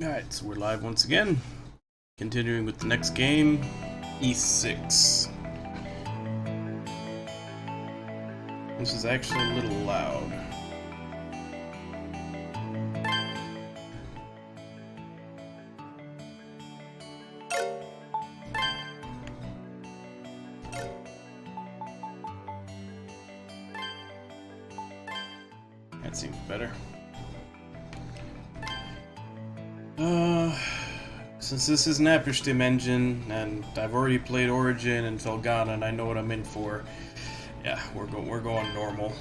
Alright, so we're live once again. Continuing with the next game, E6. This is actually a little loud. That seems better. Since this is Napishtim engine, and I've already played Origin and Felghana, and I know what I'm in for, yeah, we're going normal.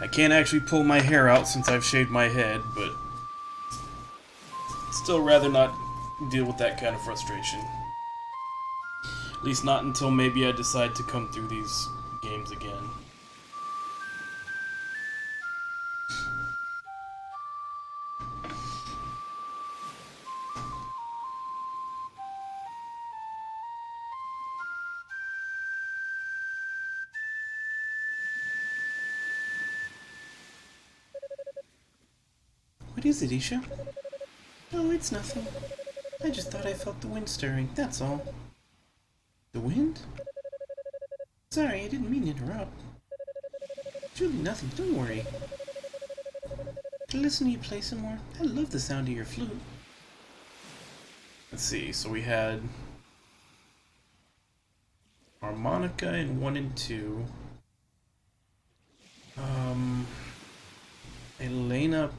I can't actually pull my hair out since I've shaved my head, but still rather not deal with that kind of frustration. At least not until maybe I decide to come through these games again. What is it, Isha? Oh, it's nothing. I just thought I felt the wind stirring, that's all. The wind? Sorry, I didn't mean to interrupt. It's really nothing, don't worry. Can I listen to you play some more? I love the sound of your flute. Let's see, so we had harmonica in 1 and 2. Elena...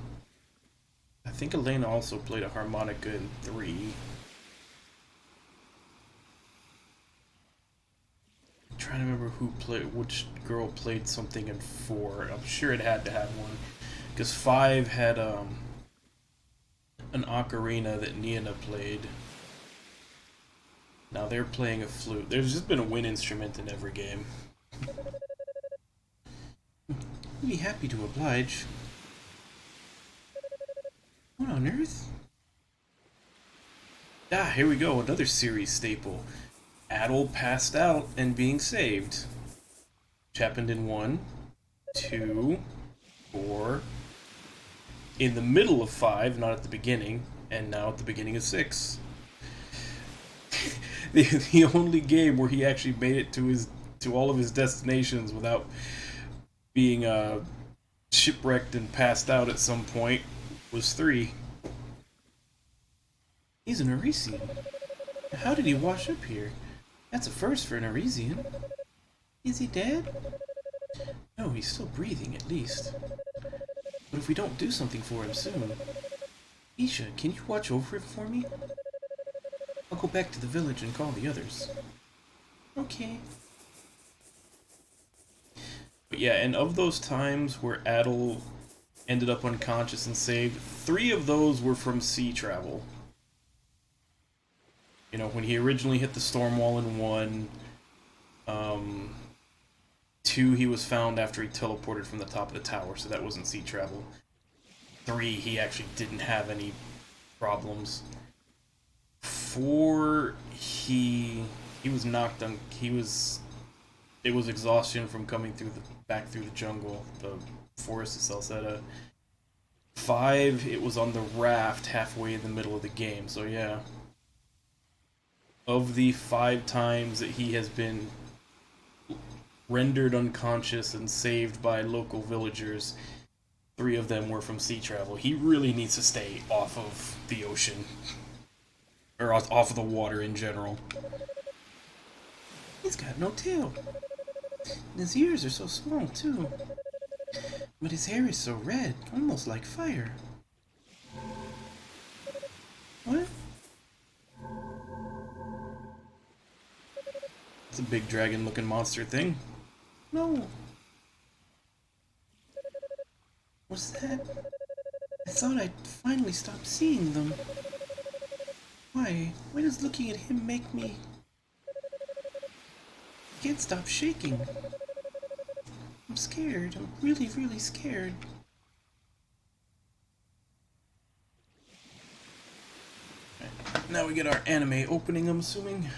I think Elena also played a harmonica in 3. I'm trying to remember which girl played something in 4. I'm sure it had to have one. Because 5 had an ocarina that Niana played. Now they're playing a flute. There's just been a wind instrument in every game. I'd be happy to oblige. What on earth? Ah, here we go, another series staple. Adol passed out and being saved. Which happened in 1, 2, 4, in the middle of 5, not at the beginning, and now at the beginning of 6. the only game where he actually made it to all of his destinations without being shipwrecked and passed out at some point was 3. He's an Arisian. How did he wash up here? That's a first for an Arisian. Is he dead? No, he's still breathing, at least. But if we don't do something for him soon... Isha, can you watch over him for me? I'll go back to the village and call the others. Okay. But yeah, and of those times where Adol ended up unconscious and saved, 3 of those were from sea travel. You know, when he originally hit the storm wall in 1, 2, he was found after he teleported from the top of the tower, so that wasn't sea travel. 3, he actually didn't have any problems. 4, he was knocked on. It was exhaustion from coming back through the jungle, the forest of Salsetta. 5, it was on the raft halfway in the middle of the game, so yeah. Of the 5 times that he has been rendered unconscious and saved by local villagers, 3 of them were from sea travel. He really needs to stay off of the ocean. Or off of the water in general. He's got no tail. And his ears are so small, too. But his hair is so red, almost like fire. What? It's a big dragon-looking monster thing. No. What's that? I thought I'd finally stop seeing them. Why? Why does looking at him make me... I can't stop shaking. I'm scared. I'm really, really scared. Right. Now we get our anime opening, I'm assuming.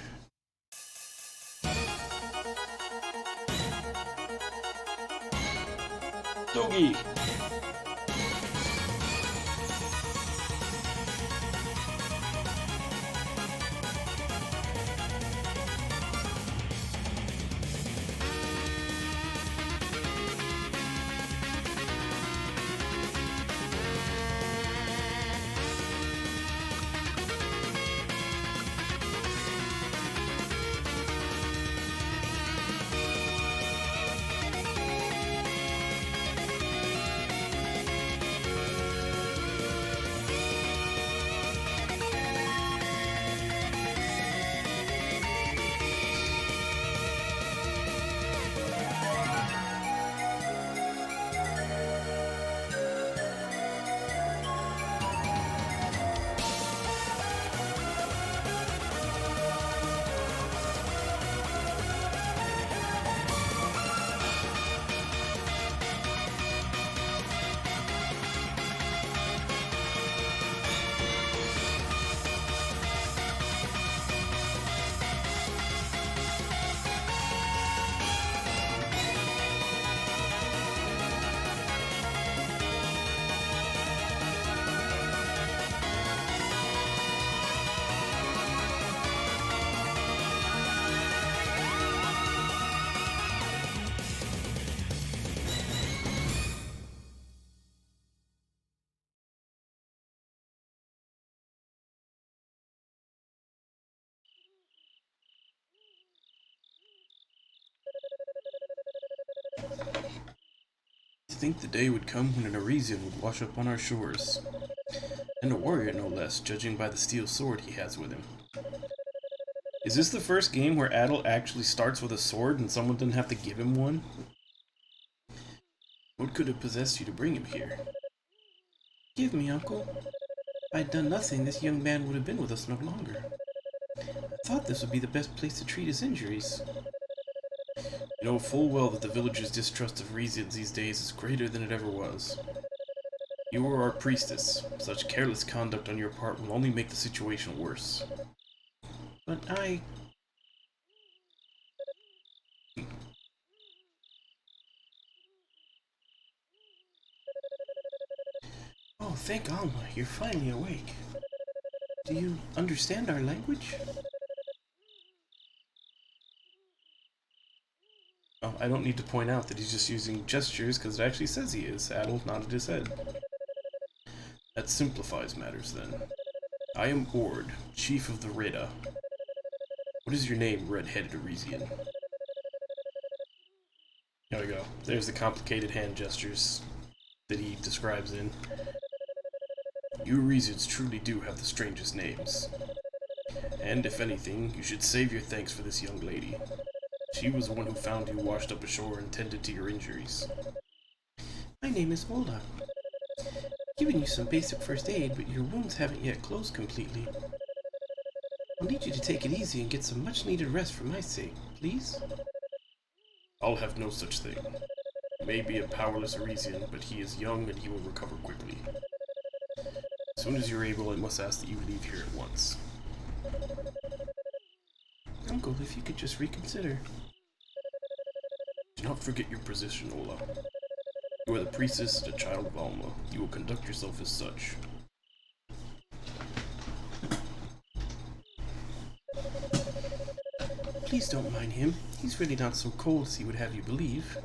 No. boogie! I think the day would come when an Arisian would wash up on our shores. And a warrior no less, judging by the steel sword he has with him. Is this the first game where Adel actually starts with a sword and someone didn't have to give him one? What could have possessed you to bring him here? Give me, uncle. If I had done nothing, this young man would have been with us no longer. I thought this would be the best place to treat his injuries. You know full well that the villagers' distrust of Arisians these days is greater than it ever was. You are our priestess. Such careless conduct on your part will only make the situation worse. But Oh, thank Allah, you're finally awake. Do you understand our language? Oh, I don't need to point out that he's just using gestures because it actually says he is. Adel nodded his head. That simplifies matters then. I am Ord, chief of the Reda. What is your name, red-headed Arisian? There we go. There's the complicated hand gestures that he describes in. You Arisians truly do have the strangest names. And if anything, you should save your thanks for this young lady. She was the one who found you washed up ashore and tended to your injuries. My name is Ola. Given you some basic first aid, but your wounds haven't yet closed completely. I'll need you to take it easy and get some much-needed rest for my sake, please? I'll have no such thing. He may be a powerless Arisian, but he is young and he will recover quickly. As soon as you're able, I must ask that you leave here at once. Uncle, if you could just reconsider. Do not forget your position, Ola. You are the priestess and a child of Alma. You will conduct yourself as such. Please don't mind him. He's really not so cold as he would have you believe.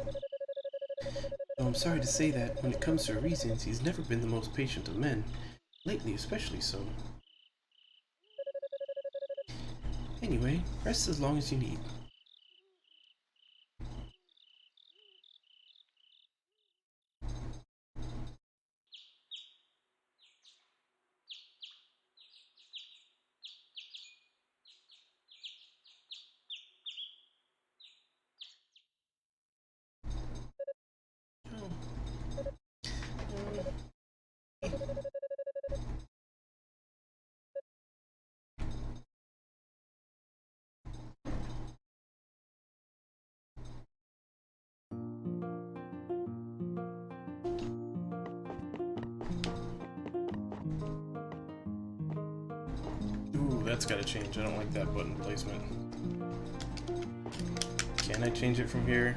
Though I'm sorry to say that, when it comes to Arisians, he's never been the most patient of men. Lately especially so. Anyway, rest as long as you need. Ooh, that's gotta change. I don't like that button placement. Can I change it from here?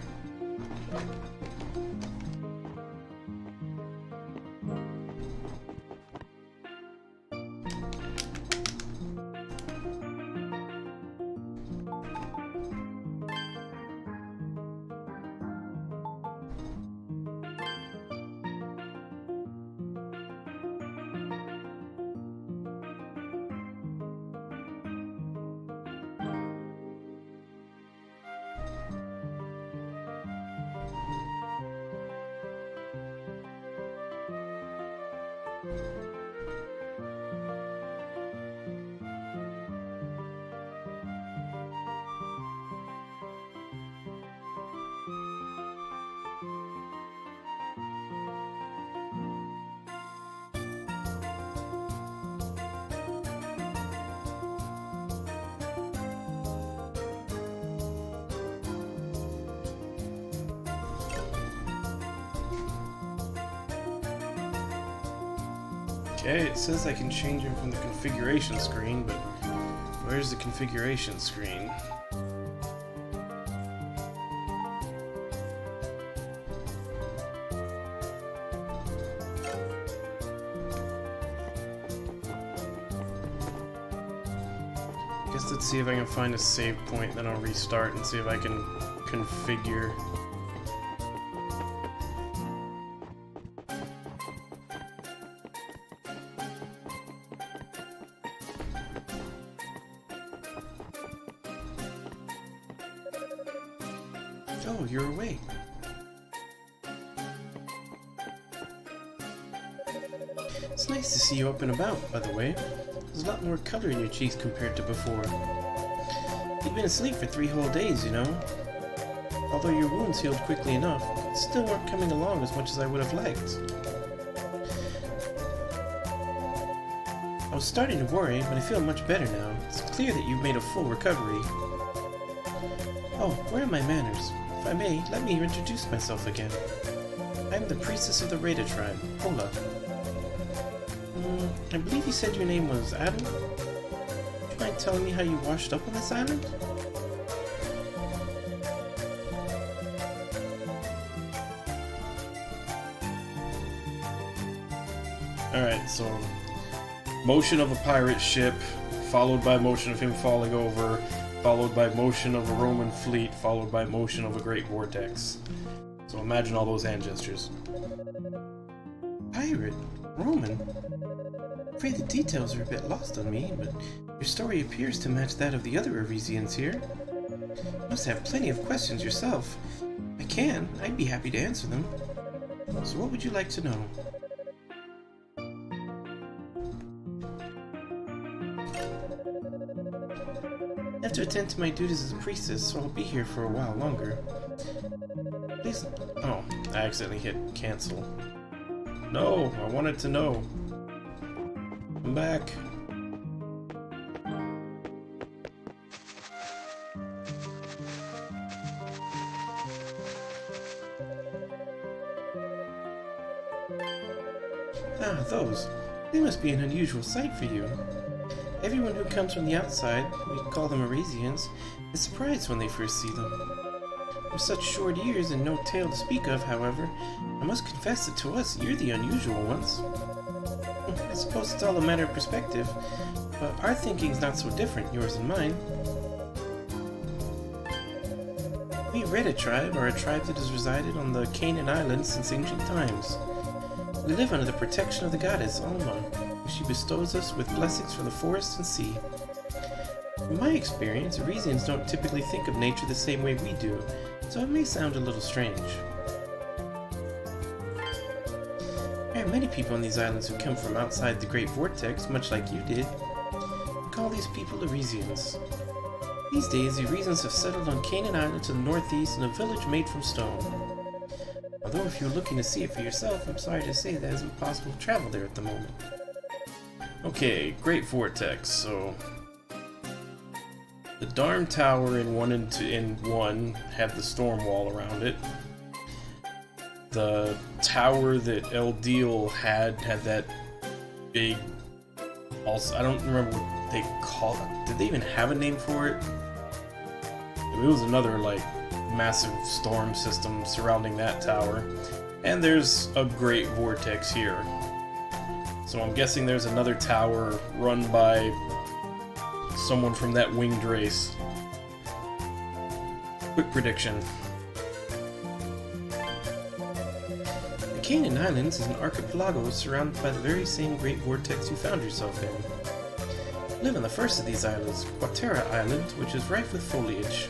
Okay, it says I can change him from the configuration screen, but where's the configuration screen? Guess let's see if I can find a save point, then I'll restart and see if I can configure. Oh, you're awake. It's nice to see you up and about, by the way. There's a lot more color in your cheeks compared to before. You've been asleep for 3 whole days, you know. Although your wounds healed quickly enough, still weren't coming along as much as I would have liked. I was starting to worry, but I feel much better now. It's clear that you've made a full recovery. Oh, where are my manners? If I may, let me introduce myself again. I am the priestess of the Reda tribe, Ola. I believe you said your name was Adam? Would you mind telling me how you washed up on this island? Alright, so motion of a pirate ship, followed by motion of him falling over, followed by motion of a Roman fleet, followed by motion of a great vortex. So imagine all those hand gestures. Pirate? Roman? I'm afraid the details are a bit lost on me, but your story appears to match that of the other Arisians here. You must have plenty of questions yourself. If I'd be happy to answer them. So what would you like to know? I have to attend to my duties as a priestess, so I'll be here for a while longer. Please... Oh, I accidentally hit cancel. No, I wanted to know. I'm back. Ah, those. They must be an unusual sight for you. Everyone who comes from the outside, we call them Arisians, is surprised when they first see them. With such short ears and no tail to speak of, however, I must confess that to us you're the unusual ones. I suppose it's all a matter of perspective, but our thinking's not so different, yours and mine. We Reda tribe are a tribe that has resided on the Canaan Islands since ancient times. We live under the protection of the goddess Alma. She bestows us with blessings from the forest and sea. In my experience, Arisians don't typically think of nature the same way we do, so it may sound a little strange. There are many people on these islands who come from outside the Great Vortex, much like you did. We call these people Arisians. These days, the Arisians have settled on Canaan Island to the northeast in a village made from stone. Although if you're looking to see it for yourself, I'm sorry to say that it's impossible to travel there at the moment. Okay, Great Vortex, so... The Darm Tower in 1 and 1 had the storm wall around it. The tower that Eldil had that big... Also, I don't remember what they call it. Did they even have a name for it? It was another, like, massive storm system surrounding that tower. And there's a Great Vortex here. So I'm guessing there's another tower run by someone from that winged race. Quick prediction. The Canaan Islands is an archipelago surrounded by the very same Great Vortex you found yourself in. You live on the first of these islands, Quatera Island, which is rife with foliage.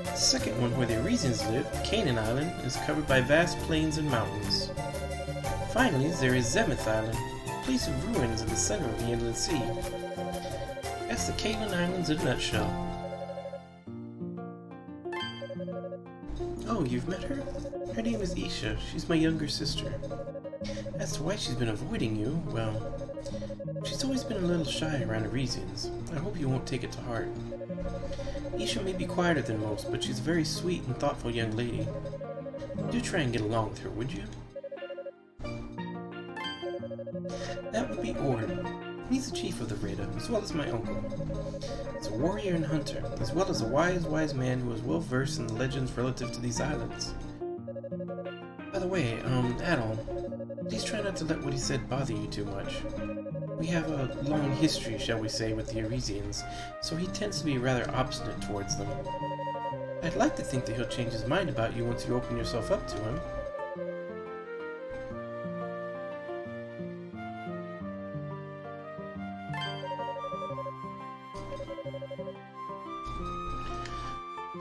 The second one, where the Arisians live, Canaan Island, is covered by vast plains and mountains. Finally, there is Zemeth Island, a place of ruins in the center of the inland sea. That's the Canaan Islands in a nutshell. Oh, you've met her? Her name is Isha. She's my younger sister. As to why she's been avoiding you, well, she's always been a little shy around Arisians. I hope you won't take it to heart. Isha may be quieter than most, but she's a very sweet and thoughtful young lady. Do try and get along with her, would you? That would be Ord. He's the chief of the Reda, as well as my uncle. He's a warrior and hunter, as well as a wise man who is well versed in the legends relative to these islands. By the way, Adol, please try not to let what he said bother you too much. We have a long history, shall we say, with the Arisians, so he tends to be rather obstinate towards them. I'd like to think that he'll change his mind about you once you open yourself up to him.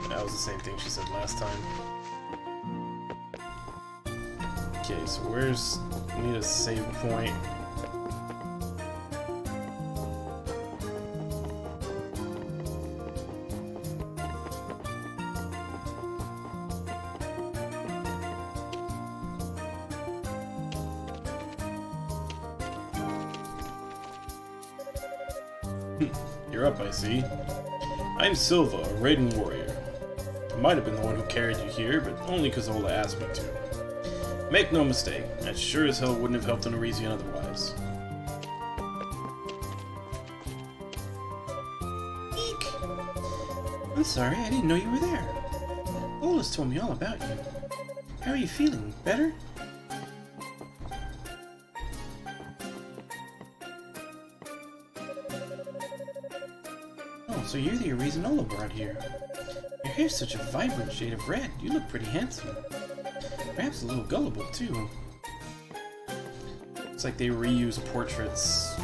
That was the same thing she said last time. Okay, so where's... I need a save point. You're up, I see. I'm Silva, a Raiden warrior. I might have been the one who carried you here, but only because Ola asked me to. Make no mistake, I sure as hell wouldn't have helped an Arisian otherwise. Eek! I'm sorry, I didn't know you were there. Ola's told me all about you. How are you feeling? Better? Oh, so you're the Arisian Ola brought here. Your hair's such a vibrant shade of red. You look pretty handsome. Perhaps a little gullible, too. It's like they reuse portraits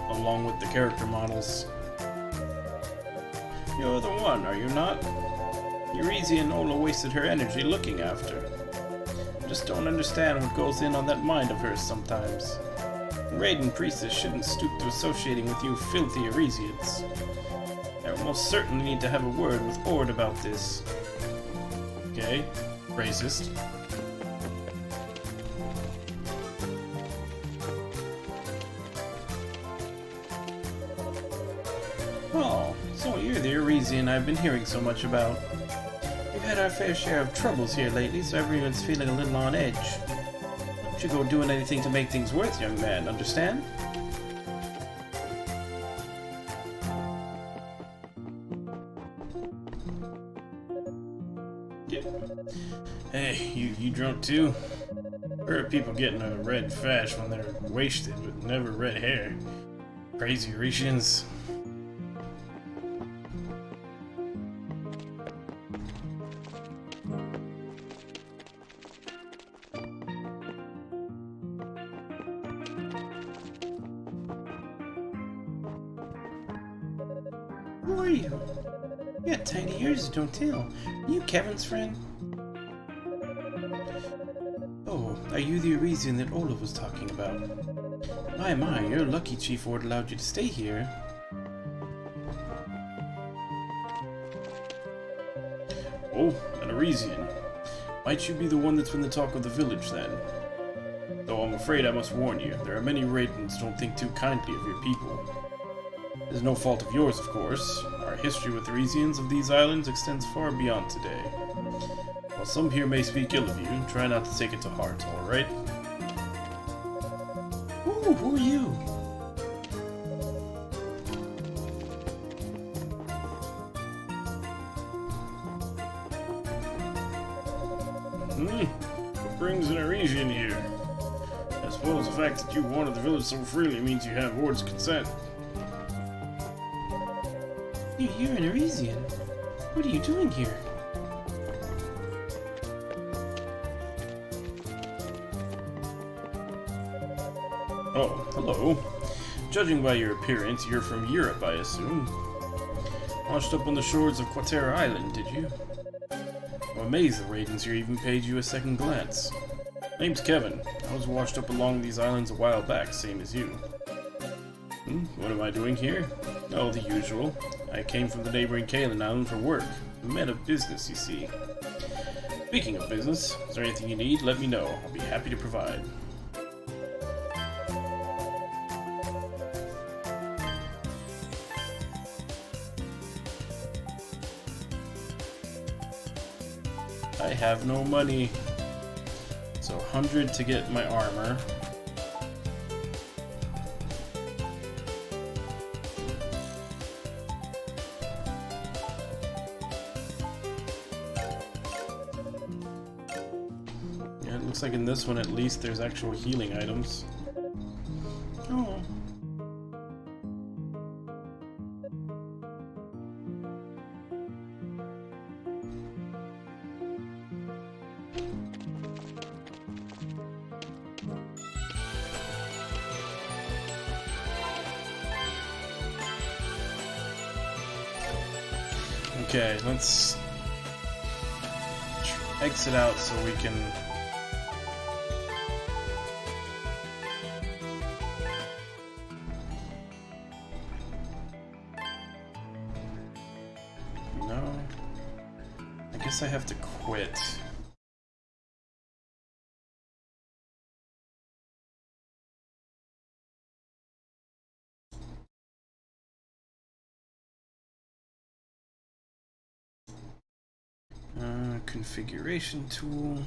along with the character models. You're the one, are you not? Eurasian Ola wasted her energy looking after. I just don't understand what goes in on that mind of hers sometimes. Raiden priestess shouldn't stoop to associating with you filthy Arisians. I will most certainly need to have a word with Ord about this. Okay, racist. Oh, so you're the Arisian I've been hearing so much about. We've had our fair share of troubles here lately, so everyone's feeling a little on edge. Don't you go doing anything to make things worse, young man, understand? Hey, you drunk too? Heard of people getting a red fash when they're wasted, but never red hair. Crazy Rishans. Who are you? You got tiny ears, don't tell. Are you Kevin's friend? Oh, are you the Arisian that Ola was talking about? My, you're lucky Chief Ord allowed you to stay here. Oh, an Arisian. Might you be the one that's been the talk of the village, then? Though I'm afraid I must warn you, there are many Raidens don't think too kindly of your people. It is no fault of yours, of course. Our history with Arisians of these islands extends far beyond today. While some here may speak ill of you, try not to take it to heart, alright? Ooh, who are you? What brings an Arisian here? I suppose the fact that you wanted the village so freely means you have Ord's consent. You're an Arisian. What are you doing here? Oh, hello. Judging by your appearance, you're from Europe, I assume. Washed up on the shores of Quatera Island, did you? I'm amazed the Raidens here even paid you a second glance. Name's Kevin. I was washed up along these islands a while back, same as you. What am I doing here? Oh, the usual. I came from the neighboring Kalen Island for work. Men of business, you see. Speaking of business, is there anything you need? Let me know. I'll be happy to provide. I have no money. So 100 to get my armor. Looks like in this one at least there's actual healing items. Oh. Okay, let's exit out so we can... No. I guess I have to quit. Configuration tool.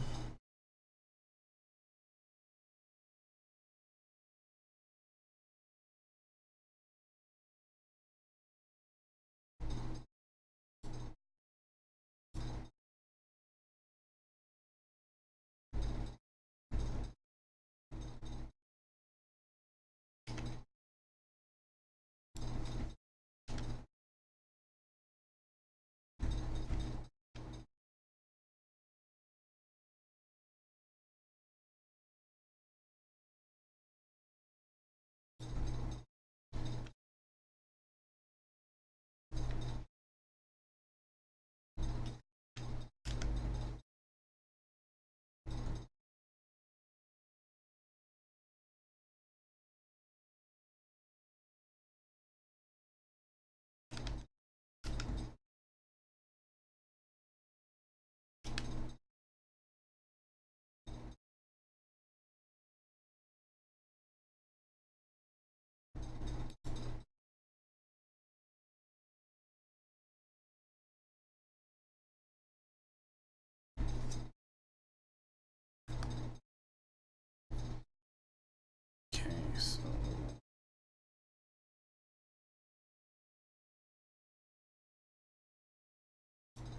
So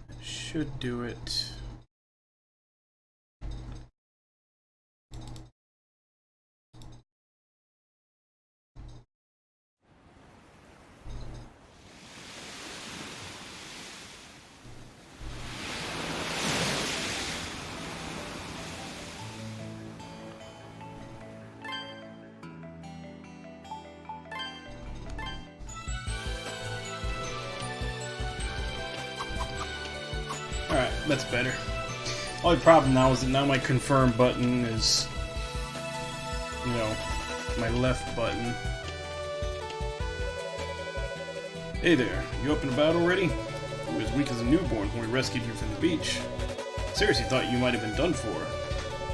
that should do it. Alright, that's better. Only problem now is that now my confirm button is, you know, my left button. Hey there, you up and about already? You were as weak as a newborn when we rescued you from the beach. Seriously thought you might have been done for.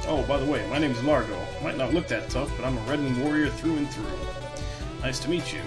Oh, by the way, my name's Largo. Might not look that tough, but I'm a Redden warrior through and through. Nice to meet you.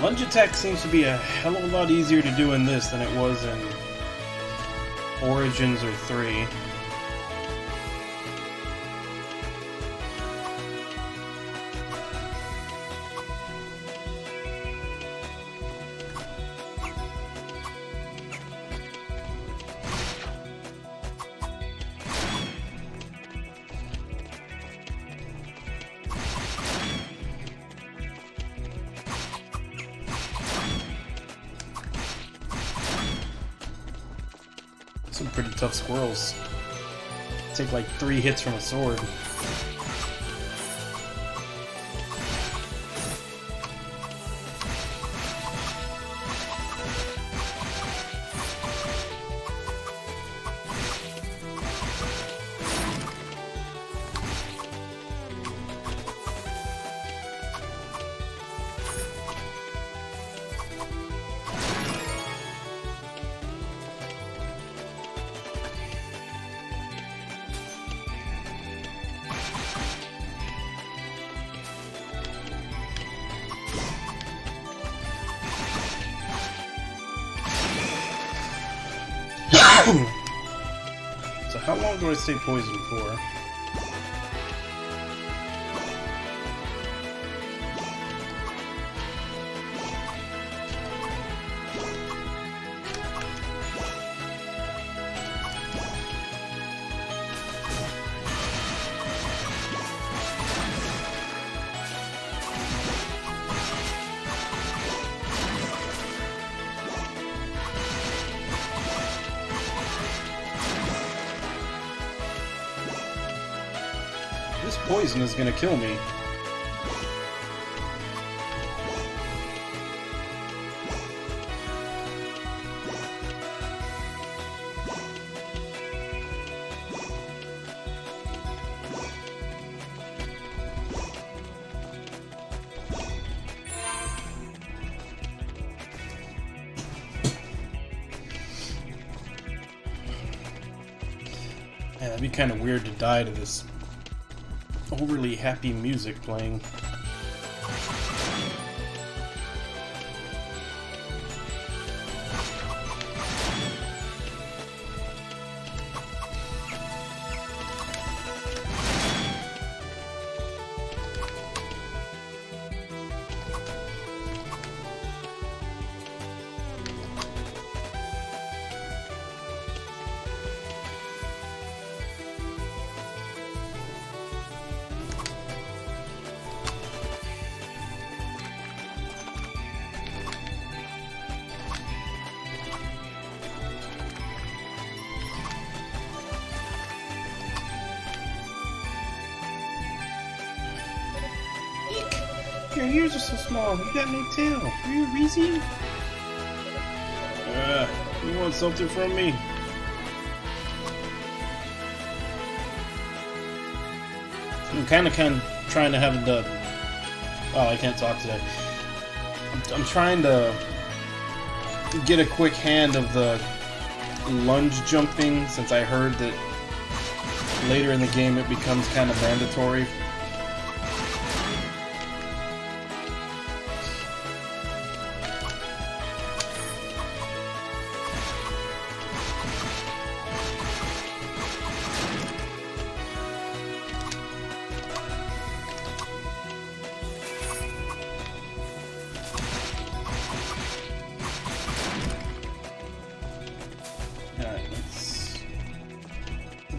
Lunge attack seems to be a hell of a lot easier to do in this than it was in Origins or 3. Some pretty tough squirrels. Take like 3 hits from a sword. So how long do I stay poisoned for? This poison is gonna kill me. Yeah, that'd be kind of weird to die to this overly happy music playing. Your ears are so small. You got no tail. Are you a Reezy? You want something from me? I'm kind of trying to have the... Oh, I can't talk today. I'm trying to get a quick hand of the lunge jump thing, since I heard that later in the game it becomes kind of mandatory.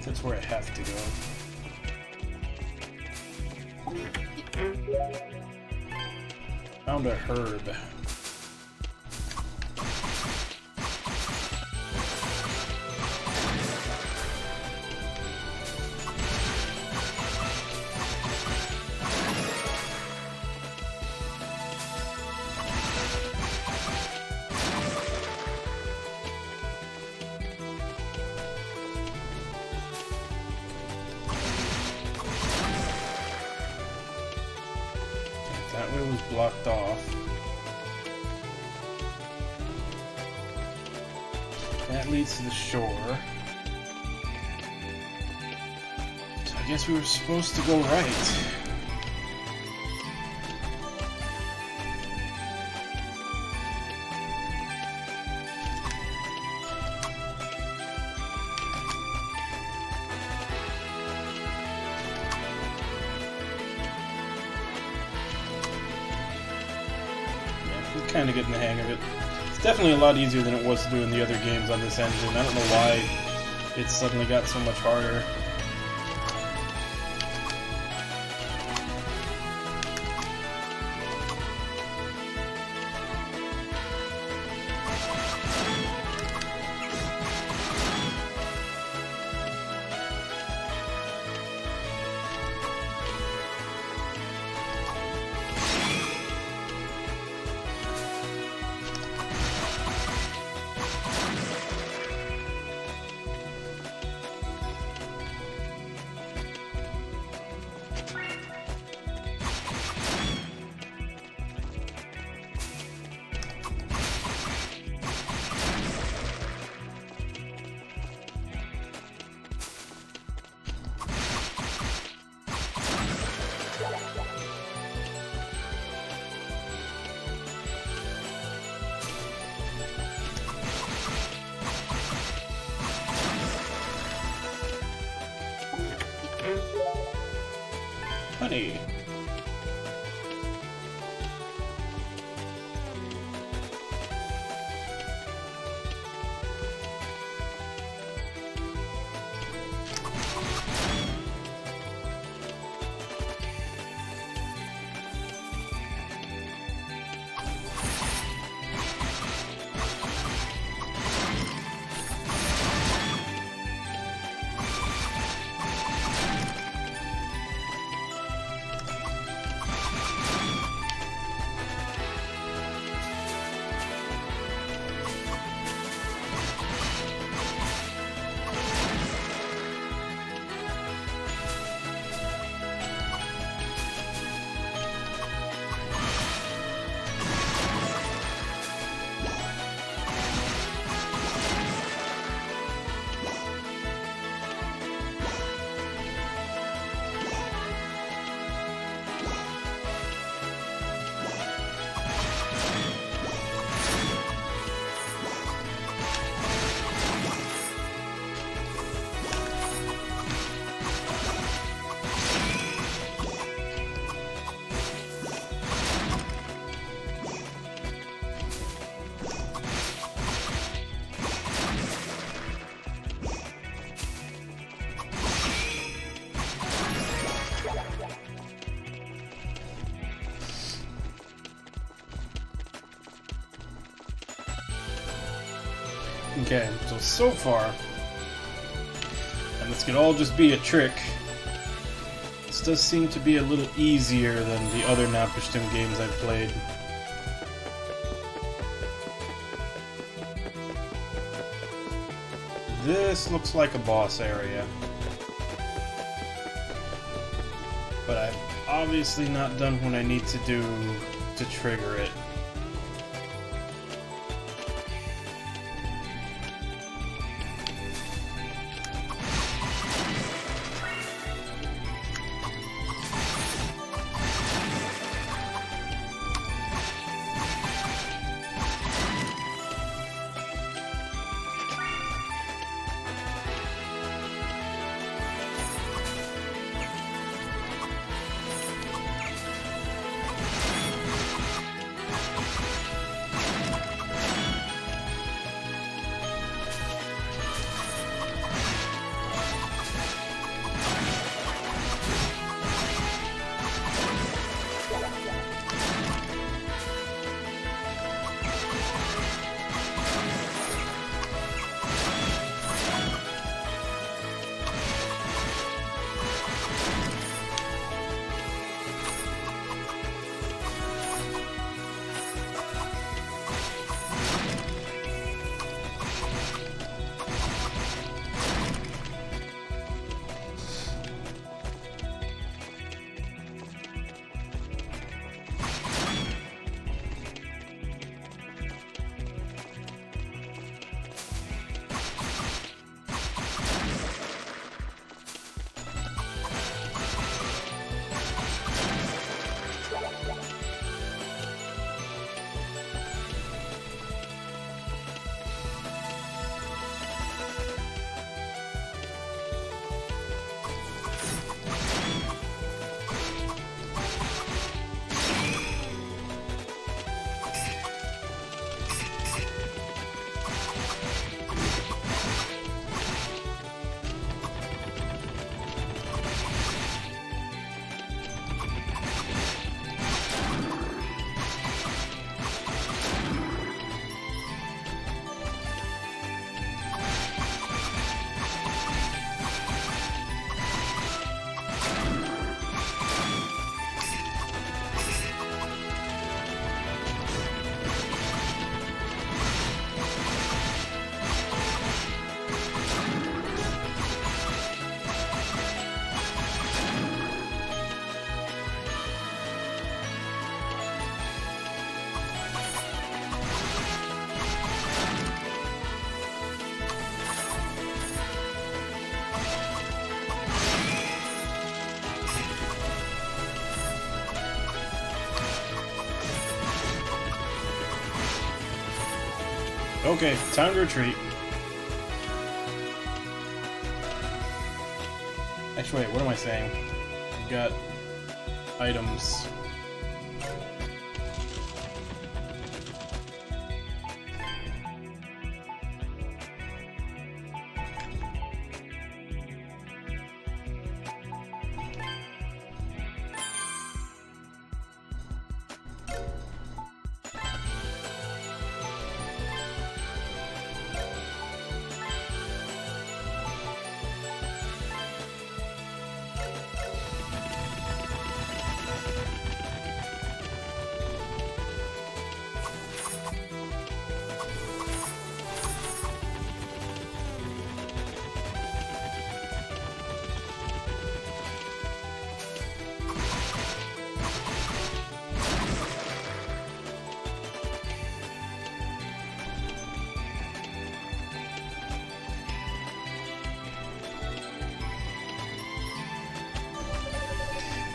That's where I have to go. Found a herb. That way was blocked off. That leads to the shore. So I guess we were supposed to go right. Kind of getting the hang of it. It's definitely a lot easier than it was to do in the other games on this engine. I don't know why it suddenly got so much harder. money. Okay, so far, and this could all just be a trick, this does seem to be a little easier than the other Napishtim games I've played. This looks like a boss area, but I've obviously not done what I need to do to trigger it. Okay, time to retreat. Actually, wait, what am I saying? We've got items.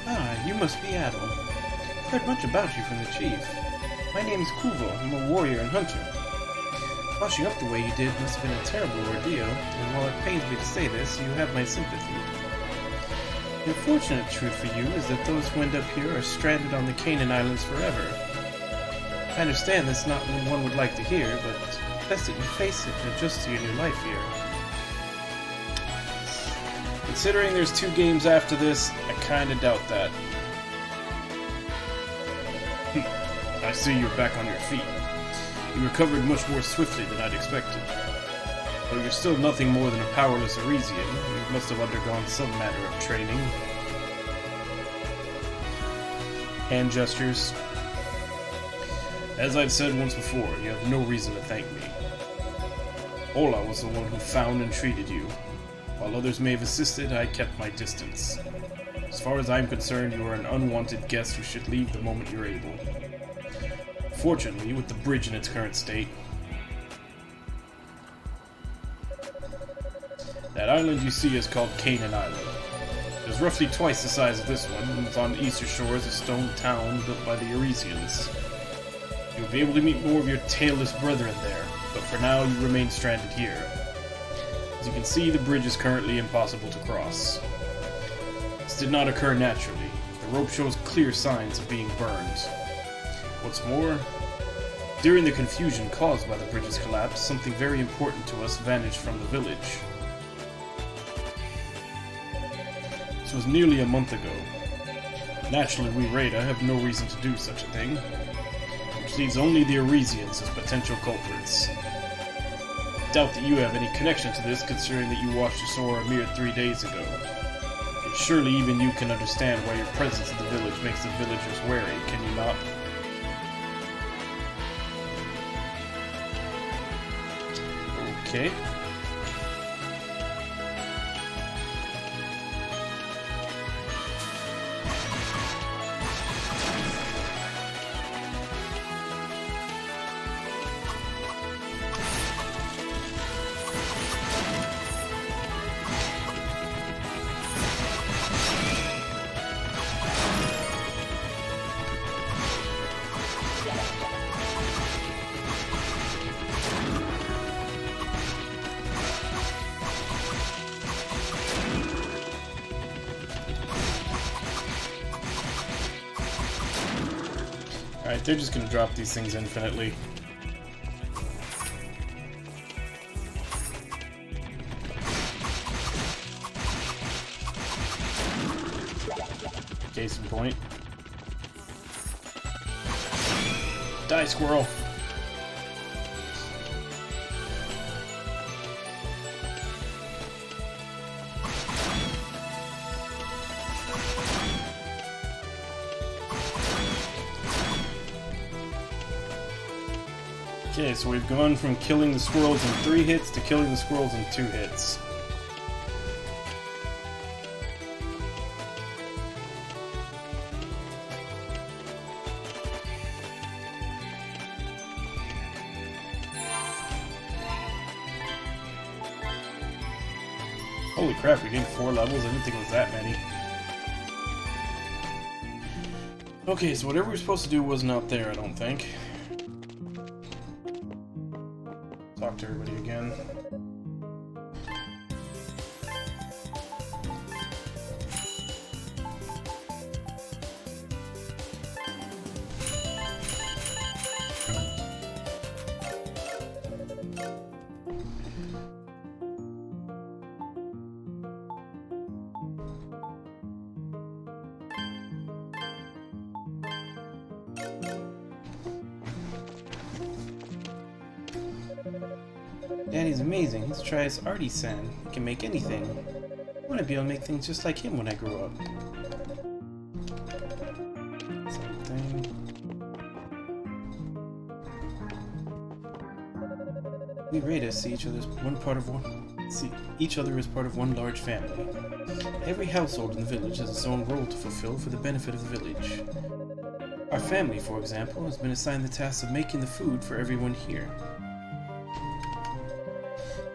Ah, you must be Adel. I've heard much about you from the chief. My name's Kuvo. I'm a warrior and hunter. Washing up the way you did must have been a terrible ordeal, and while it pains me to say this, you have my sympathy. The unfortunate truth for you is that those who end up here are stranded on the Canaan Islands forever. I understand that's not what one would like to hear, but best that you face it and adjust to your new life here. Considering there's 2 games after this, I kinda doubt that. I see you're back on your feet. You recovered much more swiftly than I'd expected. Though you're still nothing more than a powerless Arisian, you must have undergone some manner of training. Hand gestures. As I've said once before, you have no reason to thank me. Ola was the one who found and treated you. While others may have assisted, I kept my distance. As far as I'm concerned, you are an unwanted guest who should leave the moment you're able. Fortunately, with the bridge in its current state, that island you see is called Canaan Island. It is roughly twice the size of this one, and it's on the eastern shore is a stone town built by the Arisians. You'll be able to meet more of your tailless brethren there, but for now you remain stranded here. As you can see, the bridge is currently impossible to cross. This did not occur naturally. The rope shows clear signs of being burned. What's more, during the confusion caused by the bridge's collapse, something very important to us vanished from the village. This was nearly a month ago. Naturally, we Rada have no reason to do such a thing, which leaves only the Arisians as potential culprits. Doubt that you have any connection to this, considering that you washed ashore a mere 3 days ago. But surely even you can understand why your presence in the village makes the villagers wary, can you not? Okay. Alright, they're just gonna drop these things infinitely. Case in point. Die, squirrel! Okay, so we've gone from killing the squirrels in 3 hits to killing the squirrels in 2 hits. Holy crap, we gained 4 levels? I didn't think it was that many. Okay, so whatever we're supposed to do wasn't out there, I don't think. Talk to everybody again. Daddy's amazing. Let's try his arty-san. He can make anything. I want to be able to make things just like him when I grow up. Something. We Raiders see each other as part of one large family. Every household in the village has its own role to fulfill for the benefit of the village. Our family, for example, has been assigned the task of making the food for everyone here.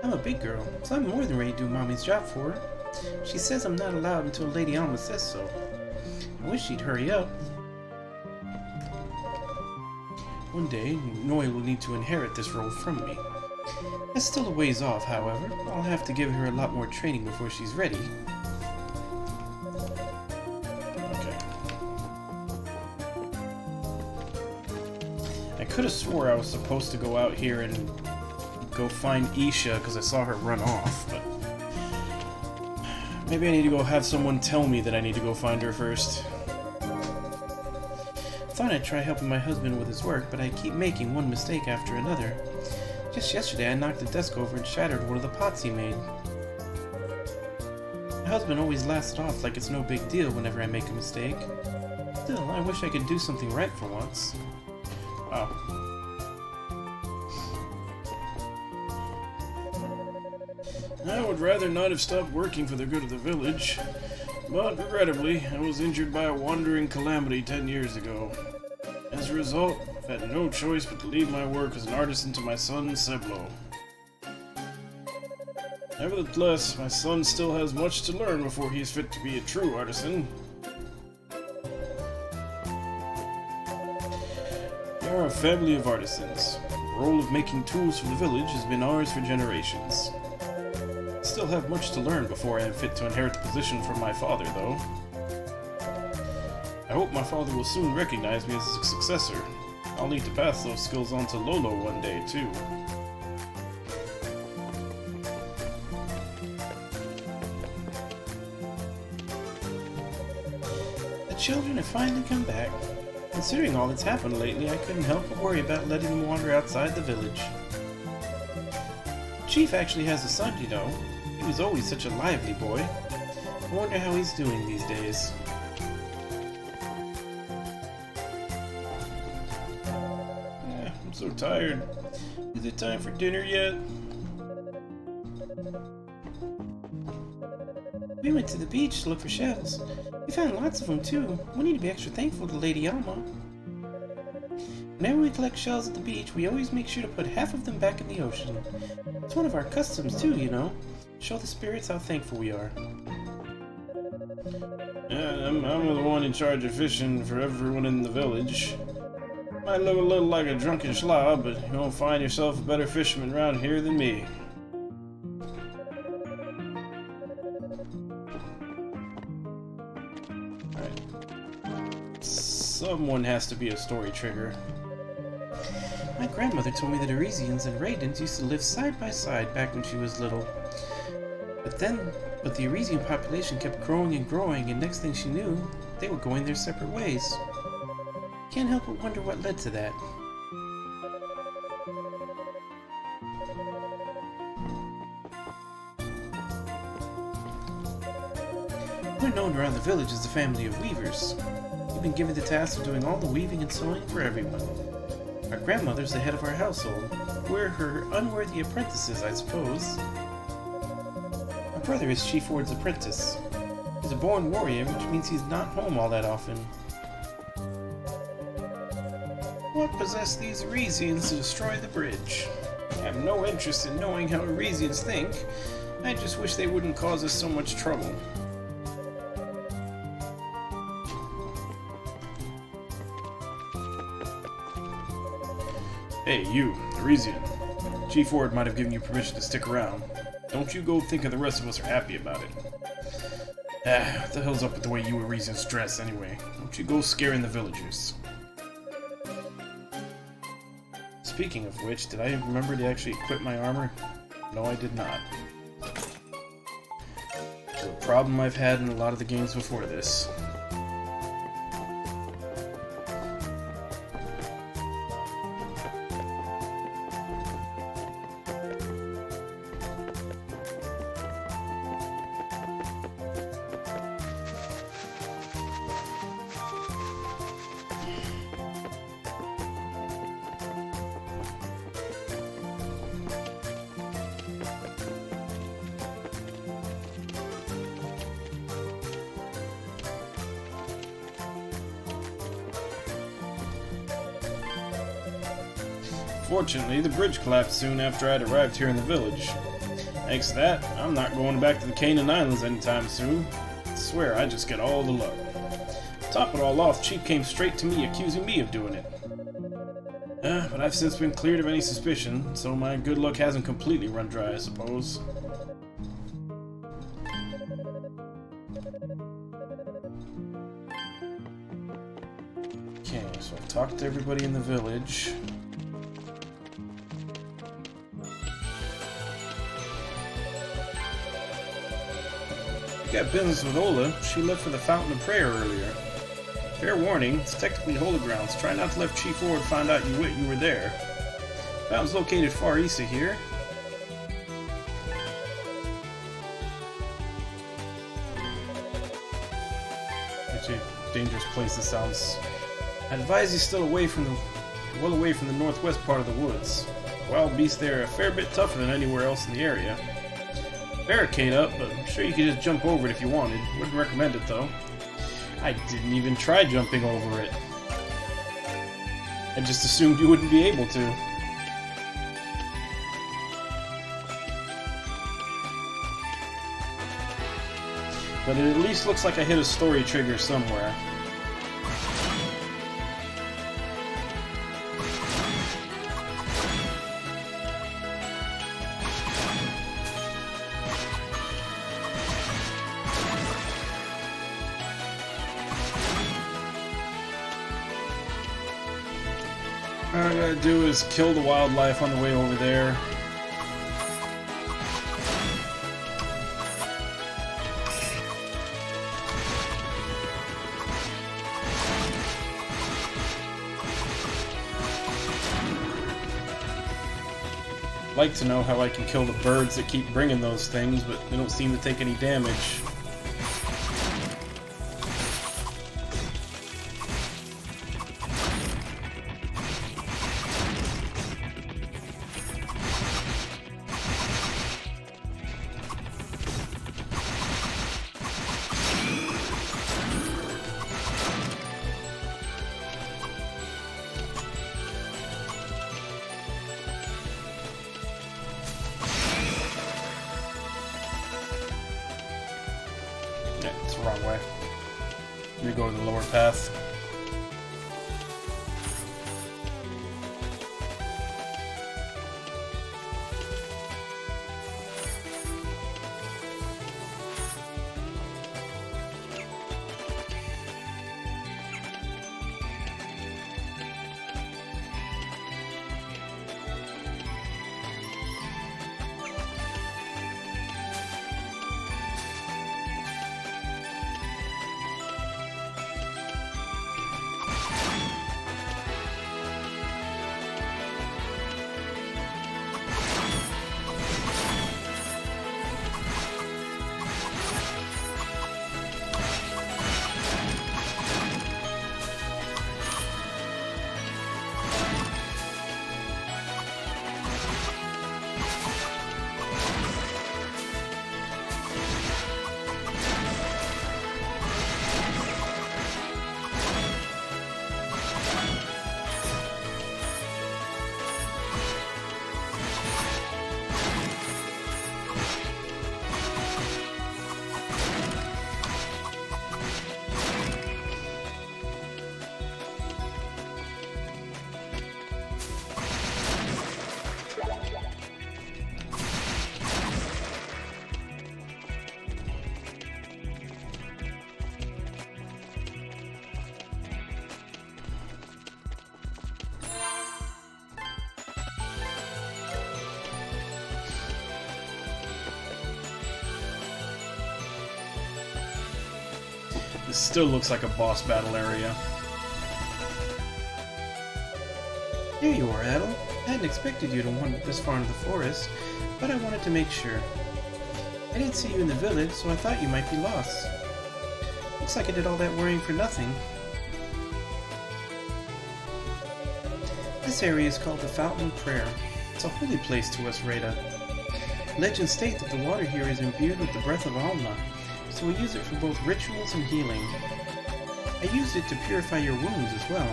I'm a big girl, so I'm more than ready to do Mommy's job for her. She says I'm not allowed until Lady Alma says so. I wish she'd hurry up. One day, Noi will need to inherit this role from me. That's still a ways off, however. I'll have to give her a lot more training before she's ready. Okay. I could have swore I was supposed to go out here and go find Isha because I saw her run off, but maybe I need to go have someone tell me that I need to go find her first. Thought I'd try helping my husband with his work, but I keep making one mistake after another. Just yesterday I knocked the desk over and shattered one of the pots he made. My husband always laughs it off like it's no big deal whenever I make a mistake. Still, I wish I could do something right for once. Wow. I would rather not have stopped working for the good of the village, but regrettably, I was injured by a wandering calamity 10 years ago. As a result, I've had no choice but to leave my work as an artisan to my son, Seblo. Nevertheless, my son still has much to learn before he is fit to be a true artisan. We are a family of artisans. The role of making tools for the village has been ours for generations. I still have much to learn before I am fit to inherit the position from my father, though. I hope my father will soon recognize me as a successor. I'll need to pass those skills on to Lolo one day, too. The children have finally come back. Considering all that's happened lately, I couldn't help but worry about letting them wander outside the village. Chief actually has a son, you know. He was always such a lively boy. I wonder how he's doing these days. I'm so tired. Is it time for dinner yet? We went to the beach to look for shells. We found lots of them too. We need to be extra thankful to Lady Alma. Whenever we collect shells at the beach, we always make sure to put half of them back in the ocean. It's one of our customs too, you know. Show the spirits how thankful we are. Yeah, I'm the one in charge of fishing for everyone in the village. Might look a little like a drunken slob, but you won't find yourself a better fisherman around here than me. Alright. Someone has to be a story trigger. My grandmother told me that Arisians and Raidens used to live side by side back when she was little. But the Arisian population kept growing and growing, and next thing she knew, they were going their separate ways. Can't help but wonder what led to that. We're known around the village as the family of weavers. We've been given the task of doing all the weaving and sewing for everyone. Our grandmother's the head of our household. We're her unworthy apprentices, I suppose. My brother is Chief Ward's apprentice. He's a born warrior, which means he's not home all that often. What possessed these Arisians to destroy the bridge? I have no interest in knowing how Arisians think. I just wish they wouldn't cause us so much trouble. Hey, you, Arisian. Chief Ward might have given you permission to stick around. Don't you go thinking the rest of us are happy about it. What the hell's up with the way you Arisians dress anyway? Don't you go scaring the villagers. Speaking of which, did I remember to actually equip my armor? No, I did not. It's a problem I've had in a lot of the games before this. Fortunately, the bridge collapsed soon after I'd arrived here in the village. Thanks to that, I'm not going back to the Canaan Islands anytime soon. I swear, I just get all the luck. To top it all off, Chief came straight to me accusing me of doing it. But I've since been cleared of any suspicion, so my good luck hasn't completely run dry, I suppose. Okay, so I've talked to everybody in the village. Got business with Ola. She left for the Fountain of Prayer earlier. Fair warning, it's technically holy grounds. Try not to let Chief Ord find out you were there. Fountain's located far east of here. Actually, a dangerous place this sounds. I advise you still well away from the northwest part of the woods. Wild beasts there are a fair bit tougher than anywhere else in the area. Barricade up, but I'm sure you could just jump over it if you wanted. Wouldn't recommend it, though. I didn't even try jumping over it. I just assumed you wouldn't be able to. But it at least looks like I hit a story trigger somewhere. All I gotta do is kill the wildlife on the way over there. I'd like to know how I can kill the birds that keep bringing those things, but they don't seem to take any damage. Yeah, it's the wrong way. Let me go to the lower path. This still looks like a boss battle area. There you are, Adel. I hadn't expected you to wander this far into the forest, but I wanted to make sure. I didn't see you in the village, so I thought you might be lost. Looks like I did all that worrying for nothing. This area is called the Fountain of Prayer. It's a holy place to us, Reda. Legends state that the water here is imbued with the breath of Allah, so we use it for both rituals and healing. I used it to purify your wounds as well.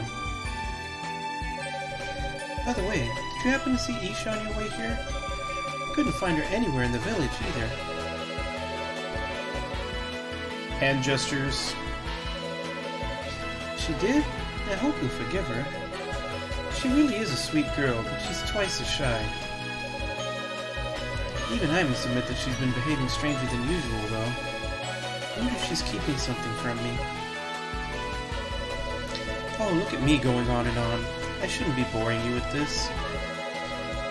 By the way, did you happen to see Isha on your way here? I couldn't find her anywhere in the village either. Hand gestures. She did? I hope you'll forgive her. She really is a sweet girl, but she's twice as shy. Even I must admit that she's been behaving stranger than usual, though. I wonder if she's keeping something from me. Oh, look at me going on and on. I shouldn't be boring you with this.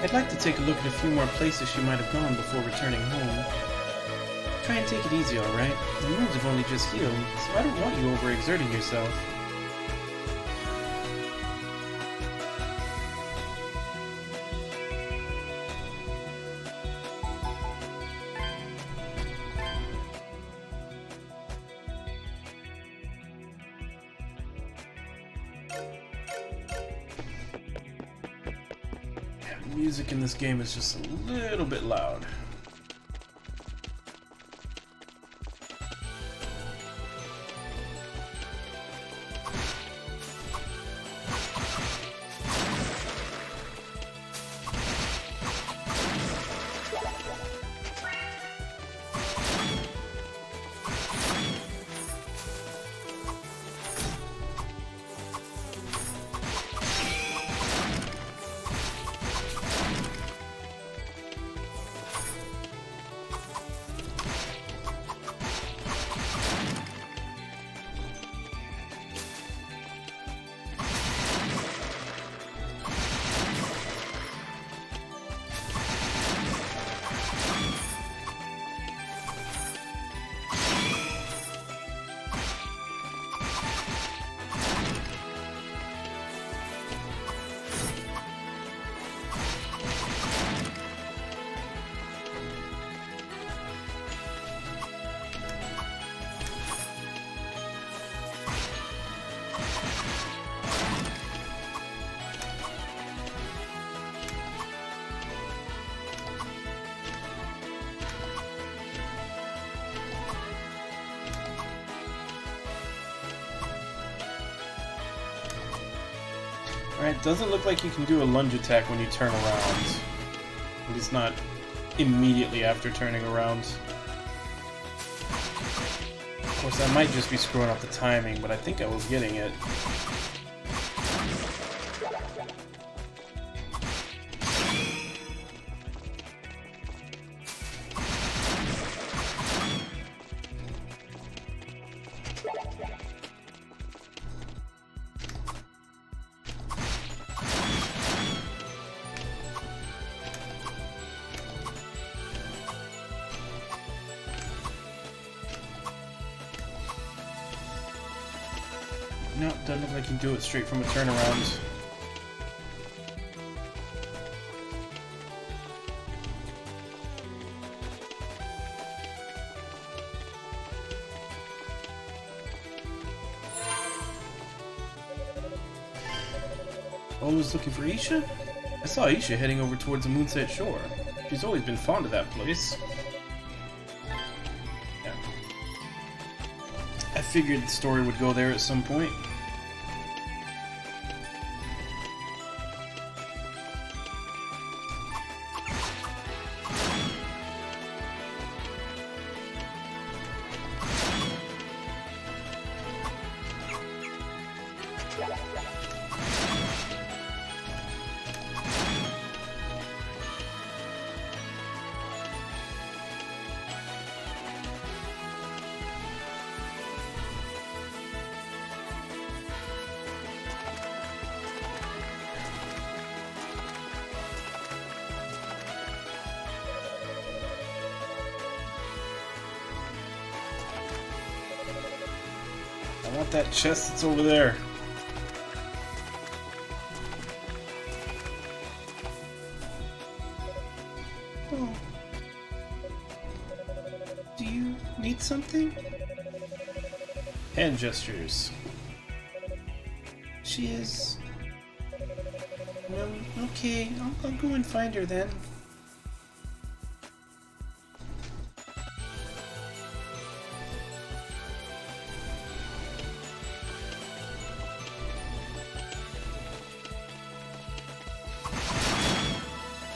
I'd like to take a look at a few more places she might have gone before returning home. Try and take it easy, alright? The wounds have only just healed, so I don't want you overexerting yourself. Music in this game is just a little bit loud. Alright, doesn't look like you can do a lunge attack when you turn around. At least not immediately after turning around. Of course, I might just be screwing up the timing, but I think I was getting it. No, doesn't look like you can do it straight from a turnaround. Always looking for Isha? I saw Isha heading over towards the Moonset Shore. She's always been fond of that place. Yeah. I figured the story would go there at some point. I want that chest that's over there. Oh. Do you need something? Hand gestures. She is... Well, okay, I'll go and find her then.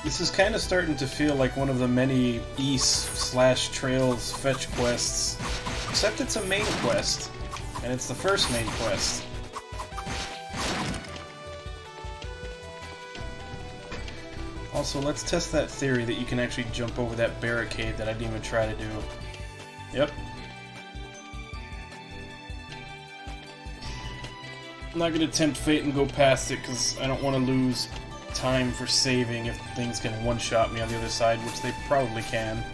This is kind of starting to feel like one of the many East/Trails fetch quests, except it's a main quest, and it's the first main quest. Also, let's test that theory that you can actually jump over that barricade that I didn't even try to do. Yep. I'm not going to tempt fate and go past it because I don't want to lose time for saving if things can one-shot me on the other side, which they probably can.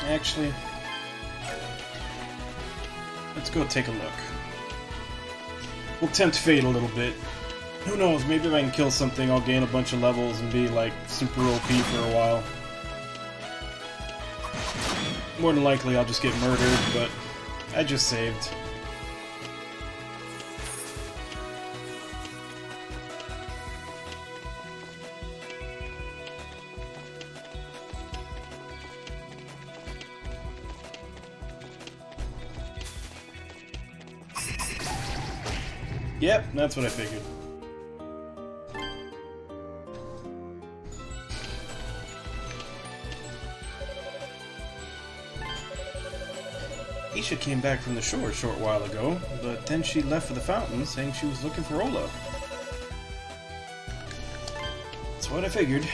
Actually, let's go take a look. We'll tempt fate a little bit. Who knows, maybe if I can kill something, I'll gain a bunch of levels and be, like, super OP for a while. More than likely, I'll just get murdered, but I just saved. Yep, that's what I figured. Isha came back from the shore a short while ago, but then she left for the fountain, saying she was looking for Ola. That's what I figured.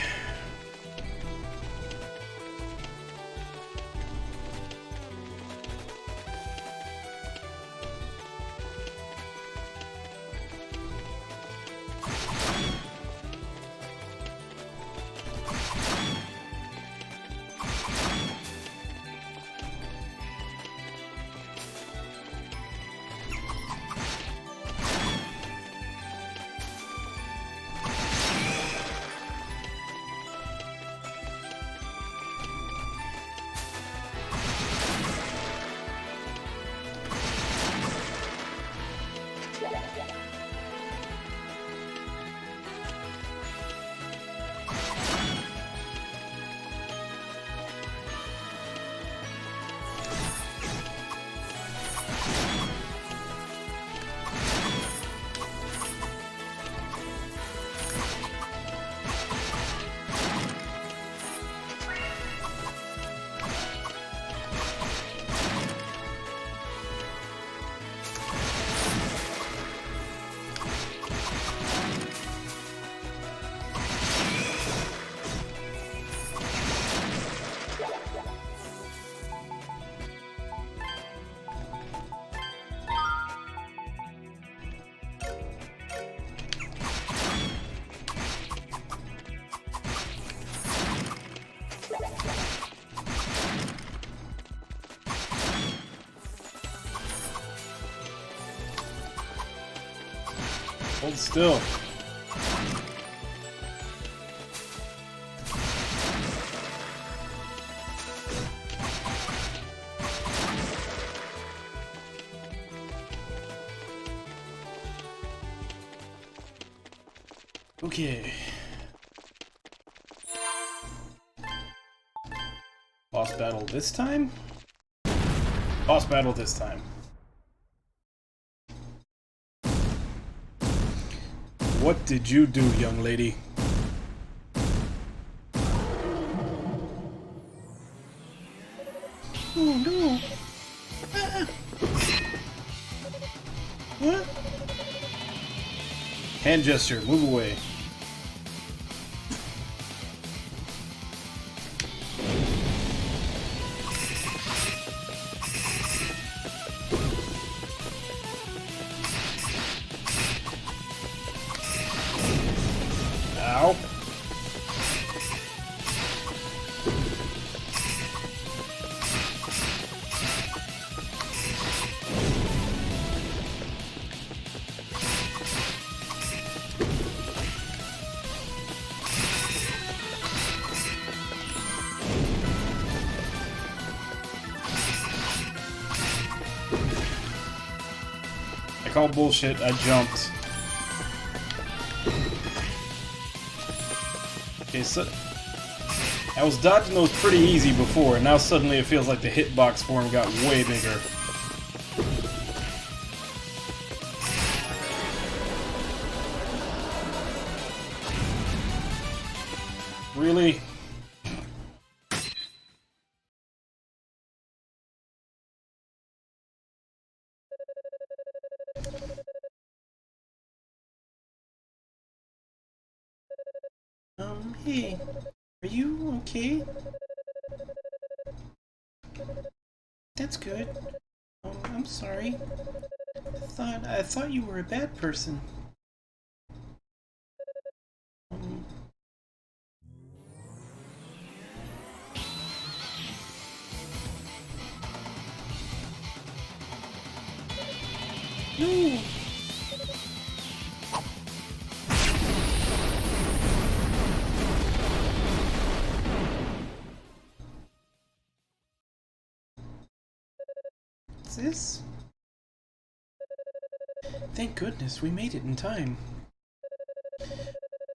Hold still. Okay. Boss battle this time? Boss battle this time. What did you do, young lady? Oh no! What? Hand gesture, move away. Ow. I call bullshit, I jumped. Okay, so I was dodging those pretty easy before, and now suddenly it feels like the hitbox for him got way bigger. Really? Hey, are you okay? That's good. Oh, I'm sorry. I thought you were a bad person. Um, no! What's this? Thank goodness we made it in time.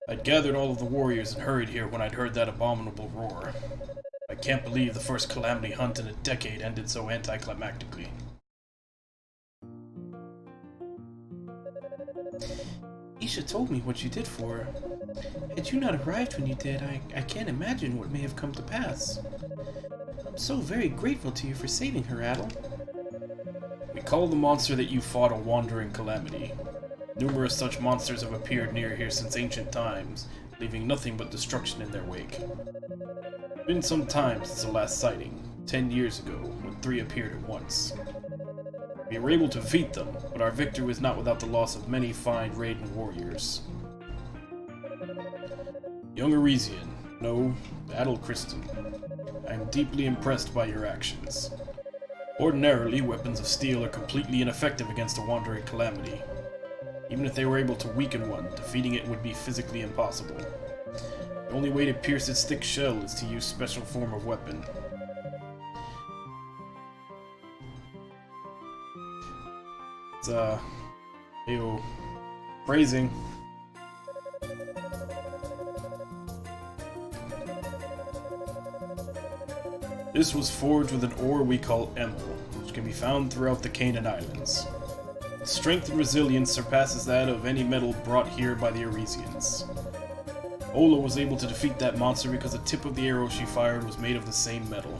I'd gathered all of the warriors and hurried here when I'd heard that abominable roar. I can't believe the first Calamity hunt in a decade ended so anticlimactically. Isha told me what you did for her. Had you not arrived when you did, I can't imagine what may have come to pass. I'm so very grateful to you for saving her, Adel. We call the monster that you fought a wandering calamity. Numerous such monsters have appeared near here since ancient times, leaving nothing but destruction in their wake. It's been some time since the last sighting, 10 years ago, when 3 appeared at once. We were able to defeat them, but our victory was not without the loss of many fine Raiden warriors. Young Arisian, no, Adel Kristen, I am deeply impressed by your actions. Ordinarily, weapons of steel are completely ineffective against a wandering calamity. Even if they were able to weaken one, defeating it would be physically impossible. The only way to pierce its thick shell is to use special form of weapon. It's, ew. Phrasing. This was forged with an ore we call Emil, which can be found throughout the Canaan Islands. Its strength and resilience surpasses that of any metal brought here by the Arisians. Ola was able to defeat that monster because the tip of the arrow she fired was made of the same metal.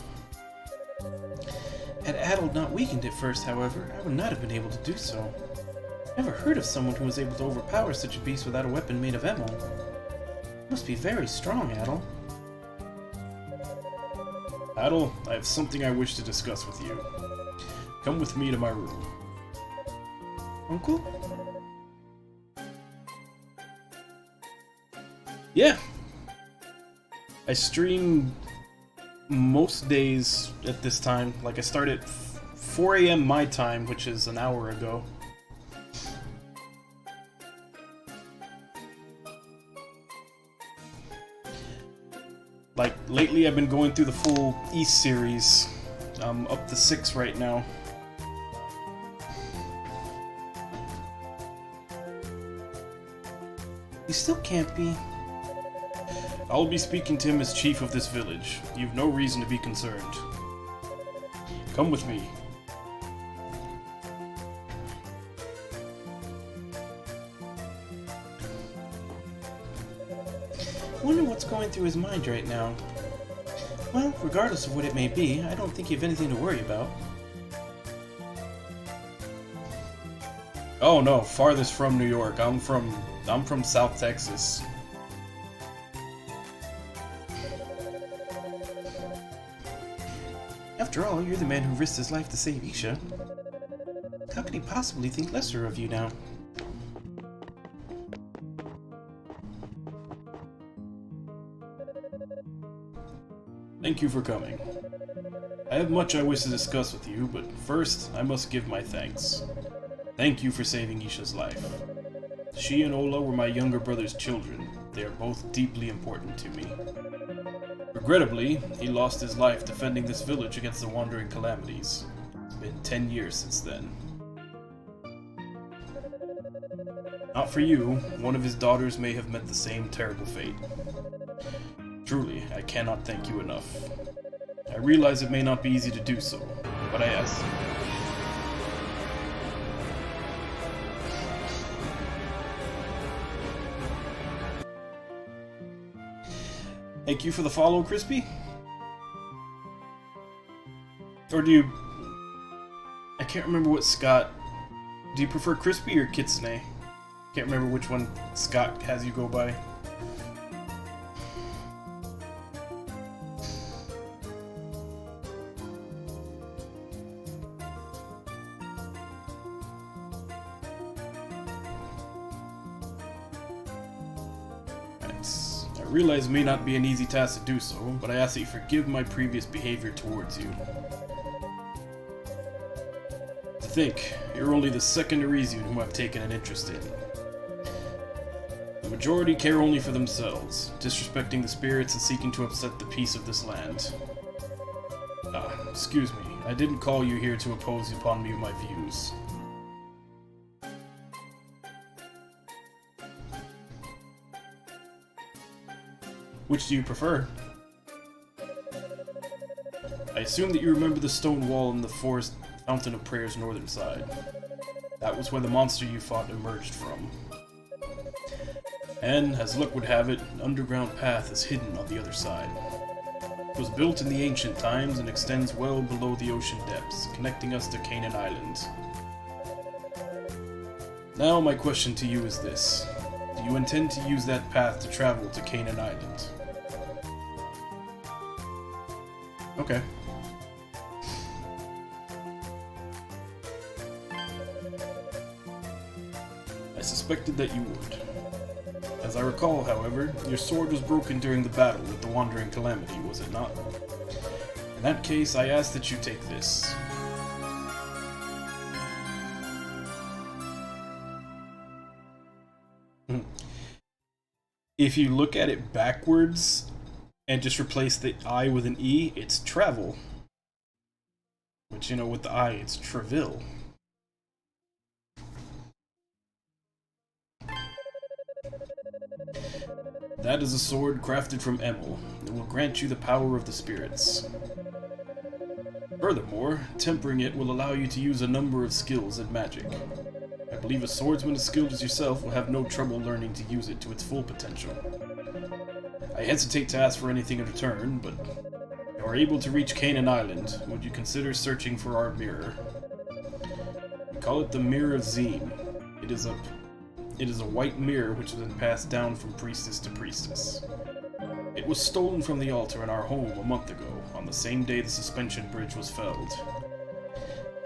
Had Adel not weakened it first, however, I would not have been able to do so. Never heard of someone who was able to overpower such a beast without a weapon made of Emil. Must be very strong, Adel. Adel, I have something I wish to discuss with you. Come with me to my room. Uncle? Yeah. I stream most days at this time. Like, I start at 4 a.m. my time, which is an hour ago. Like, lately I've been going through the full East series. I'm up to 6 right now. You still can't be. I'll be speaking to him as chief of this village. You've no reason to be concerned. Come with me. I wonder what's going through his mind right now. Well, regardless of what it may be, I don't think you have anything to worry about. Oh no, farthest from New York. I'm from South Texas. After all, you're the man who risked his life to save Isha. How could he possibly think lesser of you now? Thank you for coming. I have much I wish to discuss with you, but first, I must give my thanks. Thank you for saving Isha's life. She and Ola were my younger brother's children. They are both deeply important to me. Regrettably, he lost his life defending this village against the wandering calamities. It's been 10 years since then. Not for you, one of his daughters may have met the same terrible fate. Truly, I cannot thank you enough. I realize it may not be easy to do so, but I ask. Thank you for the follow, Crispy? Or do you... I can't remember what Scott... Do you prefer Crispy or Kitsune? Can't remember which one Scott has you go by. I realize it may not be an easy task to do so, but I ask that you forgive my previous behavior towards you. To think, you're only the second Arisian whom I've taken an interest in. The majority care only for themselves, disrespecting the spirits and seeking to upset the peace of this land. Excuse me, I didn't call you here to impose upon me my views. Which do you prefer? I assume that you remember the stone wall in the forest Fountain of Prayer's northern side. That was where the monster you fought emerged from. And, as luck would have it, an underground path is hidden on the other side. It was built in the ancient times and extends well below the ocean depths, connecting us to Canaan Island. Now my question to you is this. Do you intend to use that path to travel to Canaan Island? Okay. I suspected that you would. As I recall, however, your sword was broken during the battle with the Wandering Calamity, was it not? In that case, I ask that you take this. If you look at it backwards and just replace the I with an E, it's travel. Which, you know, with the I, it's Travail. That is a sword crafted from Emil. It will grant you the power of the spirits. Furthermore, tempering it will allow you to use a number of skills in magic. I believe a swordsman as skilled as yourself will have no trouble learning to use it to its full potential. I hesitate to ask for anything in return, but if you are able to reach Canaan Island, would you consider searching for our mirror? We call it the Mirror of Zine. It is a white mirror which has been passed down from priestess to priestess. It was stolen from the altar in our home a month ago, on the same day the suspension bridge was felled.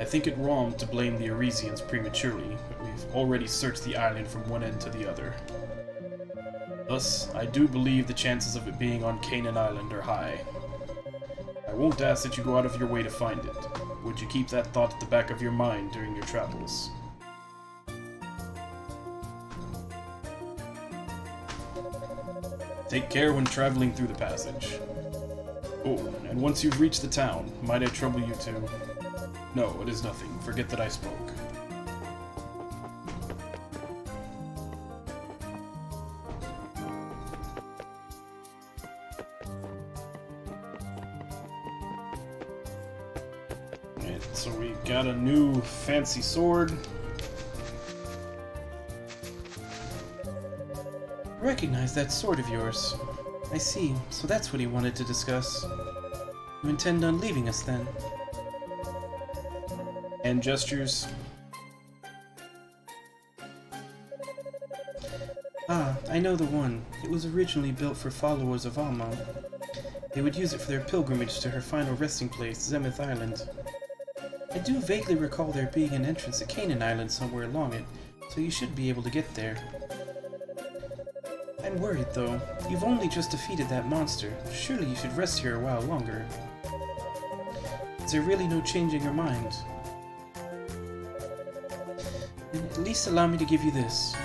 I think it wrong to blame the Arisians prematurely, but we've already searched the island from one end to the other. Thus, I do believe the chances of it being on Canaan Island are high. I won't ask that you go out of your way to find it. Would you keep that thought at the back of your mind during your travels? Take care when traveling through the passage. Oh, and once you've reached the town, might I trouble you to... No, it is nothing. Forget that I spoke. Alright, so we got a new fancy sword. I recognize that sword of yours. I see, so that's what he wanted to discuss. You intend on leaving us then? Hand gestures. Ah, I know the one. It was originally built for followers of Alma. They would use it for their pilgrimage to her final resting place, Zemeth Island. I do vaguely recall there being an entrance to Canaan Island somewhere along it, so you should be able to get there. I'm worried, though. You've only just defeated that monster. Surely you should rest here a while longer. Is there really no changing your mind? Then at least allow me to give you this.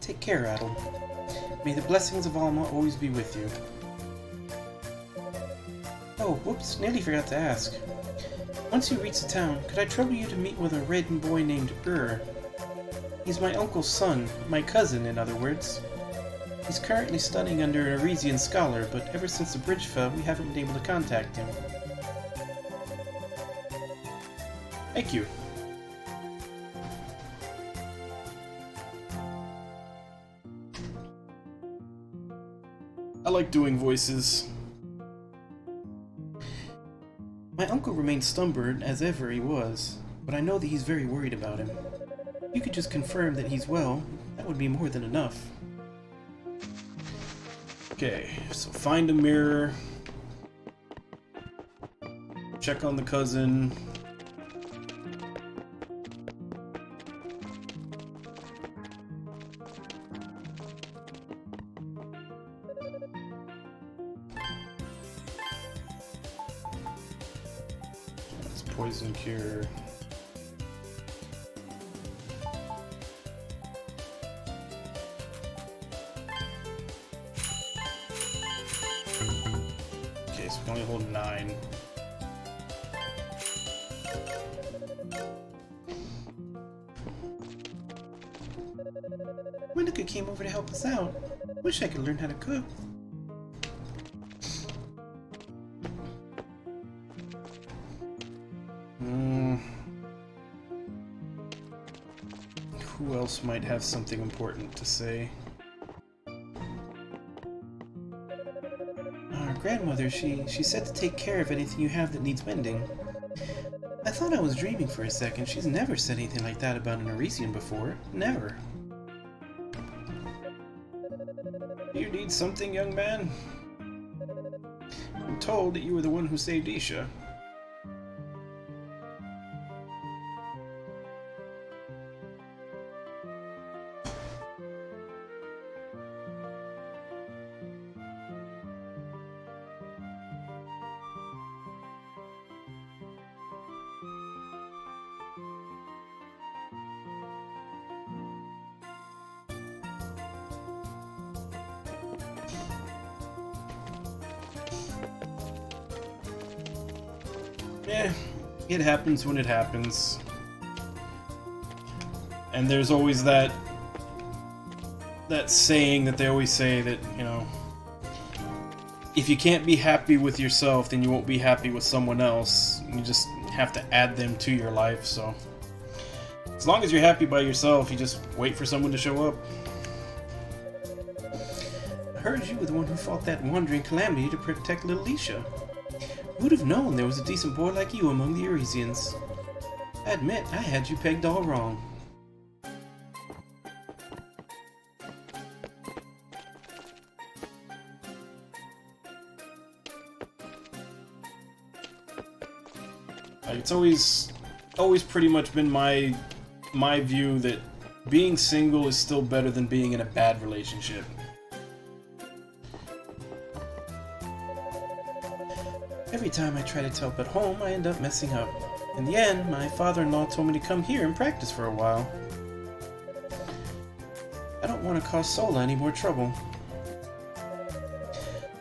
Take care, Adel. May the blessings of Alma always be with you. Oh, whoops, nearly forgot to ask. Once you reach the town, could I trouble you to meet with a red boy named He's my uncle's son, my cousin, in other words. He's currently studying under an Arisian scholar, but ever since the bridge fell, we haven't been able to contact him. Thank you. I like doing voices. My uncle remains stubborn as ever he was, but I know that he's very worried about him. If you could just confirm that he's well, that would be more than enough. Okay, so find a mirror. Check on the cousin. That's poison cure. Okay, so we can only hold 9. Winneka came over to help us out. Wish I could learn how to cook. Who else might have something important to say? Our grandmother, she said to take care of anything you have that needs mending. I thought I was dreaming for a second. She's never said anything like that about an Arisian before. Never. Do you need something, young man? I'm told that you were the one who saved Isha. Yeah, it happens when it happens. And there's always that saying that they always say that, you know, if you can't be happy with yourself, then you won't be happy with someone else. You just have to add them to your life, so as long as you're happy by yourself, you just wait for someone to show up. I heard you were the one who fought that wandering calamity to protect little Isha. Who'd have known there was a decent boy like you among the Arisians? I admit, I had you pegged all wrong. Like, it's always pretty much been my view that being single is still better than being in a bad relationship. Every time I try to help at home, I end up messing up. In the end, my father-in-law told me to come here and practice for a while. I don't want to cause Sola any more trouble.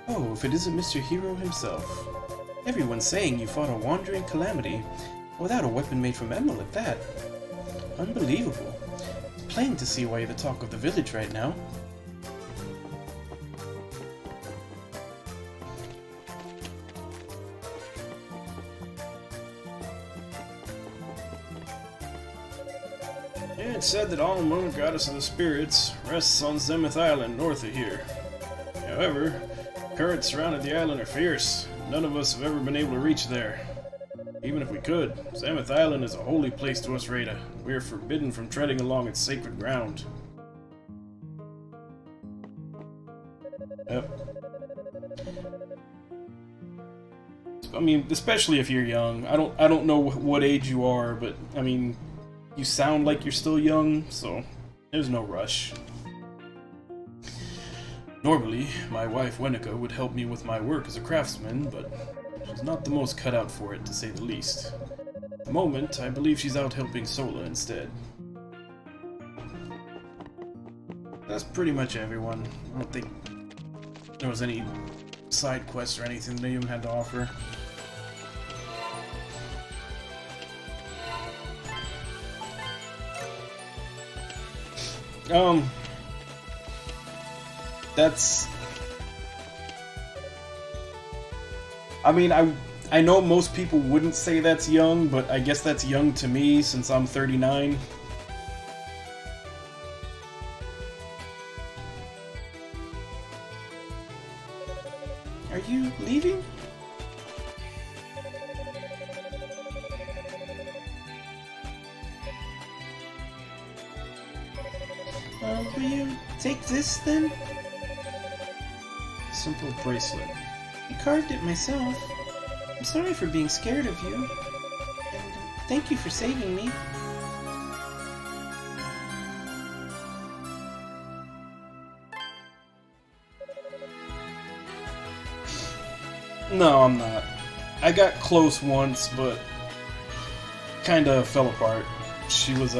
Oh, if it isn't Mr. Hero himself. Everyone's saying you fought a wandering calamity, without a weapon made from emerald at that. Unbelievable. It's plain to see why you're the talk of the village right now. It's said that Alma, goddess of the spirits, rests on Zemeth Island north of here. However, currents surrounding the island are fierce. None of us have ever been able to reach there. Even if we could, Zemeth Island is a holy place to us Rada. We are forbidden from treading along its sacred ground. Yep. I mean, especially if you're young. I don't know what age you are, but I mean, you sound like you're still young, so there's no rush. Normally, my wife Wenica would help me with my work as a craftsman, but she's not the most cut out for it, to say the least. At the moment, I believe she's out helping Sola instead. That's pretty much everyone. I don't think there was any side quests or anything they even had to offer. That's... I mean, I know most people wouldn't say that's young, but I guess that's young to me since I'm 39. Are you leaving? Will you take this then? Simple bracelet. I carved it myself. I'm sorry for being scared of you. And thank you for saving me. No, I'm not. I got close once, but kinda fell apart. She was,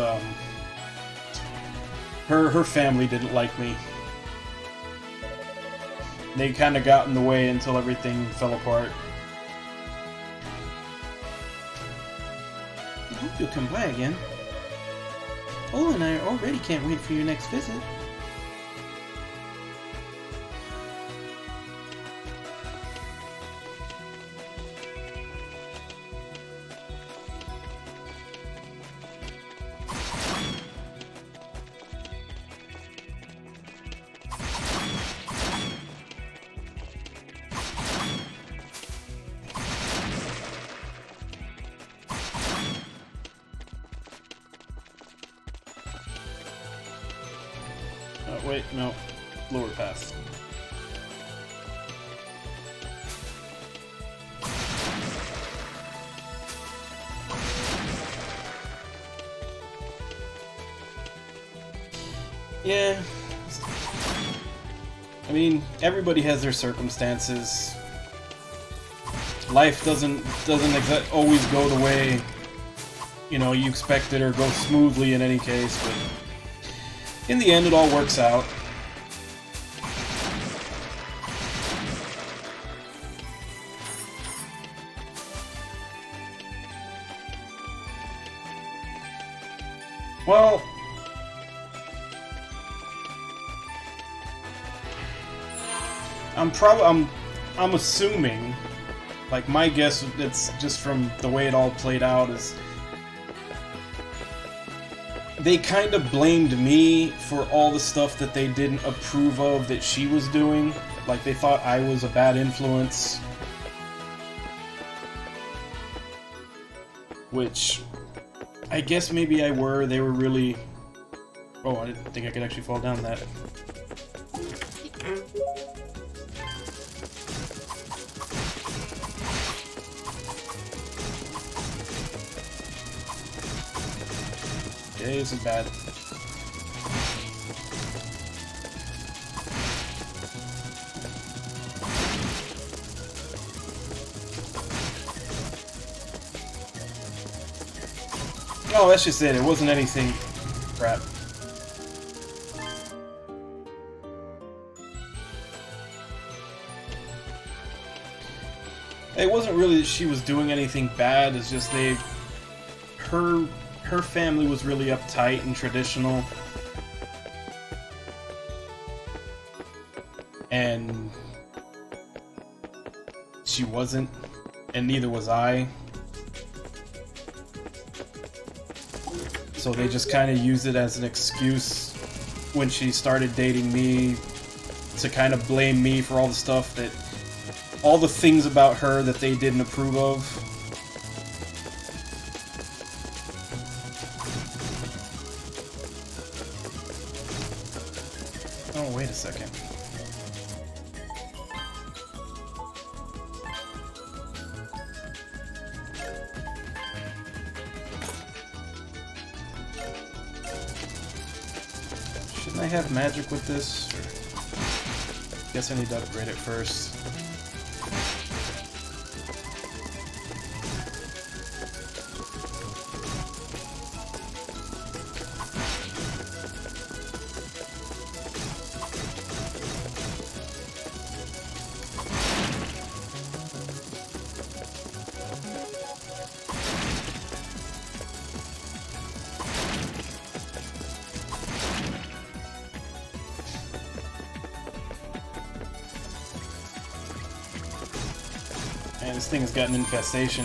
her family didn't like me. They kinda got in the way until everything fell apart. I hope you'll come by again. Ola and I already can't wait for your next visit. Oh, wait, no. Lower path. Yeah. I mean, everybody has their circumstances. Life doesn't always go the way, you know, you expect it or go smoothly in any case, but in the end, it all works out. Well, I'm assuming, like my guess, it's just from the way it all played out, is they kind of blamed me for all the stuff that they didn't approve of that she was doing. Like, they thought I was a bad influence. Which, I guess maybe I were. They were really... Oh, I didn't think I could actually fall down that. Okay, this is bad. Oh, that's just it. It wasn't anything... Crap. It wasn't really that she was doing anything bad, it's just her family was really uptight and traditional. And she wasn't, and neither was I. So they just kind of used it as an excuse when she started dating me to kind of blame me for all the stuff that... all the things about her that they didn't approve of. Oh, wait a second. Can I have magic with this? Or... Guess I need to upgrade it first. Man, this thing has got an infestation.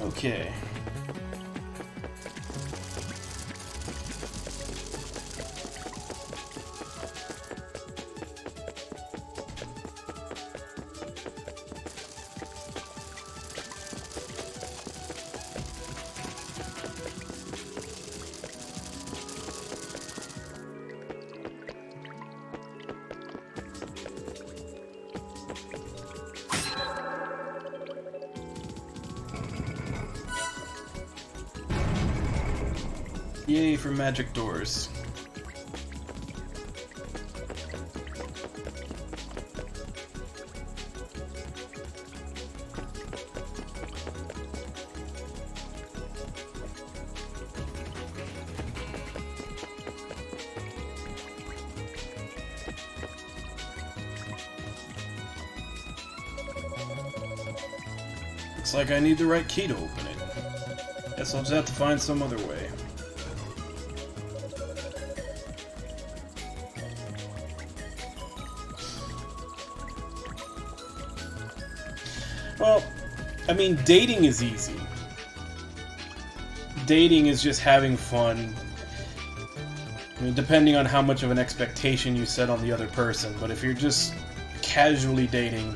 Okay. Yay for magic doors. Looks like I need the right key to open it. Guess I'll just have to find some other way. Well, I mean, dating is easy. Dating is just having fun. I mean, depending on how much of an expectation you set on the other person, but if you're just casually dating,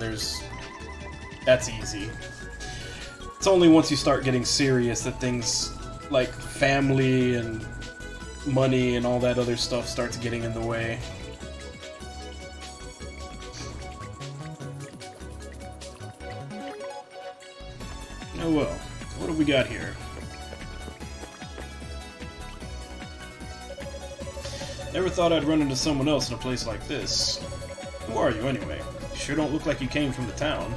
that's easy. It's only once you start getting serious that things like family and money and all that other stuff starts getting in the way. Oh well, what have we got here? Never thought I'd run into someone else in a place like this. Who are you anyway? You sure don't look like you came from the town.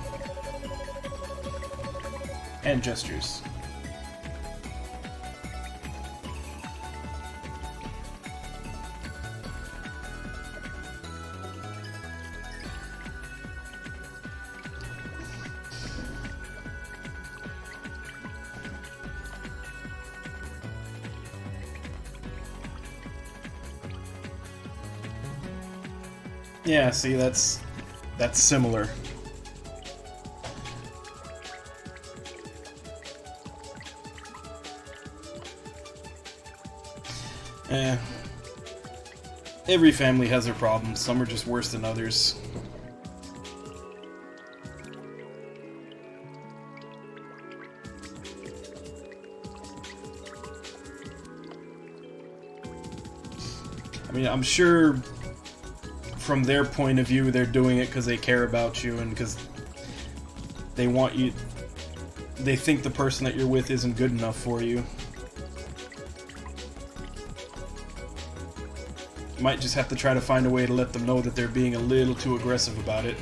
And gestures. Yeah, see, that's similar. Every family has their problems. Some are just worse than others. I mean, I'm sure from their point of view, they're doing it because they care about you and because they want you. They think the person that you're with isn't good enough for you. You might just have to try to find a way to let them know that they're being a little too aggressive about it.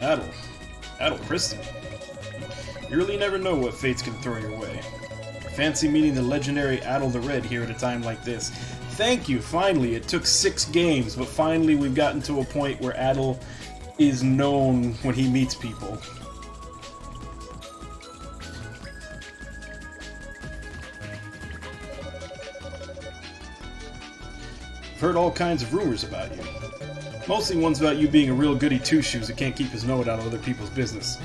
Adel Kristen. You really never know what fates can throw your way. Fancy meeting the legendary Adel the Red here at a time like this. Thank you, finally. It took 6 games, but finally we've gotten to a point where Adel is known when he meets people. I've heard all kinds of rumors about you. Mostly ones about you being a real goody two-shoes that can't keep his nose out of other people's business.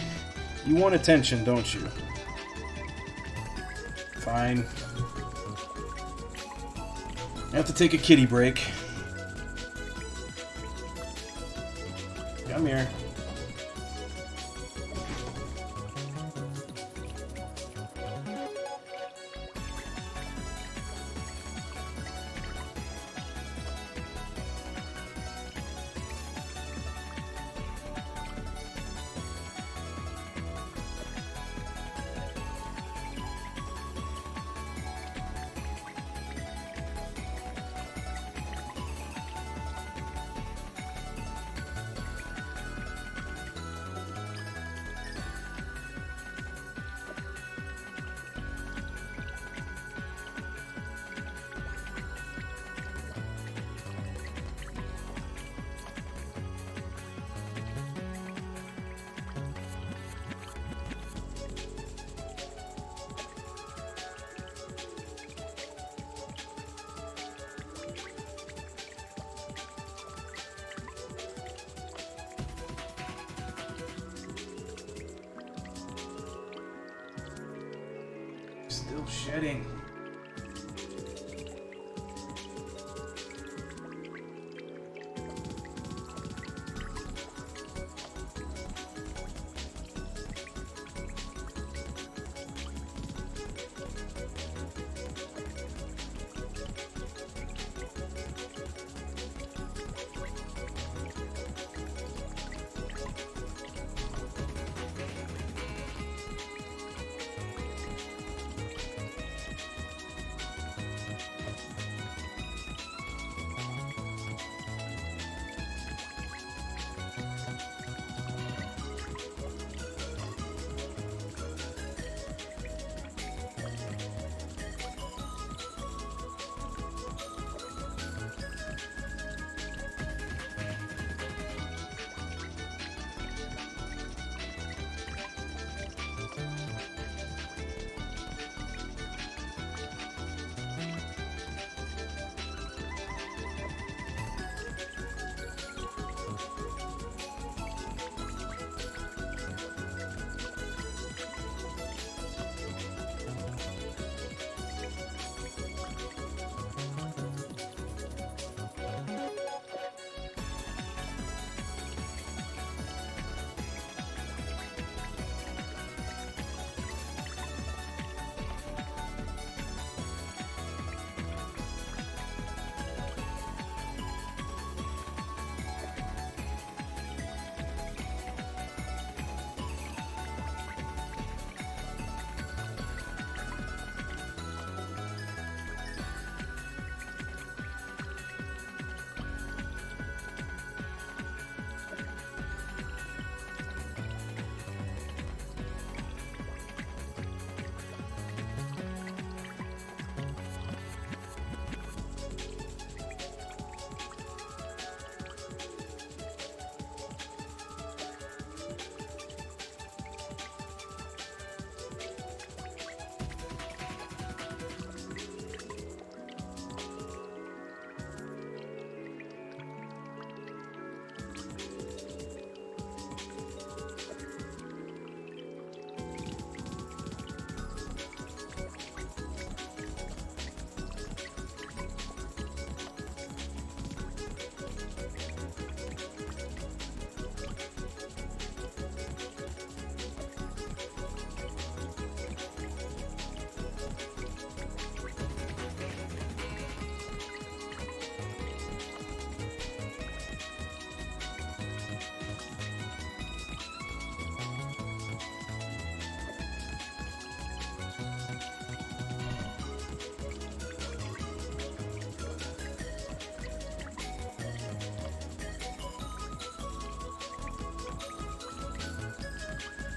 You want attention, don't you? Fine. I have to take a kitty break. Come here. Still shedding.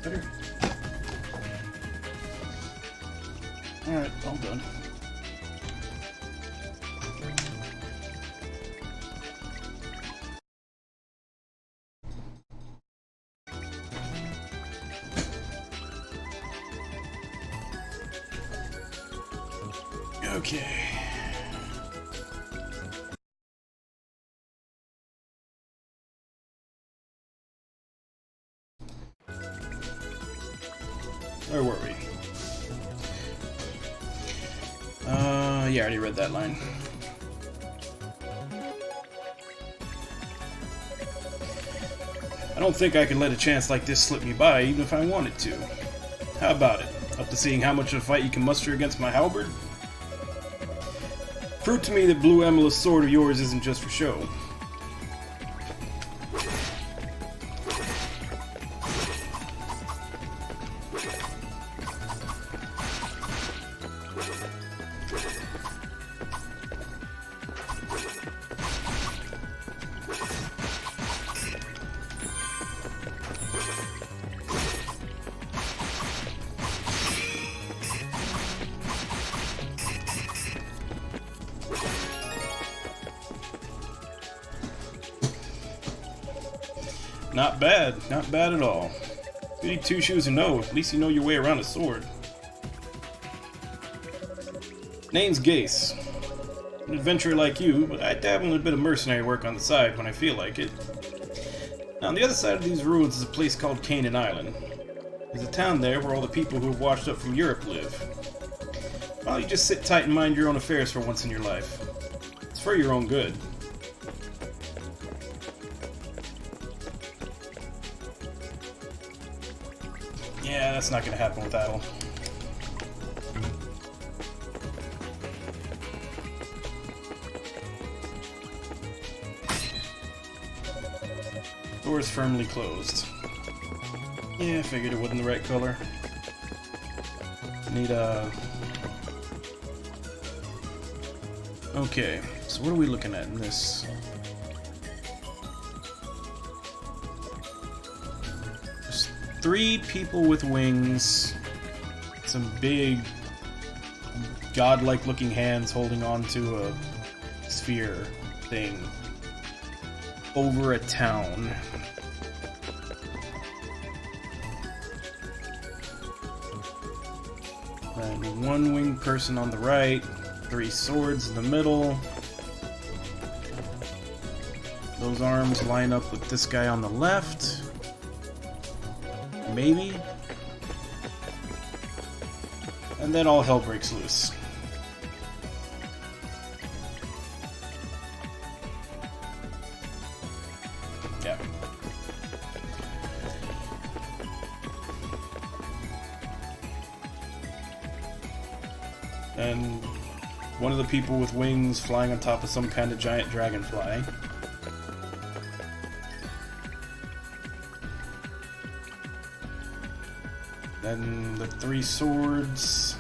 Better. Alright, all done. Okay. Where were we? Yeah, I already read that line. I don't think I can let a chance like this slip me by, even if I wanted to. How about it? Up to seeing how much of a fight you can muster against my halberd? Prove to me that blue amethyst sword of yours isn't just for show. Not bad. Not bad at all. Goody two shoes and no. At least you know your way around a sword. Name's Gase. An adventurer like you, but I dabble in a bit of mercenary work on the side when I feel like it. Now, on the other side of these ruins is a place called Canaan Island. There's a town there where all the people who have washed up from Europe live. Why don't you just sit tight and mind your own affairs for once in your life? It's for your own good. Yeah, that's not gonna happen with Adel. Door's firmly closed. Yeah, I figured it wasn't the right color. Need a... Okay, so what are we looking at in this? There's 3 people with wings, some big, godlike looking hands holding on to a sphere thing over a town. And 1 winged person on the right, 3 swords in the middle. Those arms line up with this guy on the left. Maybe. And then all hell breaks loose. Yeah. And one of the people with wings flying on top of some kind of giant dragonfly. Then the 3 swords.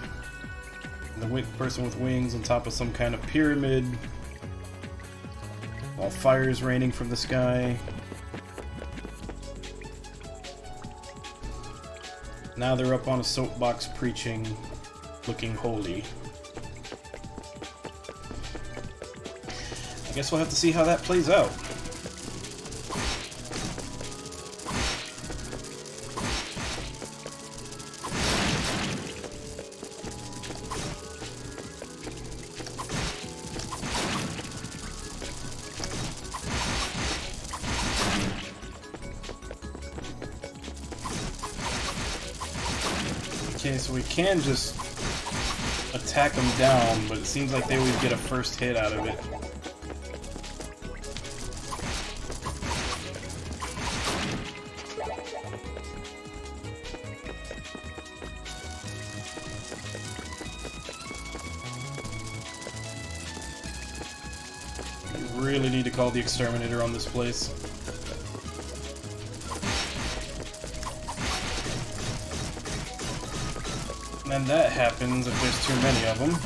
And the person with wings on top of some kind of pyramid. While fire is raining from the sky. Now they're up on a soapbox preaching, looking holy. I guess we'll have to see how that plays out. Okay, so we can just attack them down, but it seems like they always get a first hit out of it. I really need to call the exterminator on this place. And that happens if there's too many of them.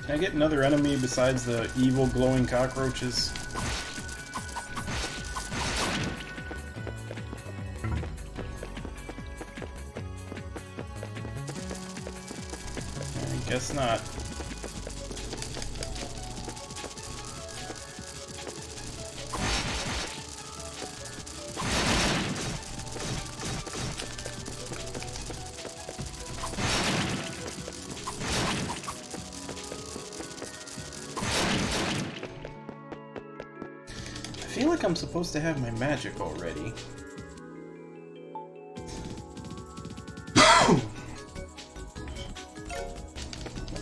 Can I get another enemy besides the evil glowing cockroaches? I guess not. I feel like I'm supposed to have my magic already. I'm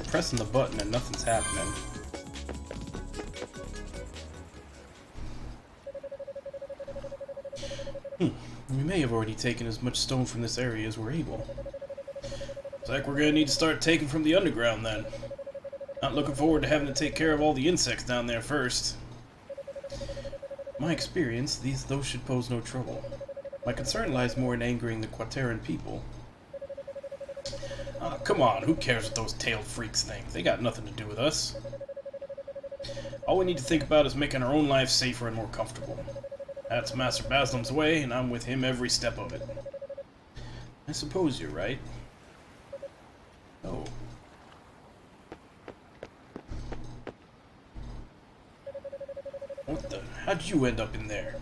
pressing the button and nothing's happening. We may have already taken as much stone from this area as we're able. Looks like we're gonna need to start taking from the underground then. Not looking forward to having to take care of all the insects down there first. My experience, those should pose no trouble. My concern lies more in angering the Quaterran people. Oh, come on, who cares what those tailed freaks think? They got nothing to do with us. All we need to think about is making our own lives safer and more comfortable. That's Master Baslam's way, and I'm with him every step of it. I suppose you're right. Oh. What the? How'd you end up in there?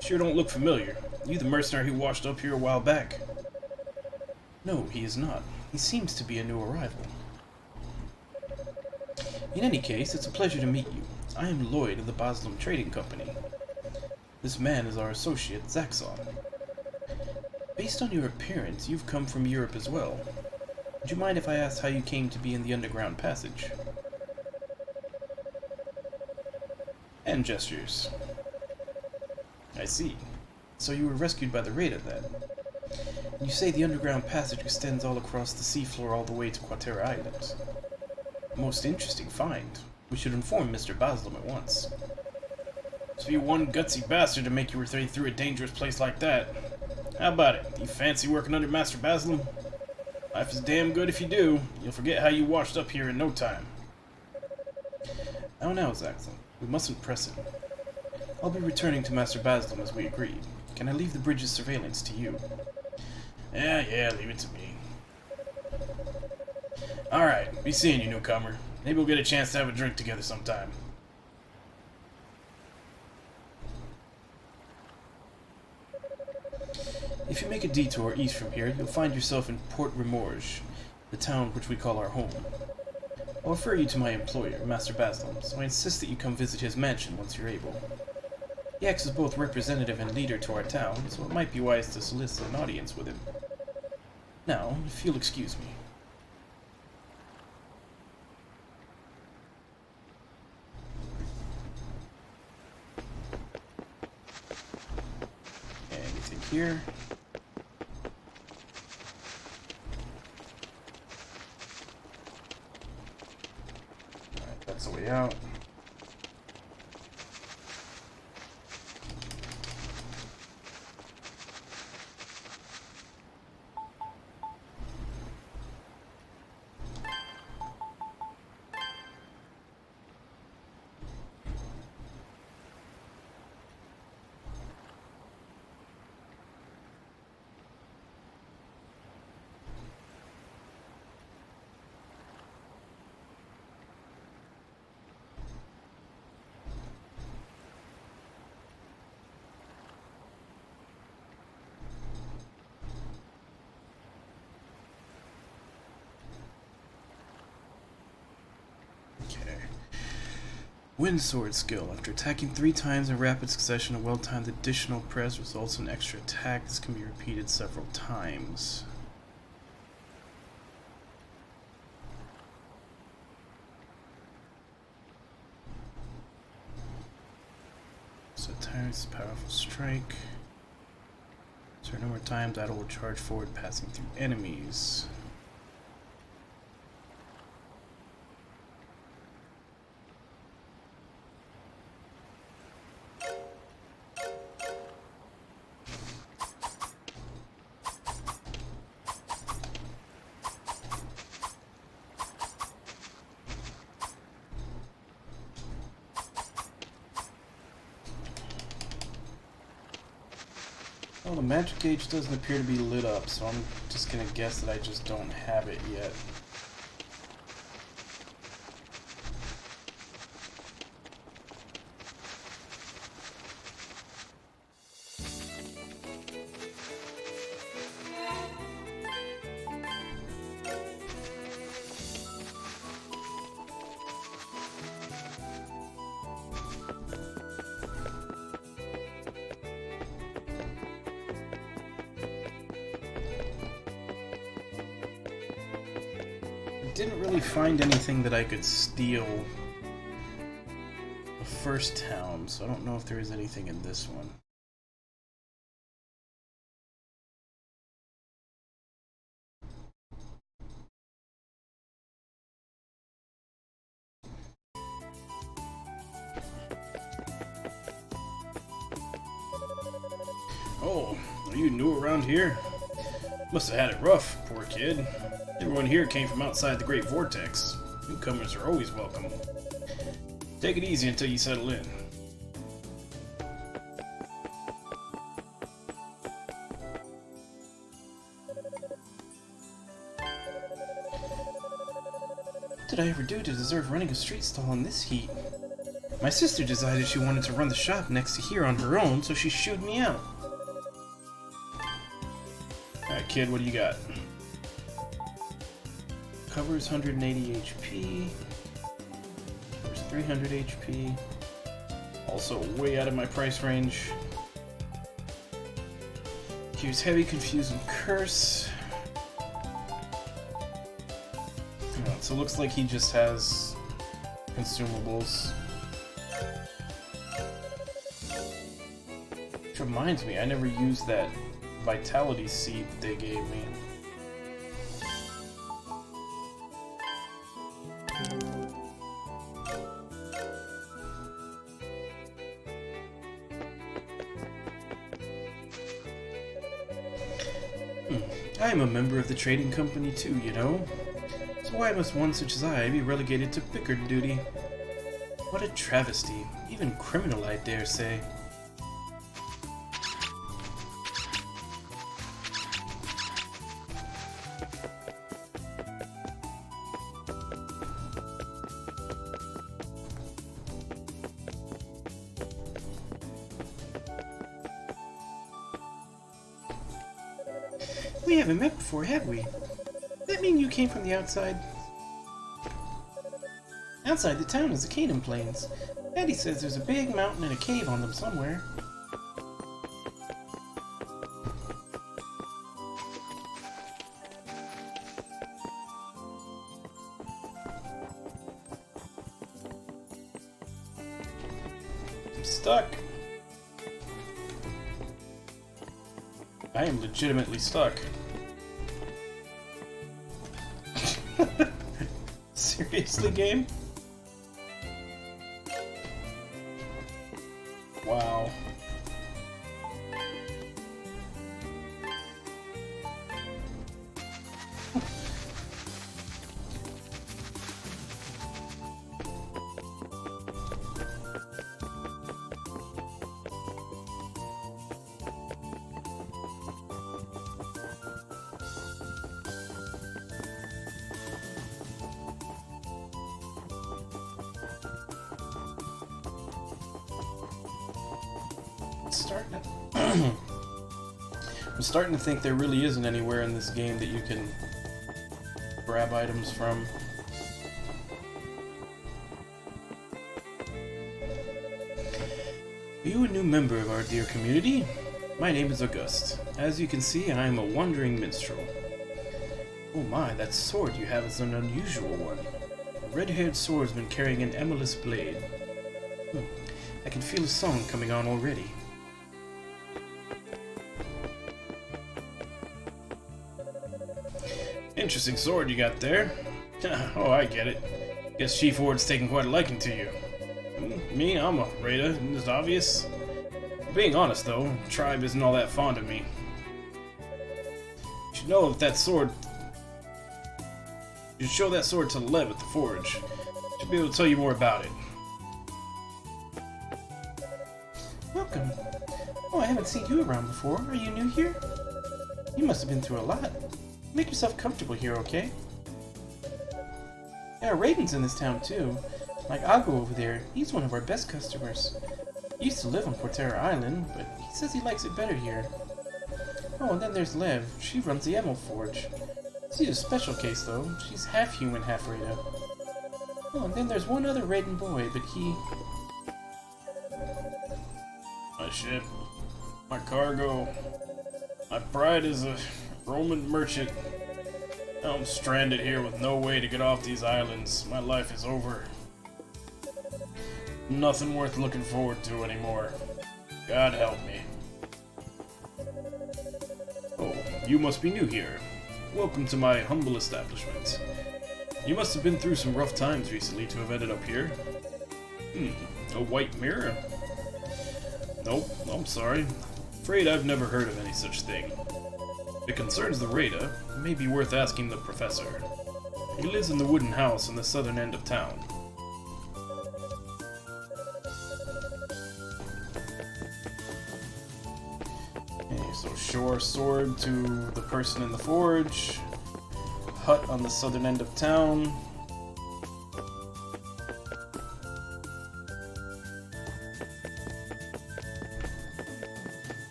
Sure don't look familiar. You the mercenary who washed up here a while back? No, he is not. He seems to be a new arrival. In any case, it's a pleasure to meet you. I am Lloyd of the Baslam Trading Company. This man is our associate, Zaxxon. Based on your appearance, you've come from Europe as well. Would you mind if I asked how you came to be in the underground passage? And gestures. I see. So you were rescued by the Raider, then? You say the underground passage extends all across the seafloor all the way to Quatera Island. A most interesting find. We should inform Mr. Baslam at once. Must be one gutsy bastard to make your way through a dangerous place like that. How about it? You fancy working under Master Baslam? Life is damn good if you do. You'll forget how you washed up here in no time. Now, Zaxxon. We mustn't press him. I'll be returning to Master Baslam as we agreed. Can I leave the bridge's surveillance to you? Yeah, leave it to me. Alright, be seeing you, newcomer. Maybe we'll get a chance to have a drink together sometime. If you make a detour east from here, you'll find yourself in Port Remorge, the town which we call our home. I'll refer you to my employer, Master Baslam, so I insist that you come visit his mansion once you're able. He acts as both representative and leader to our town, so it might be wise to solicit an audience with him. Now, if you'll excuse me. Anything here? Alright, that's the way out. Wind Sword skill. After attacking 3 times in rapid succession, a well-timed additional press results in extra attack. This can be repeated several times. So tires, powerful strike. Certain number of times, idle will charge forward, passing through enemies. Well, the magic gauge doesn't appear to be lit up, so I'm just gonna guess that I just don't have it yet. Didn't really find anything that I could steal the first town, so I don't know if there is anything in this one. Oh, are you new around here? Must have had it rough, poor kid. Everyone here came from outside the Great Vortex. Newcomers are always welcome. Take it easy until you settle in. What did I ever do to deserve running a street stall in this heat? My sister decided she wanted to run the shop next to here on her own, so she shooed me out. Alright, kid, what do you got? Covers 180 HP. Covers 300 HP. Also way out of my price range. Cures Heavy, Confuse, and Curse. So it looks like he just has consumables. Which reminds me, I never used that Vitality Seed they gave me. I am a member of the trading company too, you know? So why must one such as I be relegated to pickard duty? What a travesty. Even criminal, I dare say. We haven't met before, have we? Does that mean you came from the outside? Outside the town is the Canaan Plains. Daddy says there's a big mountain and a cave on them somewhere. I'm stuck. I am legitimately stuck. Seriously, game? Wow. I'm starting to think there really isn't anywhere in this game that you can grab items from. Are you a new member of our dear community? My name is Auguste. As you can see, I am a wandering minstrel. Oh my, that sword you have is an unusual one. A red-haired swordsman carrying an emulous blade. I can feel a song coming on already. Interesting sword you got there. Oh, I get it. Guess Chief Ward's taking quite a liking to you. Me, I'm a raider, isn't it obvious? Being honest though, the tribe isn't all that fond of me. You should know that sword... You should show that sword to Lev at the forge. Should be able to tell you more about it. Welcome. Oh, I haven't seen you around before. Are you new here? You must have been through a lot. Make yourself comfortable here, okay? There are Raidens in this town, too. Like Ago over there, he's one of our best customers. He used to live on Portera Island, but he says he likes it better here. Oh, and then there's Lev. She runs the Emil Forge. She's a special case, though. She's half human, half Raida. Oh, and then there's one other Raiden boy, but he... My ship, my cargo, my pride as a Roman merchant. Now I'm stranded here with no way to get off these islands. My life is over. Nothing worth looking forward to anymore. God help me. Oh, you must be new here. Welcome to my humble establishment. You must have been through some rough times recently to have ended up here. A white mirror? Nope, I'm sorry. Afraid I've never heard of any such thing. If it concerns the Raider, it may be worth asking the professor. He lives in the wooden house in the southern end of town. Okay, so shore sword to the person in the forge. Hut on the southern end of town.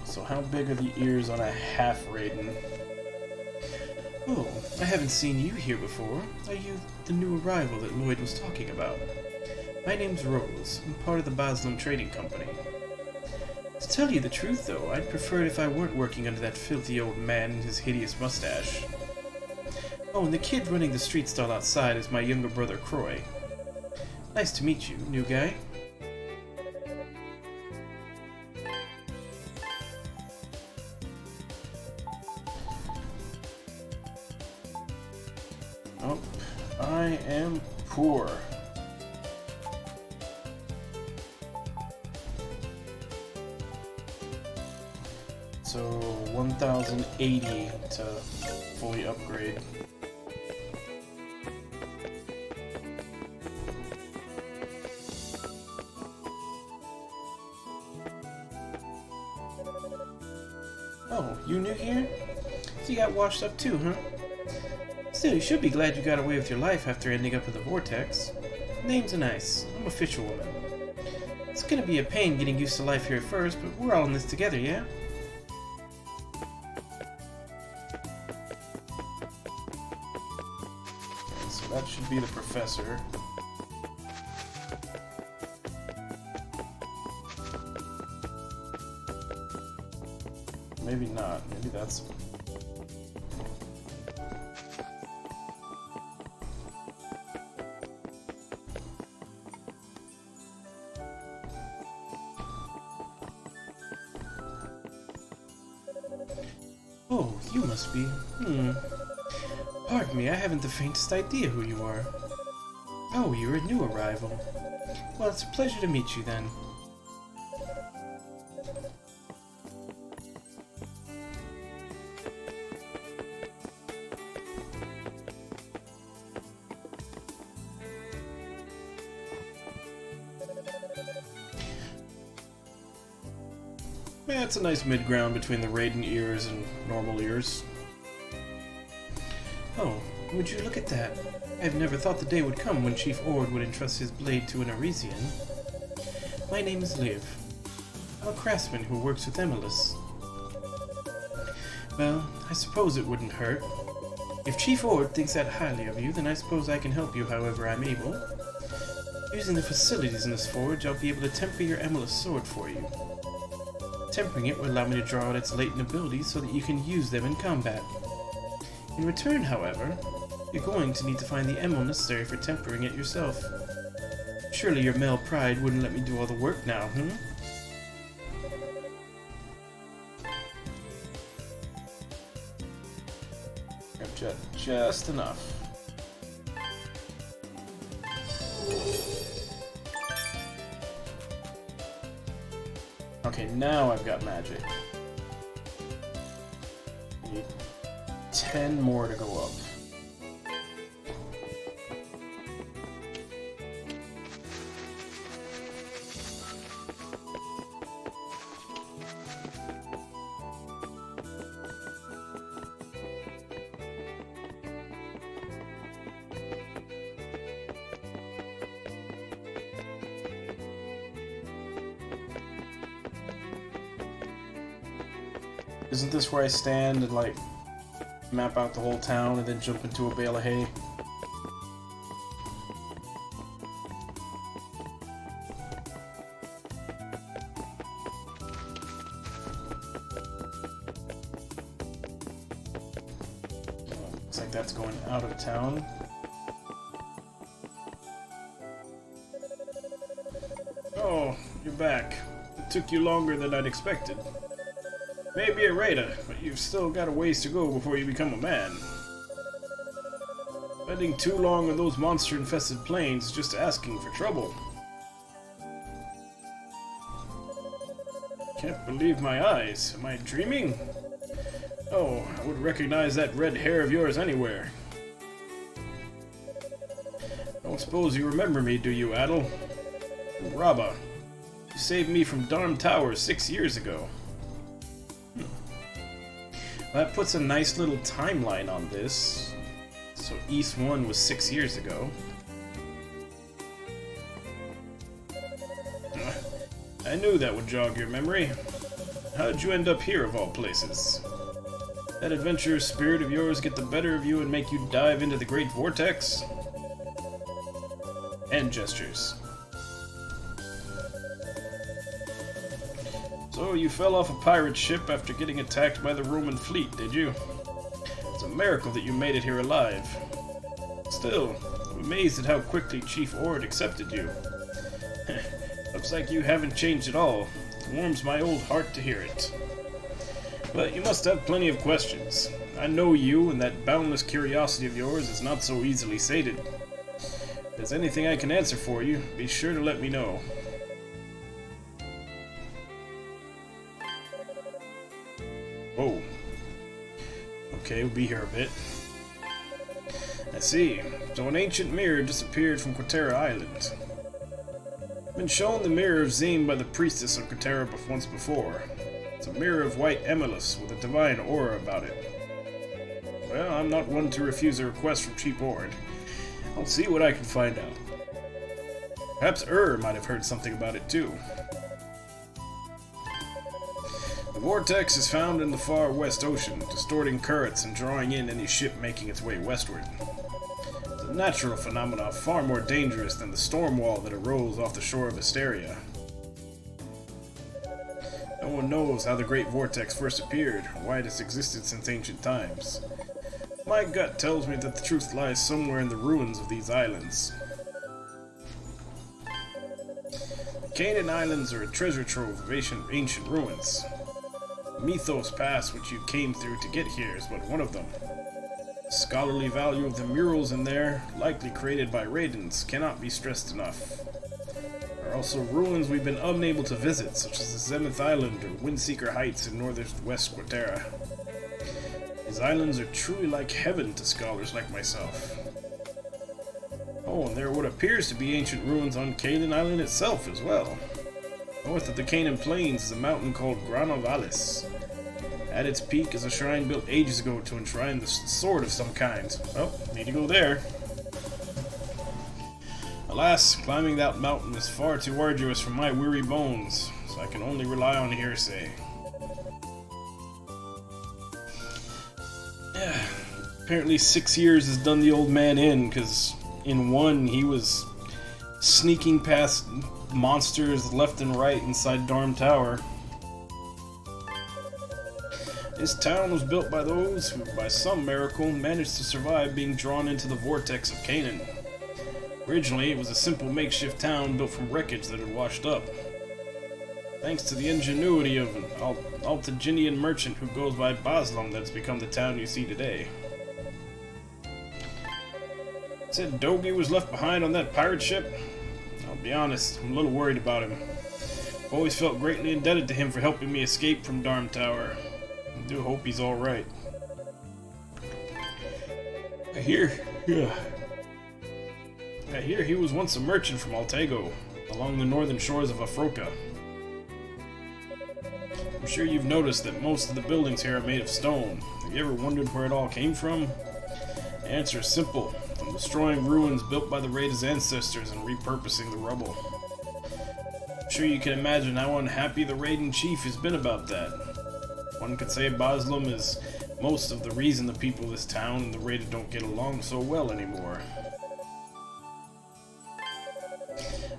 So how big are the ears on a half Raiden? Oh, I haven't seen you here before. Are you the new arrival that Lloyd was talking about? My name's Rose. I'm part of the Baslam Trading Company. To tell you the truth, though, I'd prefer it if I weren't working under that filthy old man and his hideous mustache. Oh, and the kid running the street stall outside is my younger brother, Croy. Nice to meet you, new guy. Oh, I am poor. So 1,080 to fully upgrade. Oh, you new here? So you got washed up too, huh? Still, you should be glad you got away with your life after ending up in the vortex. Names are nice. I'm a fisherwoman. It's gonna be a pain getting used to life here at first, but we're all in this together, yeah? So that should be the professor. Maybe not. Maybe that's... Oh, you must be... Pardon me, I haven't the faintest idea who you are. Oh, you're a new arrival. Well, it's a pleasure to meet you then. Yeah, it's a nice mid-ground between the Raiden ears and normal ears. Oh, would you look at that? I've never thought the day would come when Chief Ord would entrust his blade to an Arisian. My name is Liv. I'm a craftsman who works with Emelis. Well, I suppose it wouldn't hurt. If Chief Ord thinks that highly of you, then I suppose I can help you however I'm able. Using the facilities in this forge, I'll be able to temper your Emelis sword for you. Tempering it will allow me to draw out its latent abilities so that you can use them in combat. In return, however, you're going to need to find the emerald necessary for tempering it yourself. Surely your male pride wouldn't let me do all the work now, Grab just enough. Okay, now I've got magic. Need 10 more to go up. Isn't this where I stand and, like, map out the whole town and then jump into a bale of hay? Looks like that's going out of town. Oh, you're back. It took you longer than I'd expected. Maybe a raider, but you've still got a ways to go before you become a man. Spending too long on those monster-infested plains is just asking for trouble. Can't believe my eyes. Am I dreaming? Oh, I would recognize that red hair of yours anywhere. Don't suppose you remember me, do you, Adel? Rabba. You saved me from Darm Tower 6 years ago. Well, that puts a nice little timeline on this. So East 1 was 6 years ago. I knew that would jog your memory. How did you end up here, of all places? That adventurous spirit of yours get the better of you and make you dive into the Great Vortex? And gestures. So you fell off a pirate ship after getting attacked by the Roman fleet, did you? It's a miracle that you made it here alive. Still, I'm amazed at how quickly Chief Ord accepted you. Looks like you haven't changed at all. It warms my old heart to hear it. But you must have plenty of questions. I know you, and that boundless curiosity of yours is not so easily sated. If there's anything I can answer for you, be sure to let me know. Whoa. Okay, we'll be here a bit. I see. So an ancient mirror disappeared from Quatera Island. I've been shown the mirror of Zim by the priestess of Quatera once before. It's a mirror of white emulous with a divine aura about it. Well, I'm not one to refuse a request from Chief Ord. I'll see what I can find out. Perhaps might have heard something about it too. The vortex is found in the far west ocean, distorting currents and drawing in any ship making its way westward. It's a natural phenomenon far more dangerous than the storm wall that arose off the shore of Asteria. No one knows how the Great Vortex first appeared, or why it has existed since ancient times. My gut tells me that the truth lies somewhere in the ruins of these islands. The Canaan Islands are a treasure trove of ancient ruins. The Mythos Pass, which you came through to get here, is but one of them. The scholarly value of the murals in there, likely created by Raidens, cannot be stressed enough. There are also ruins we've been unable to visit, such as the Zemeth Island or Windseeker Heights in northwest Quatera. These islands are truly like heaven to scholars like myself. Oh, and there are what appears to be ancient ruins on Canaan Island itself as well. North of the Canaan Plains is a mountain called Grana Vallis. At its peak is a shrine built ages ago to enshrine the sword of some kind. Oh, need to go there. Alas, climbing that mountain is far too arduous for my weary bones, so I can only rely on hearsay. Apparently 6 years has done the old man in, because in 1 he was sneaking past monsters left and right inside Darm Tower. This town was built by those who, by some miracle, managed to survive being drawn into the vortex of Canaan. Originally, it was a simple makeshift town built from wreckage that had washed up. Thanks to the ingenuity of an Altaginian merchant who goes by Baslam, that's become the town you see today. Said Dogi was left behind on that pirate ship? I'll be honest, I'm a little worried about him. I've always felt greatly indebted to him for helping me escape from Darm Tower. I do hope he's alright. I hear he was once a merchant from Altego, along the northern shores of Afroka. I'm sure you've noticed that most of the buildings here are made of stone. Have you ever wondered where it all came from? The answer is simple. From destroying ruins built by the Raiders' ancestors and repurposing the rubble. I'm sure you can imagine how unhappy the Raiden chief has been about that. One could say Baslam is most of the reason the people of this town and the Raiders don't get along so well anymore.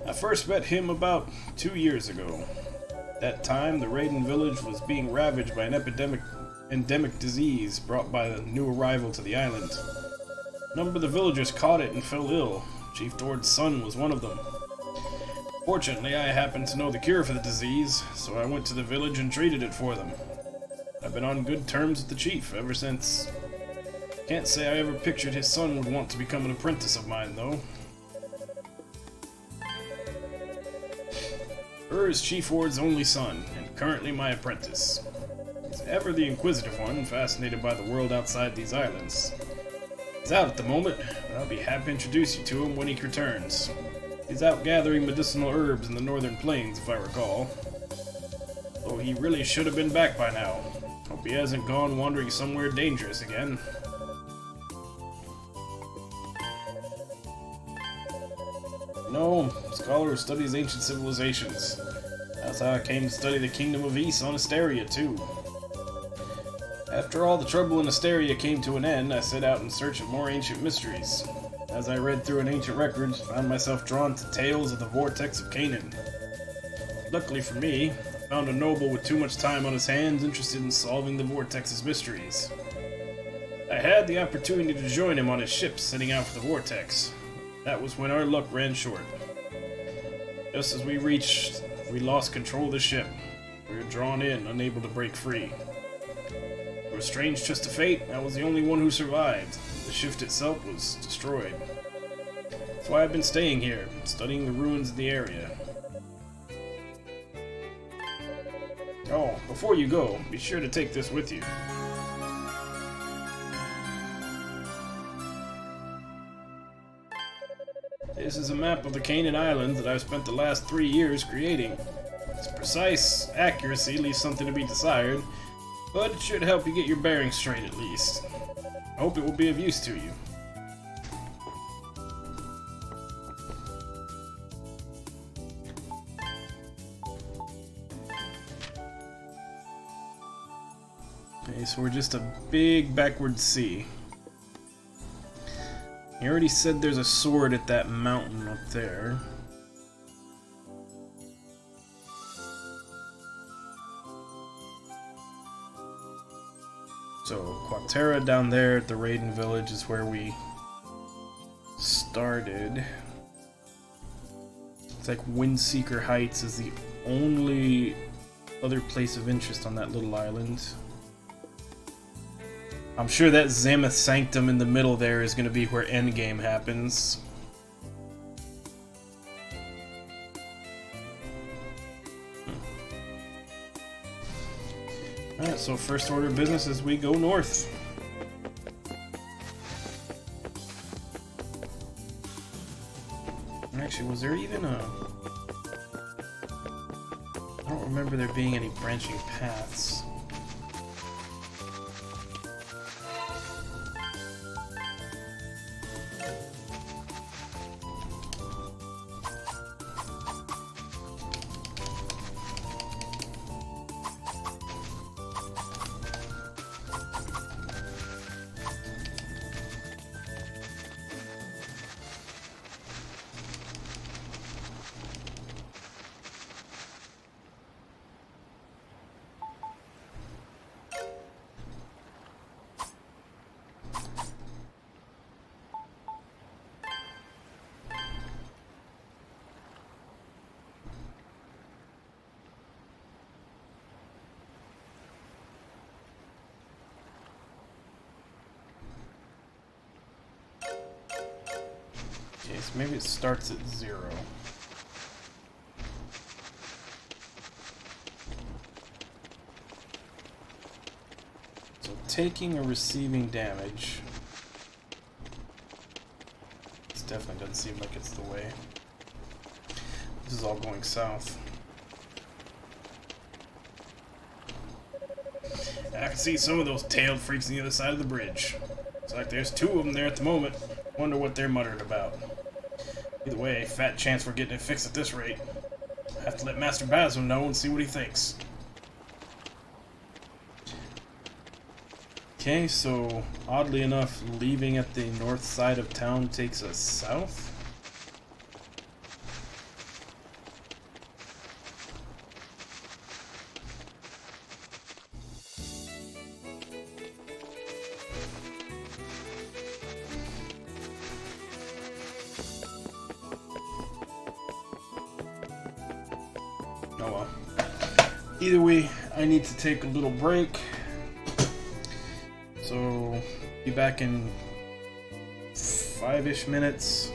I first met him about 2 years ago. At that time, the Raiden village was being ravaged by an endemic disease brought by the new arrival to the island. A number of the villagers caught it and fell ill. Chief Dord's son was one of them. Fortunately, I happened to know the cure for the disease, so I went to the village and treated it for them. I've been on good terms with the chief ever since. Can't say I ever pictured his son would want to become an apprentice of mine, though. Is Chief Ord's only son, and currently my apprentice. He's ever the inquisitive one, fascinated by the world outside these islands. He's out at the moment, but I'll be happy to introduce you to him when he returns. He's out gathering medicinal herbs in the northern plains, if I recall. Though he really should have been back by now. Hope he hasn't gone wandering somewhere dangerous again. No, scholar who studies ancient civilizations. That's how I came to study the Kingdom of East on Asteria, too. After all the trouble in Asteria came to an end, I set out in search of more ancient mysteries. As I read through an ancient record, I found myself drawn to tales of the Vortex of Canaan. Luckily for me, I found a noble with too much time on his hands interested in solving the Vortex's mysteries. I had the opportunity to join him on his ship setting out for the Vortex. That was when our luck ran short. Just as we lost control of the ship. We were drawn in, unable to break free. Through a strange twist of fate, I was the only one who survived. The ship itself was destroyed. That's why I've been staying here, studying the ruins of the area. Oh, before you go, be sure to take this with you. This is a map of the Canaan Islands that I've spent the last 3 years creating. Its precise accuracy leaves something to be desired, but it should help you get your bearings straight at least. I hope it will be of use to you. Okay, so we're just a big backward sea. He already said there's a sword at that mountain up there. So, Quaterra down there at the Raiden village is where we started. It's like Windseeker Heights is the only other place of interest on that little island. I'm sure that Zamath Sanctum in the middle there is going to be where Endgame happens. Alright, so first order of business is we go north. Actually, was there even a... I don't remember there being any branching paths. Okay, so maybe it starts at 0. So taking or receiving damage. This definitely doesn't seem like it's the way. This is all going south. I can see some of those tailed freaks on the other side of the bridge. It's like there's 2 of them there at the moment. Wonder what they're muttering about. Either way, fat chance we're getting it fixed at this rate. Have to let Master Basim know and see what he thinks. Okay, so oddly enough, leaving at the north side of town takes us south. Oh well. Either way, I need to take a little break. So, be back in 5-ish minutes.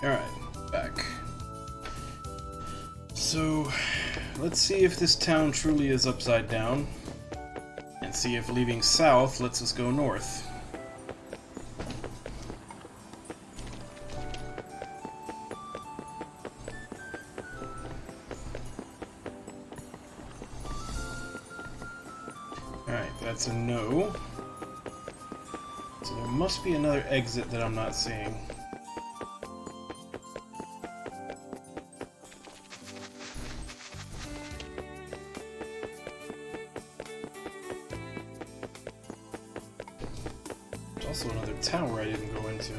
Alright, back. So, let's see if this town truly is upside down, and see if leaving south lets us go north. Alright, that's a no. So there must be another exit that I'm not seeing. There's also another tower I didn't go into.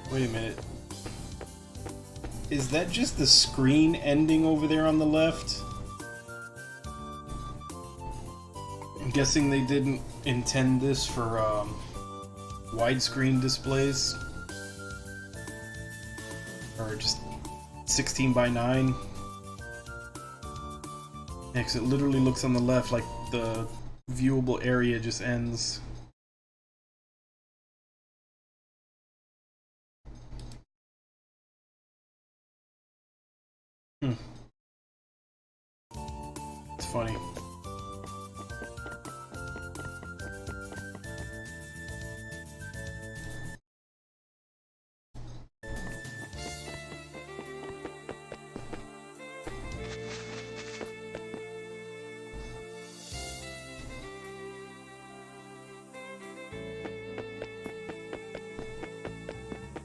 Wait a minute. Is that just the screen ending over there on the left? I'm guessing they didn't intend this for widescreen displays. Or just 16 by 9. Yeah, 'cause it literally looks on the left like the viewable area just ends. It's funny.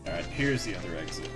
Alright, here's the other exit.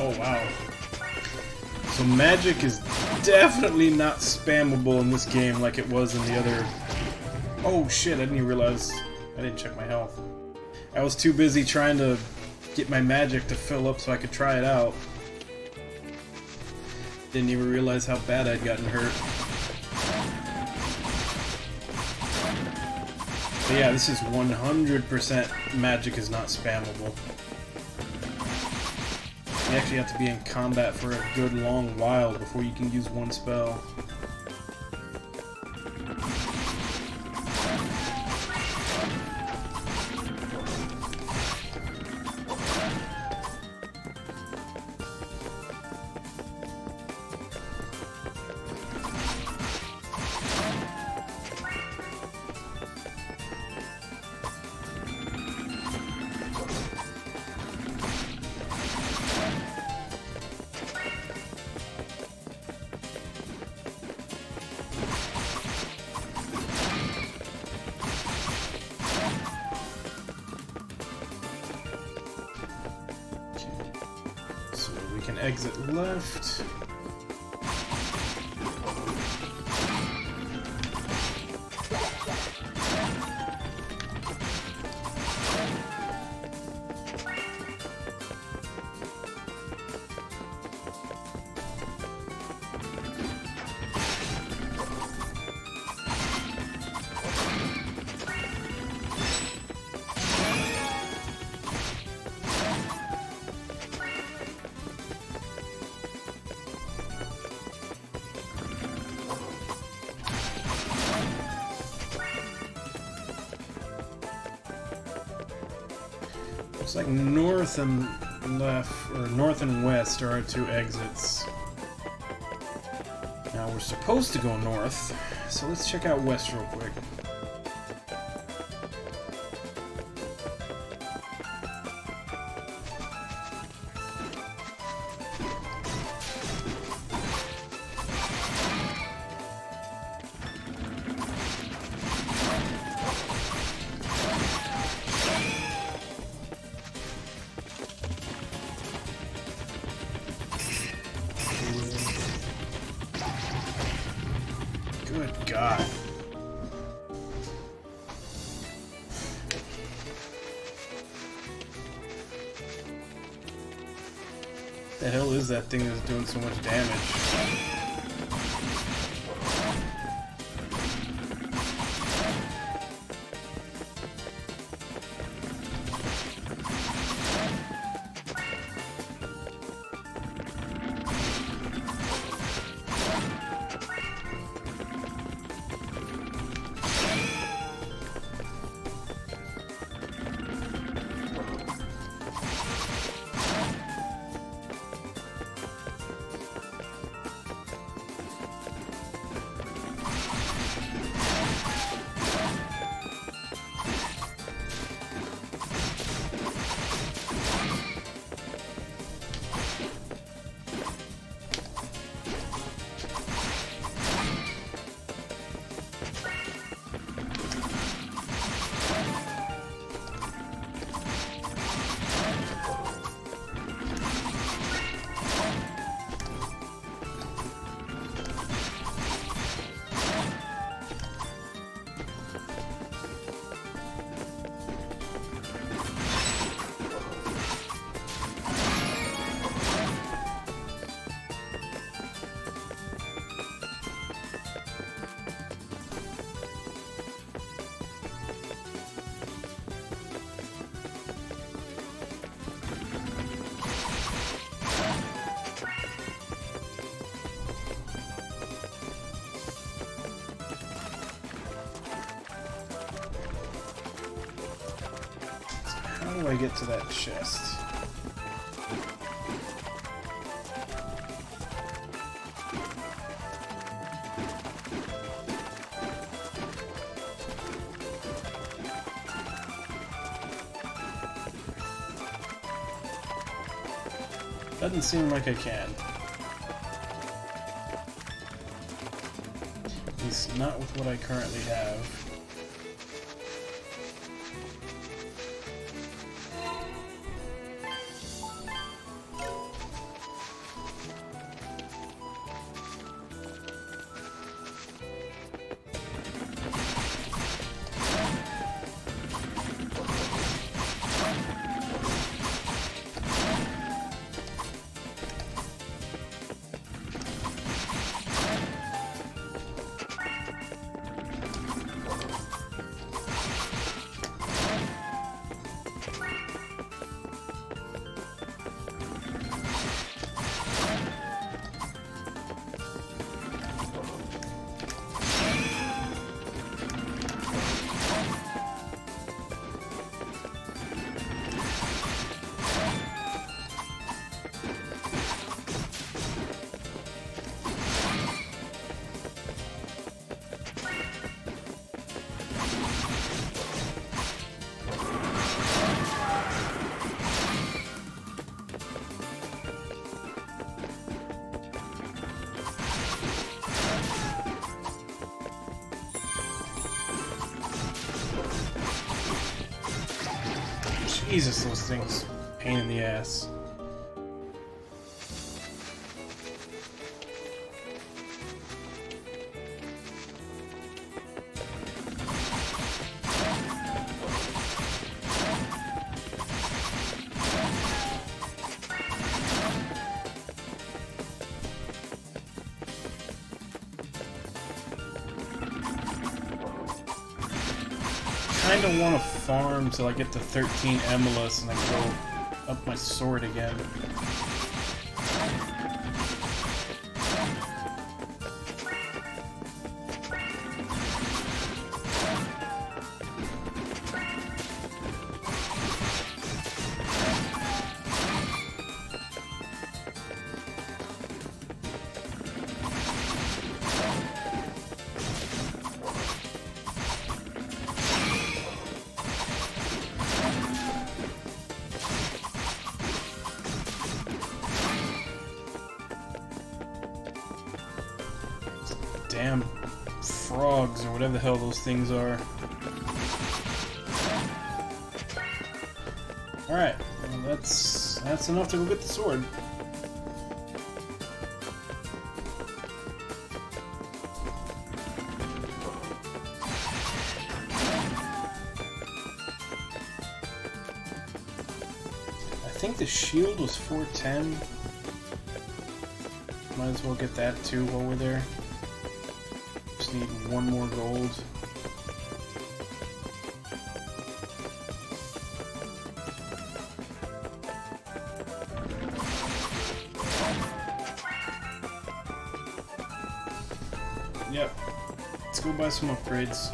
Oh wow. So magic is definitely not spammable in this game like it was in the other... Oh shit, I didn't even realize... I didn't check my health. I was too busy trying to get my magic to fill up so I could try it out. Didn't even realize how bad I'd gotten hurt. But yeah, this is 100% magic is not spammable. You actually have to be in combat for a good long while before you can use one spell. exit left. Looks like north and left, or north and west are our two exits. Now we're supposed to go north, so let's check out west real quick. Good God. The hell is that thing that's doing so much damage? How do I get to that chest? Doesn't seem like I can. At least not with what I currently have. Jesus, those things. Pain in the ass. kind of want to farm till I get to 13 Emolus and then go up my sword again. Damn frogs or whatever the hell those things are. Alright, well that's enough to go get the sword. I think the shield was 410. Might as well get that too while we're there. Just need one more gold. Yep. Let's go buy some upgrades.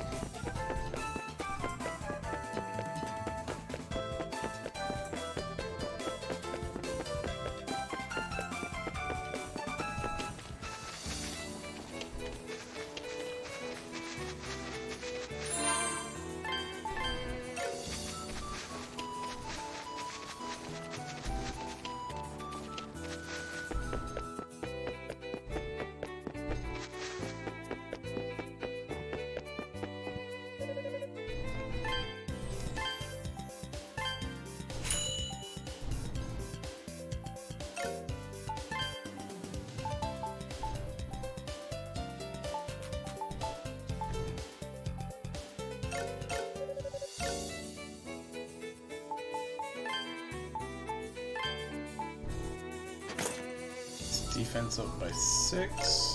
Defense up by 6.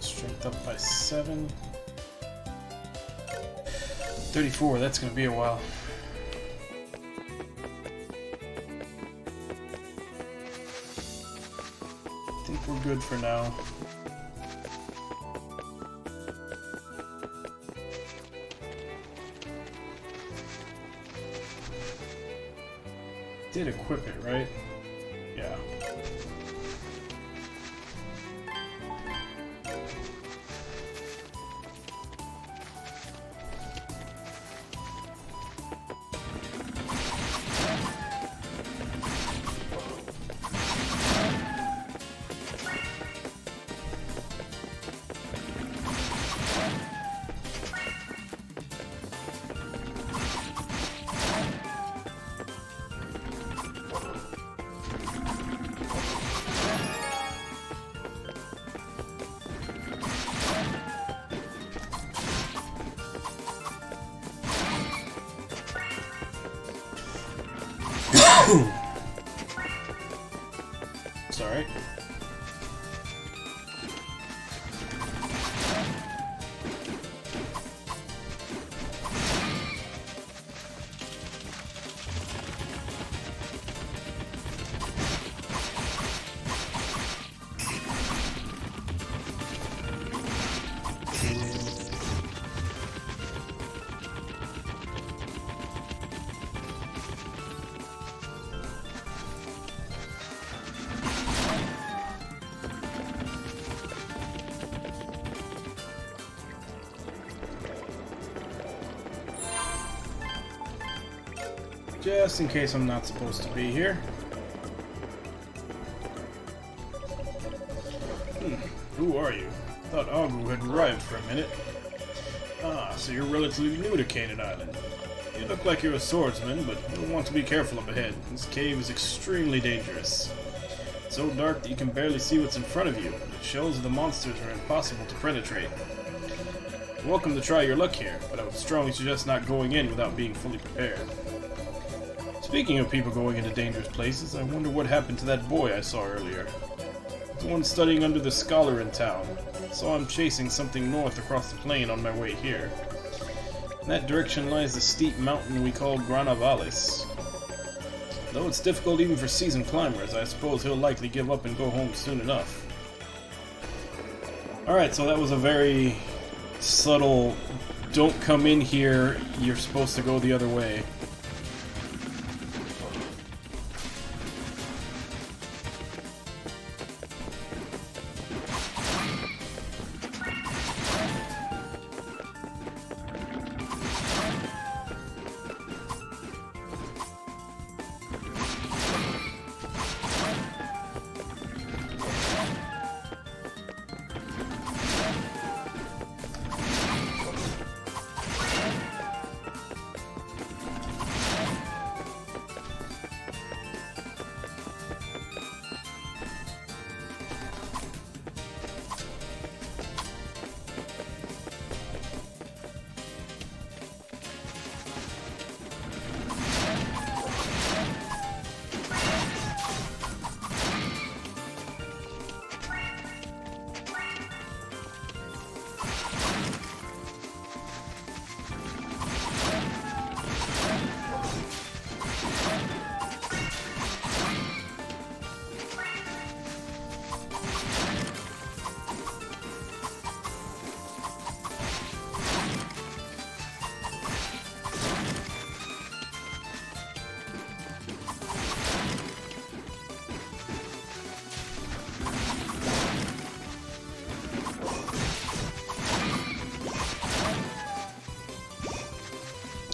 Strength up by 7. 34, that's gonna be a while. I think we're good for now. Did equip it, right? Yeah. Sorry. Just in case I'm not supposed to be here. Who are you? Thought Agu had arrived for a minute. Ah, so you're relatively new to Canaan Island. You look like you're a swordsman, but you'll want to be careful up ahead. This cave is extremely dangerous. It's so dark that you can barely see what's in front of you. The shells of the monsters are impossible to penetrate. You're welcome to try your luck here, but I would strongly suggest not going in without being fully prepared. Speaking of people going into dangerous places, I wonder what happened to that boy I saw earlier. The one studying under the scholar in town. I saw him chasing something north across the plain on my way here. In that direction lies the steep mountain we call Granavalis. Though it's difficult even for seasoned climbers, I suppose he'll likely give up and go home soon enough. Alright, so that was a very subtle, don't come in here, you're supposed to go the other way.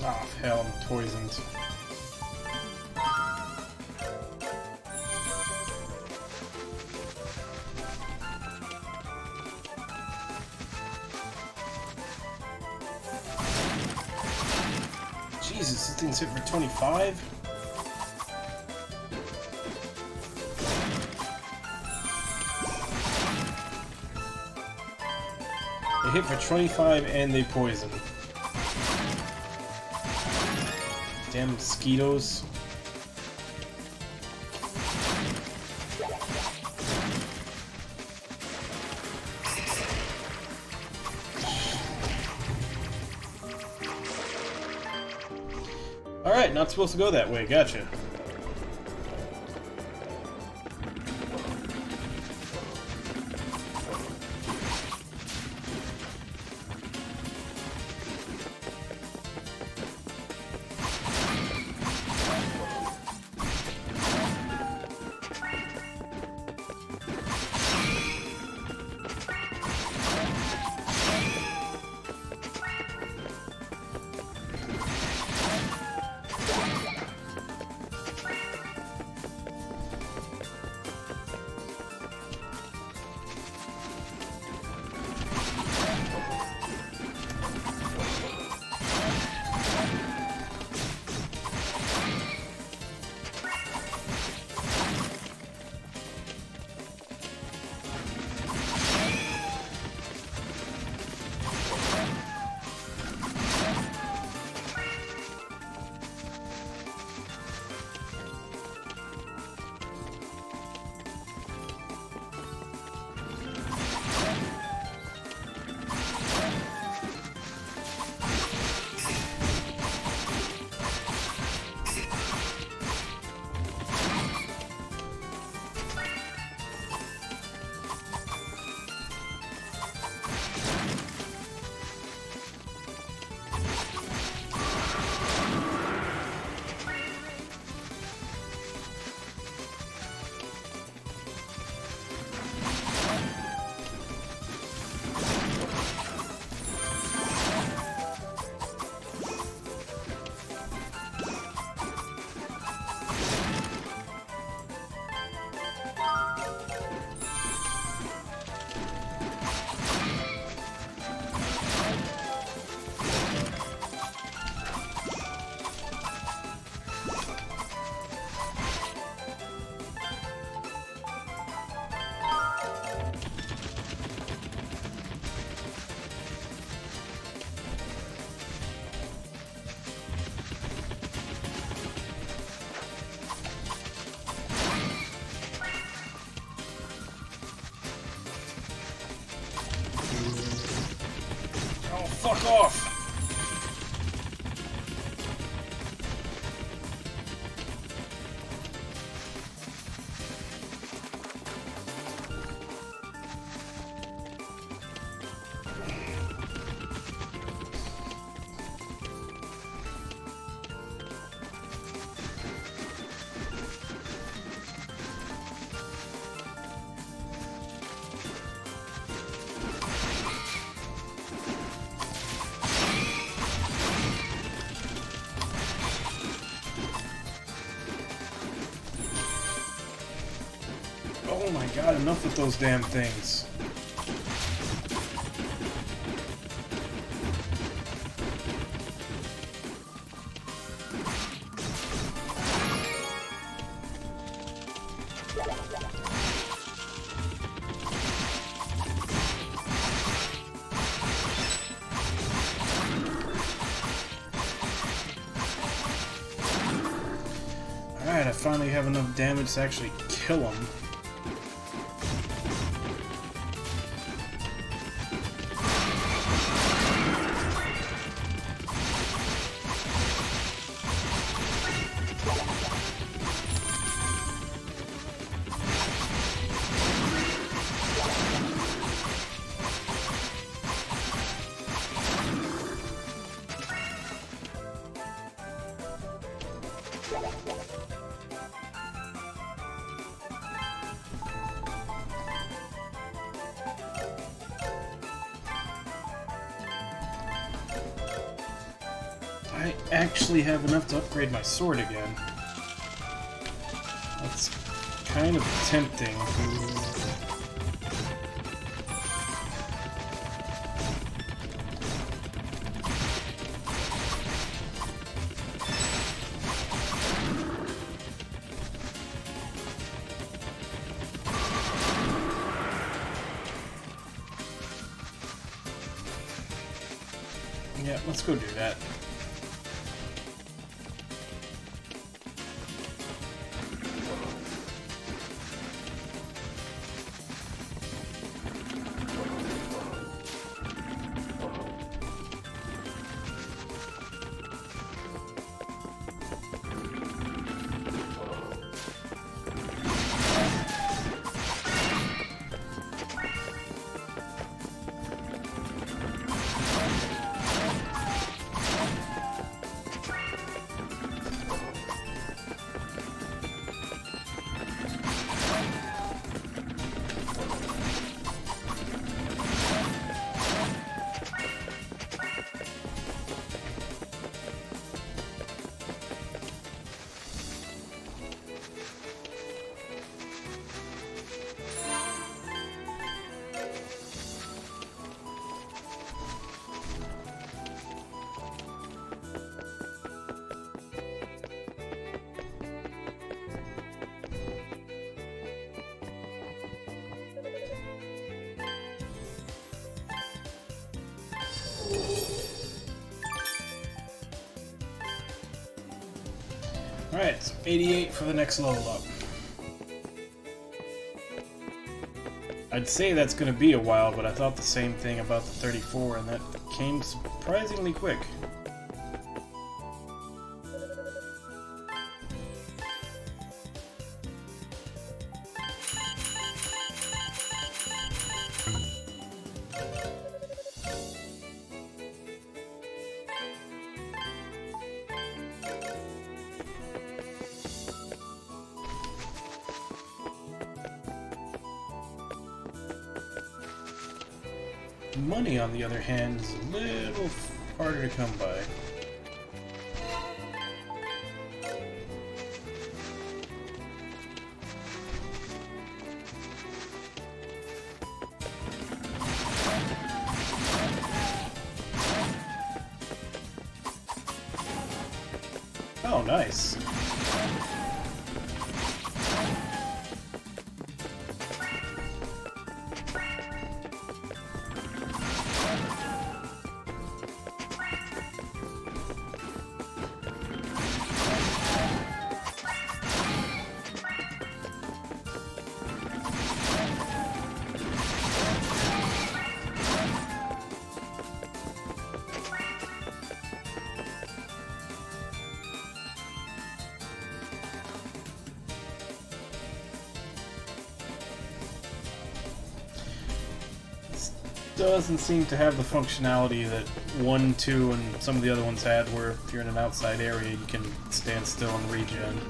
Oh, hell, I'm poisoned. Jesus, this thing's hit for 25? They hit for 25 and they poison. Damn mosquitoes. Alright, not supposed to go that way, gotcha. fuck off! Oh my god, enough with those damn things. Alright, I finally have enough damage to actually kill him. I actually have enough to upgrade my sword again. That's kind of tempting. Yeah, let's go do that. Alright, so 88 for the next level up. I'd say that's going to be a while, but I thought the same thing about the 34, and that came surprisingly quick. Money, on the other hand, is a little harder to come by. Oh, nice. doesn't seem to have the functionality that 1, 2, and some of the other ones had, where if you're in an outside area, you can stand still and regen.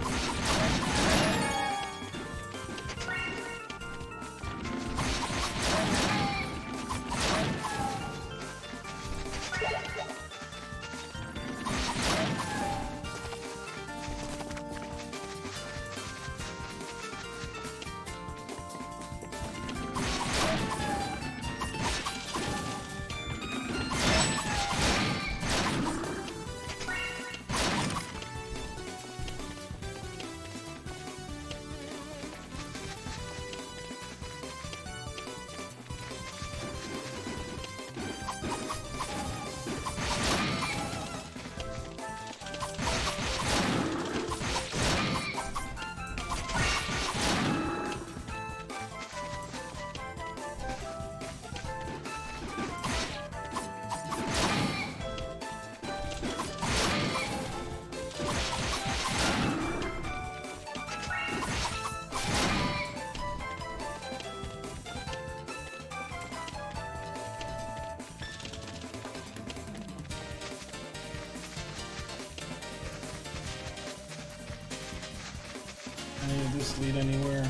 Any of this lead anywhere?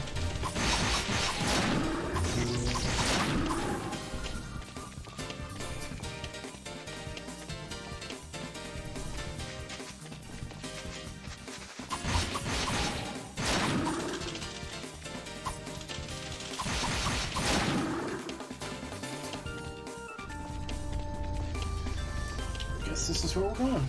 Guess this is where we're going.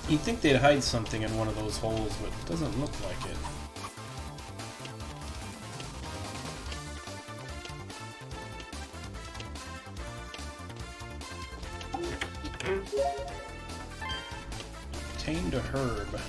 You'd think they'd hide something in one of those holes, but it doesn't look like it. Tamed a herb.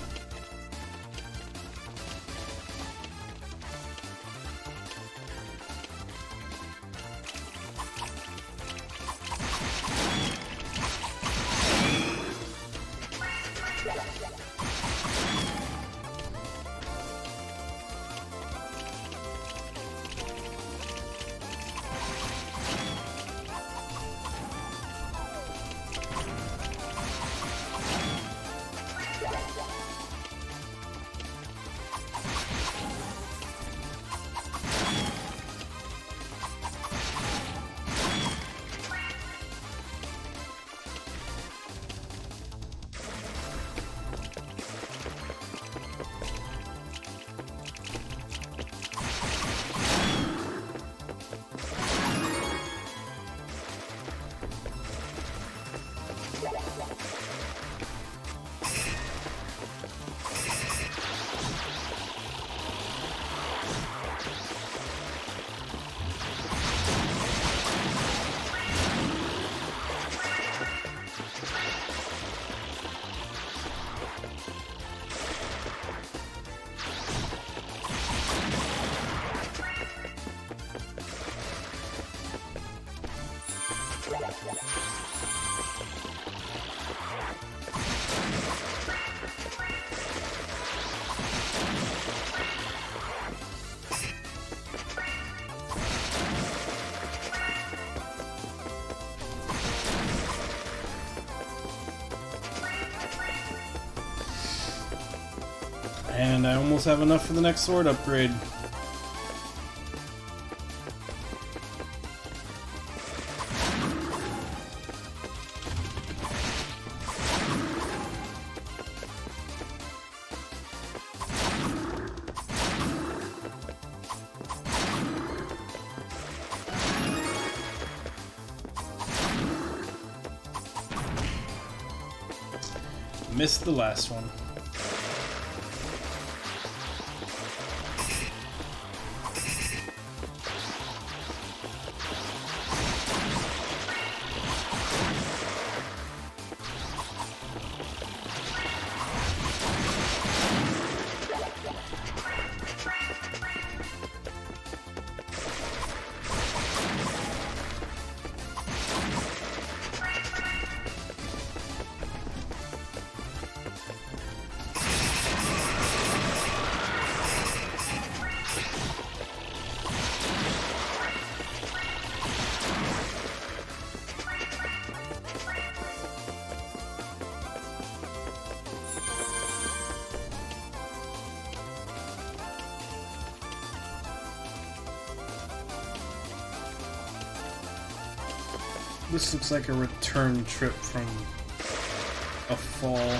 And I almost have enough for the next sword upgrade. Missed the last one. This looks like a return trip from a fall.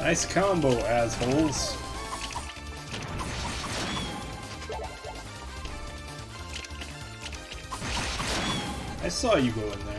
Nice combo, assholes. I saw you go in there.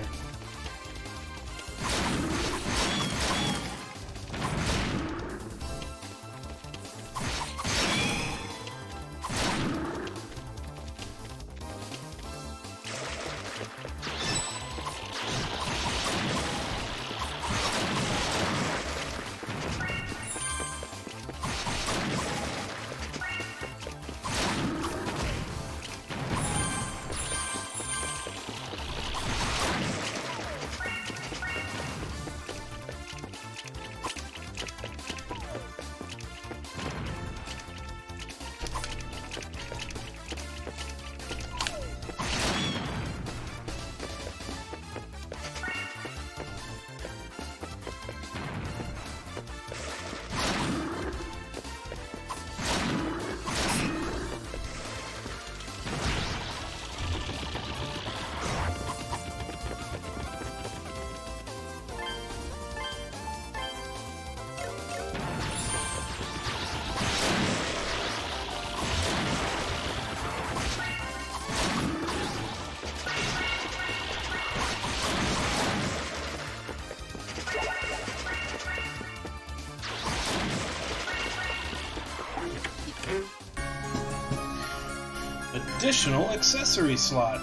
Additional accessory slot.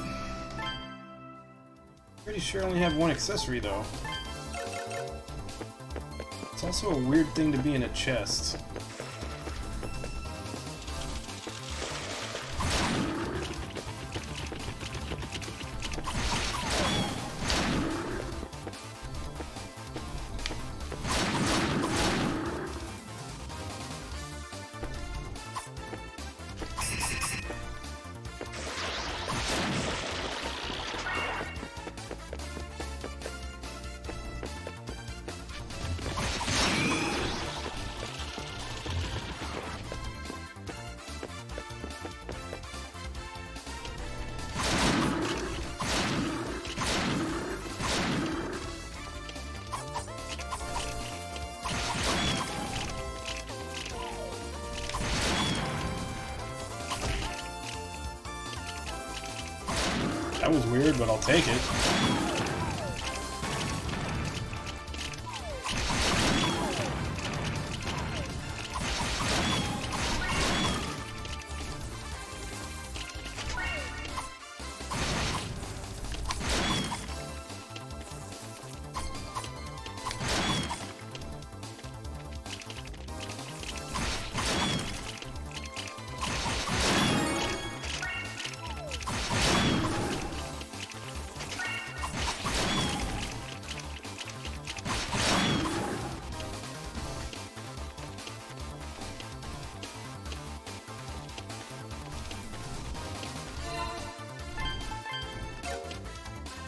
Pretty sure I only have one accessory though. It's also a weird thing to be in a chest. That was weird, but I'll take it.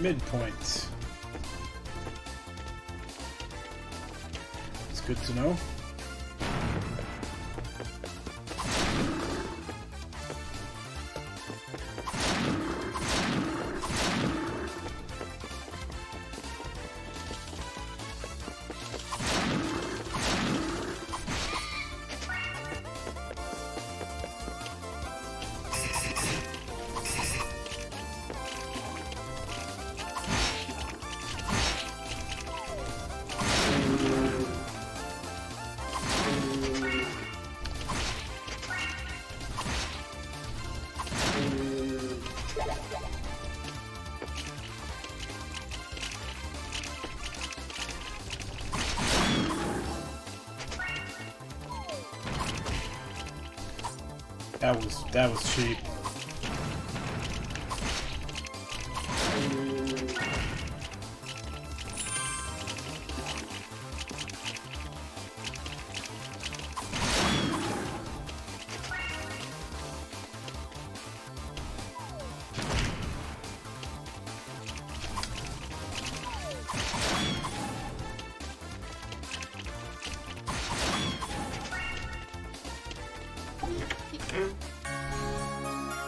Midpoint. It's good to know. That was cheap.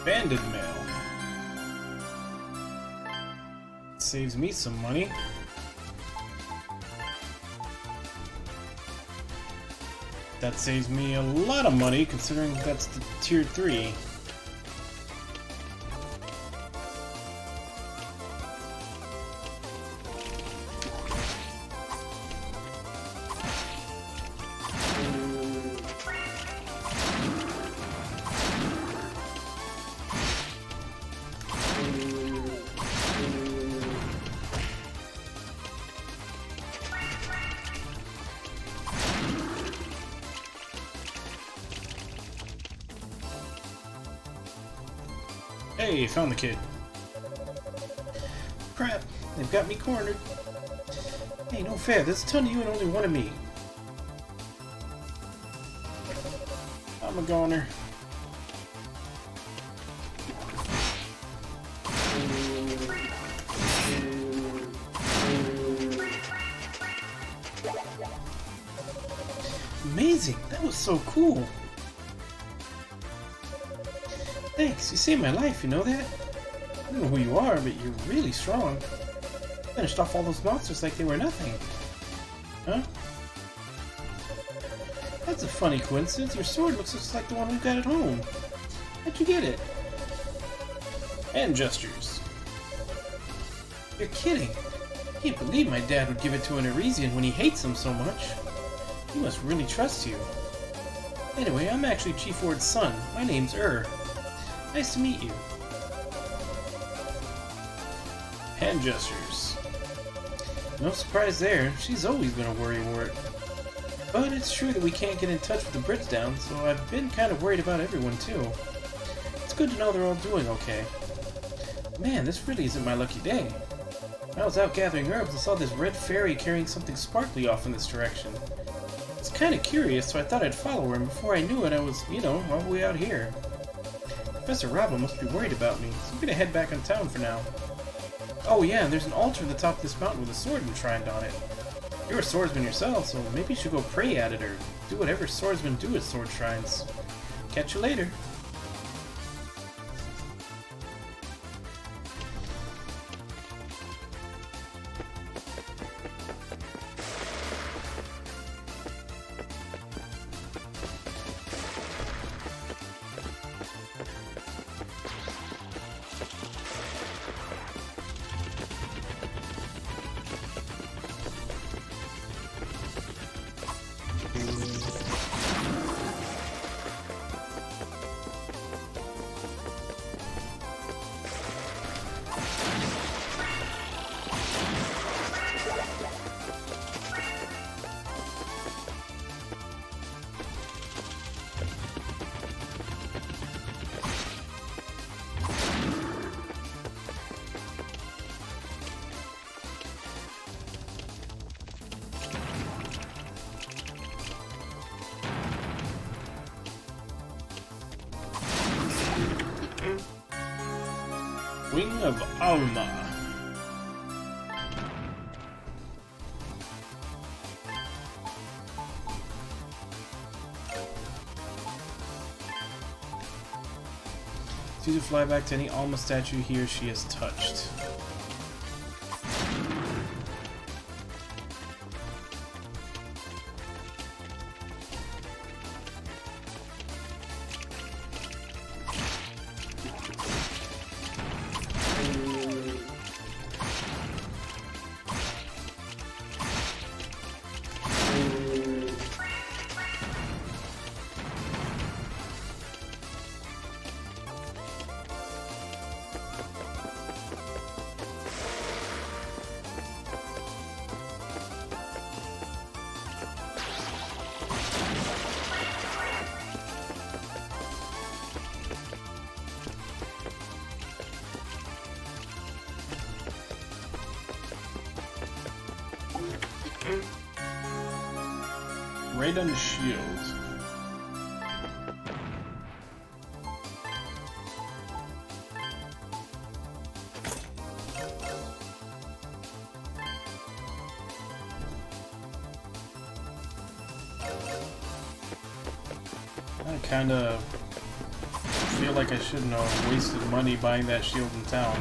Banded mail. Saves me some money. That saves me a lot of money considering that's the tier 3. Hey, found the kid. Crap, they've got me cornered. Hey, no fair, there's a ton of you and only one of me. I'm a goner. Amazing, that was so cool. Thanks, you saved my life, you know that? I don't know who you are, but you're really strong. Finished off all those monsters like they were nothing. Huh? That's a funny coincidence. Your sword looks just like the one we've got at home. How'd you get it? Hand gestures. You're kidding. I can't believe my dad would give it to an Arisian when he hates him so much. He must really trust you. Anyway, I'm actually Chief Ward's son. My name's Nice to meet you. Hand gestures. No surprise there. She's always been a worrywart. But it's true that we can't get in touch with the Britsdown, so I've been kind of worried about everyone too. It's good to know they're all doing okay. Man, this really isn't my lucky day. When I was out gathering herbs, I saw this red fairy carrying something sparkly off in this direction. It's kind of curious, so I thought I'd follow her, and before I knew it, I was, all the way out here. Professor Rabba must be worried about me, so I'm gonna head back in town for now. Oh yeah, and there's an altar at the top of this mountain with a sword enshrined on it. You're a swordsman yourself, so maybe you should go pray at it or do whatever swordsmen do at sword shrines. Catch you later. Wing of Alma. Use to fly back to any Alma statue he or she has touched. Raiden Shield. I kinda feel like I shouldn't have wasted money buying that shield in town.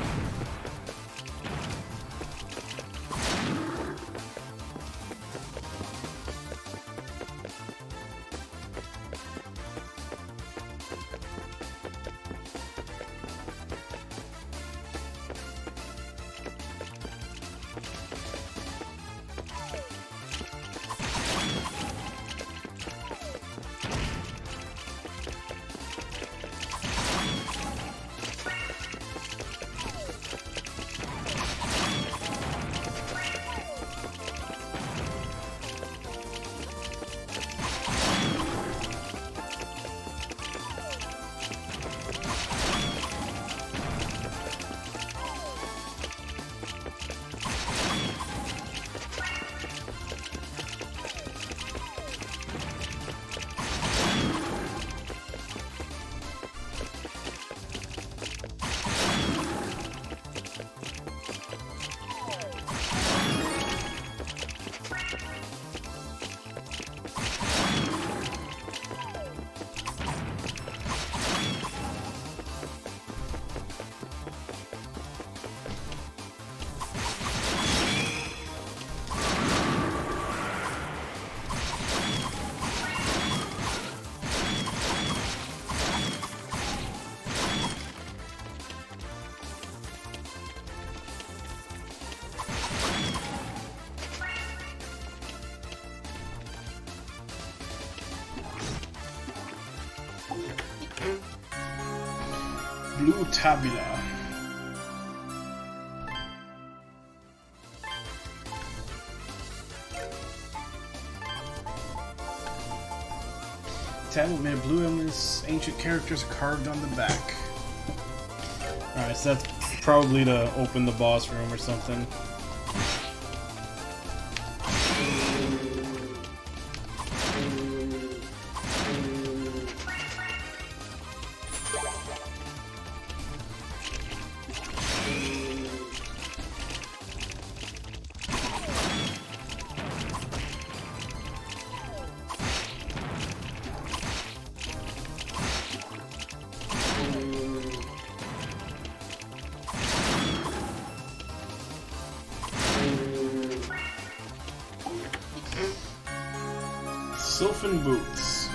Blue Tabula. Tablet made of blue emblems, ancient characters carved on the back. Alright, so that's probably to open the boss room or something. Sylphin boots.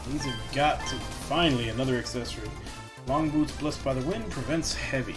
These have got to finally another accessory. Long boots blessed by the wind prevents heavy.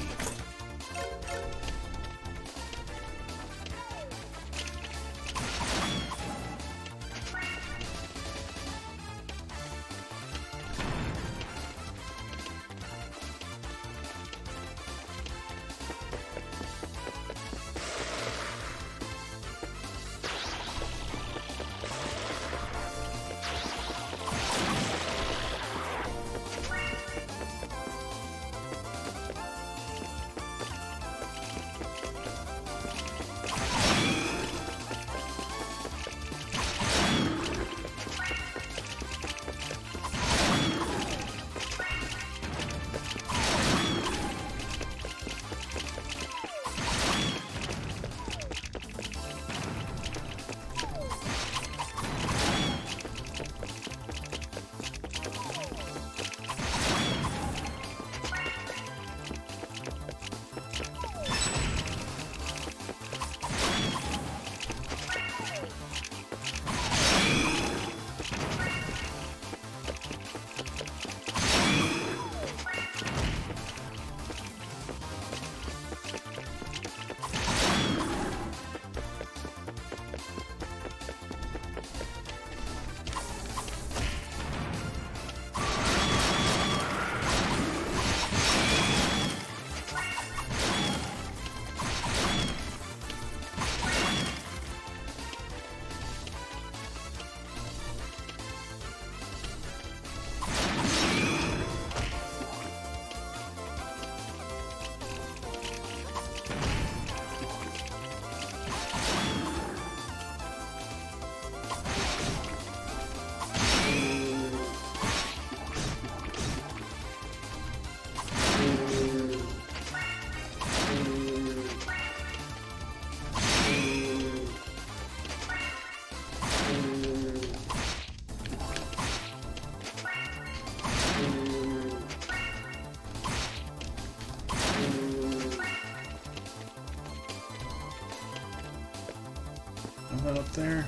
Something up there.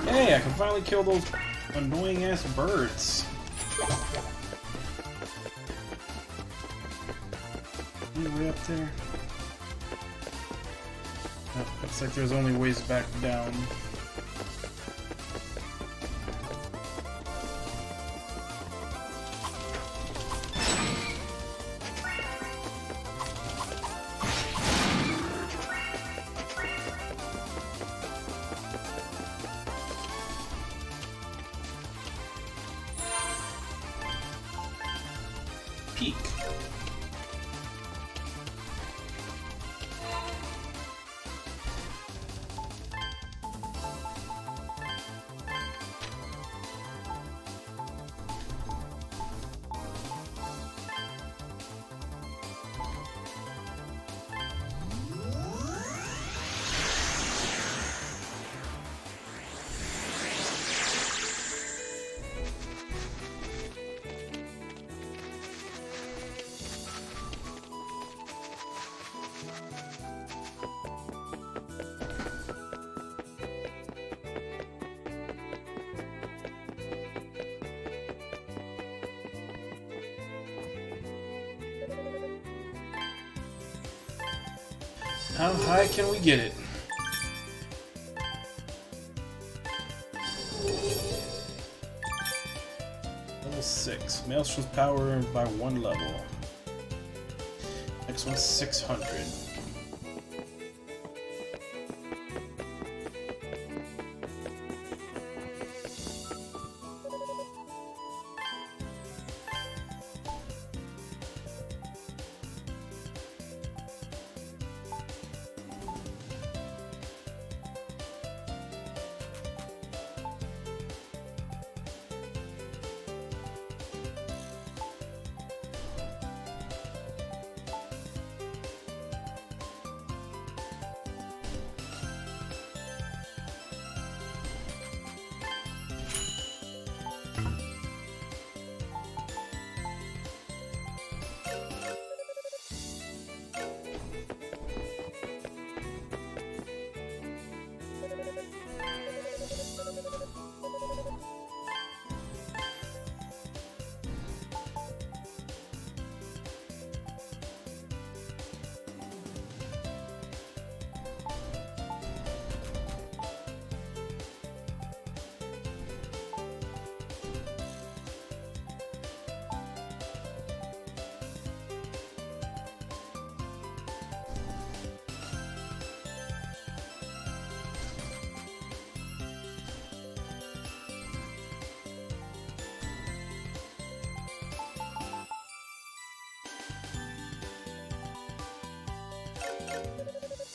Hey, I can finally kill those annoying ass birds. Way up there. Oh, looks like there's only ways back down. Peak. How high can we get it? Level 6. Maelstrom's power by 1 level. Next one's 600.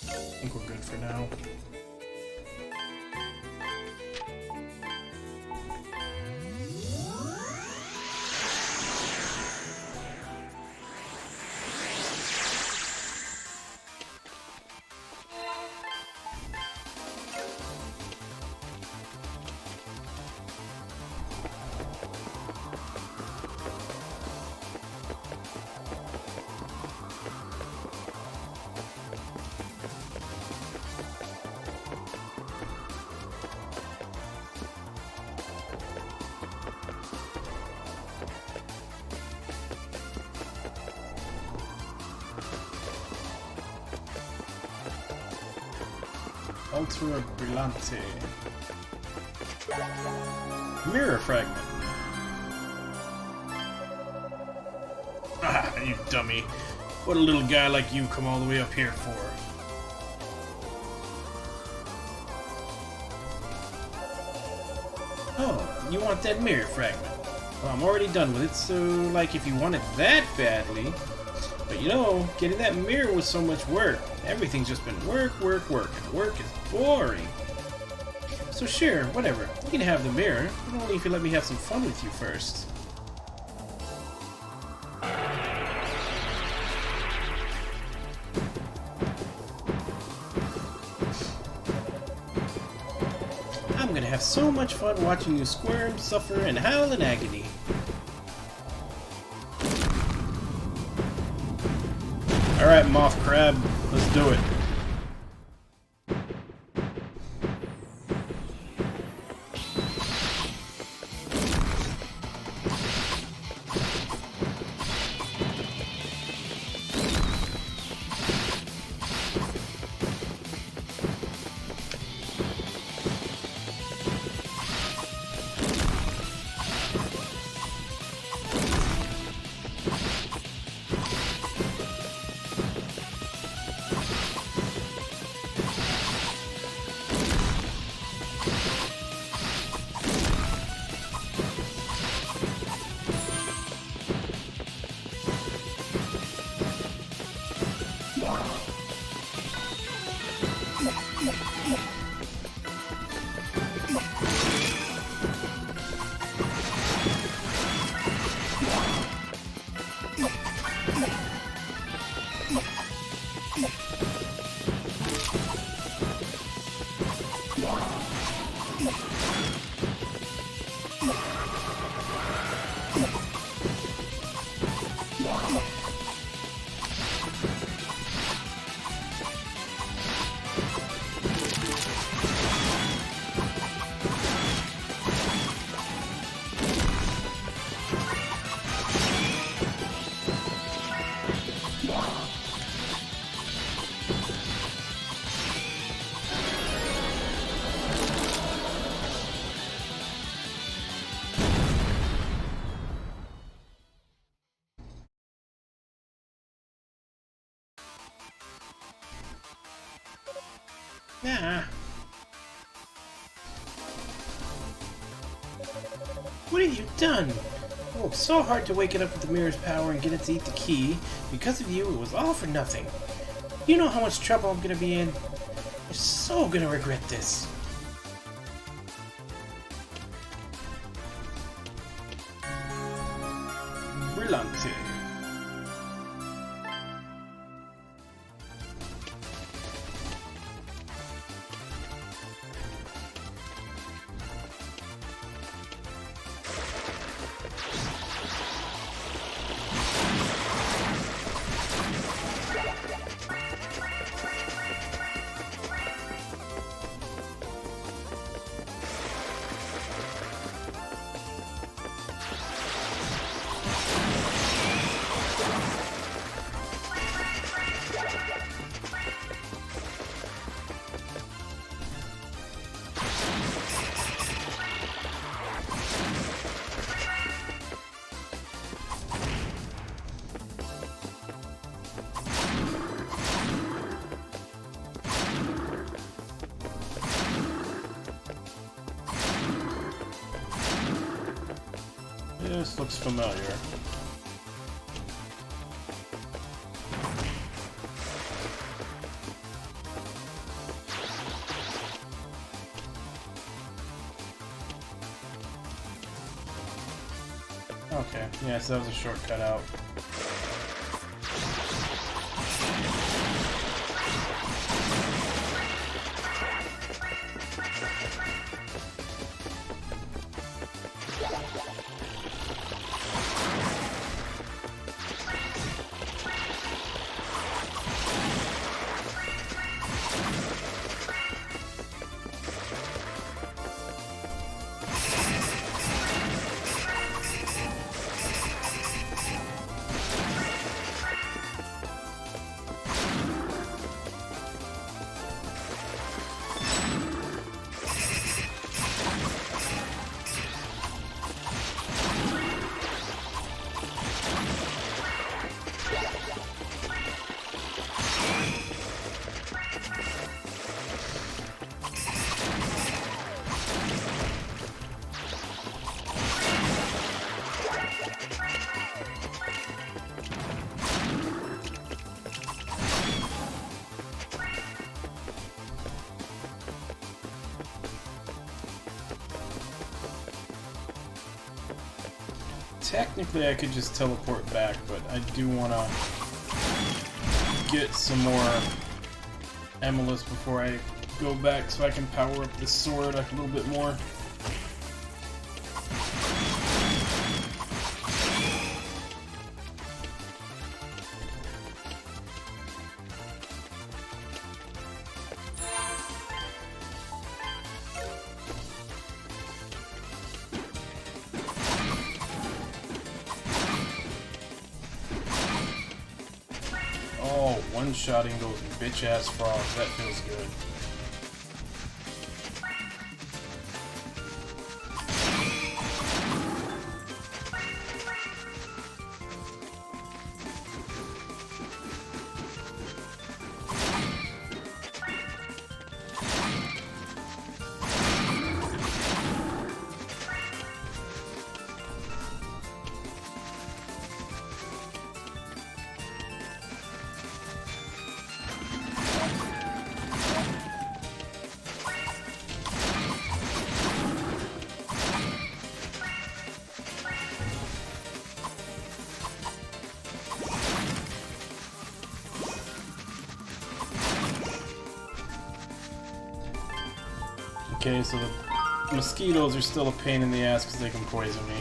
I think we're good for now. Ultra Brillante. Mirror Fragment. Ah, you dummy. What a little guy like you come all the way up here for? Oh, you want that mirror fragment? Well, I'm already done with it, so, like, if you want it that badly... But you know, getting that mirror was so much work. Everything's just been work, work, work, and work is boring. So sure, whatever. You can have the mirror, but only if you let me have some fun with you first. so much fun watching you squirm, suffer, and howl in agony. Alright, Moth Crab, let's do it. Nah. What have you done? I worked so hard to wake it up with the mirror's power and get it to eat the key. Because of you, it was all for nothing. You know how much trouble I'm gonna be in? I'm so gonna regret this. Brillante. This looks familiar. Okay, yeah, so that was a shortcut out. Technically, I could just teleport back, but I do want to get some more Amethyst before I go back so I can power up this sword a little bit more. Oh, one-shotting those bitch-ass frogs. That feels good. Okay, so the mosquitoes are still a pain in the ass because they can poison me.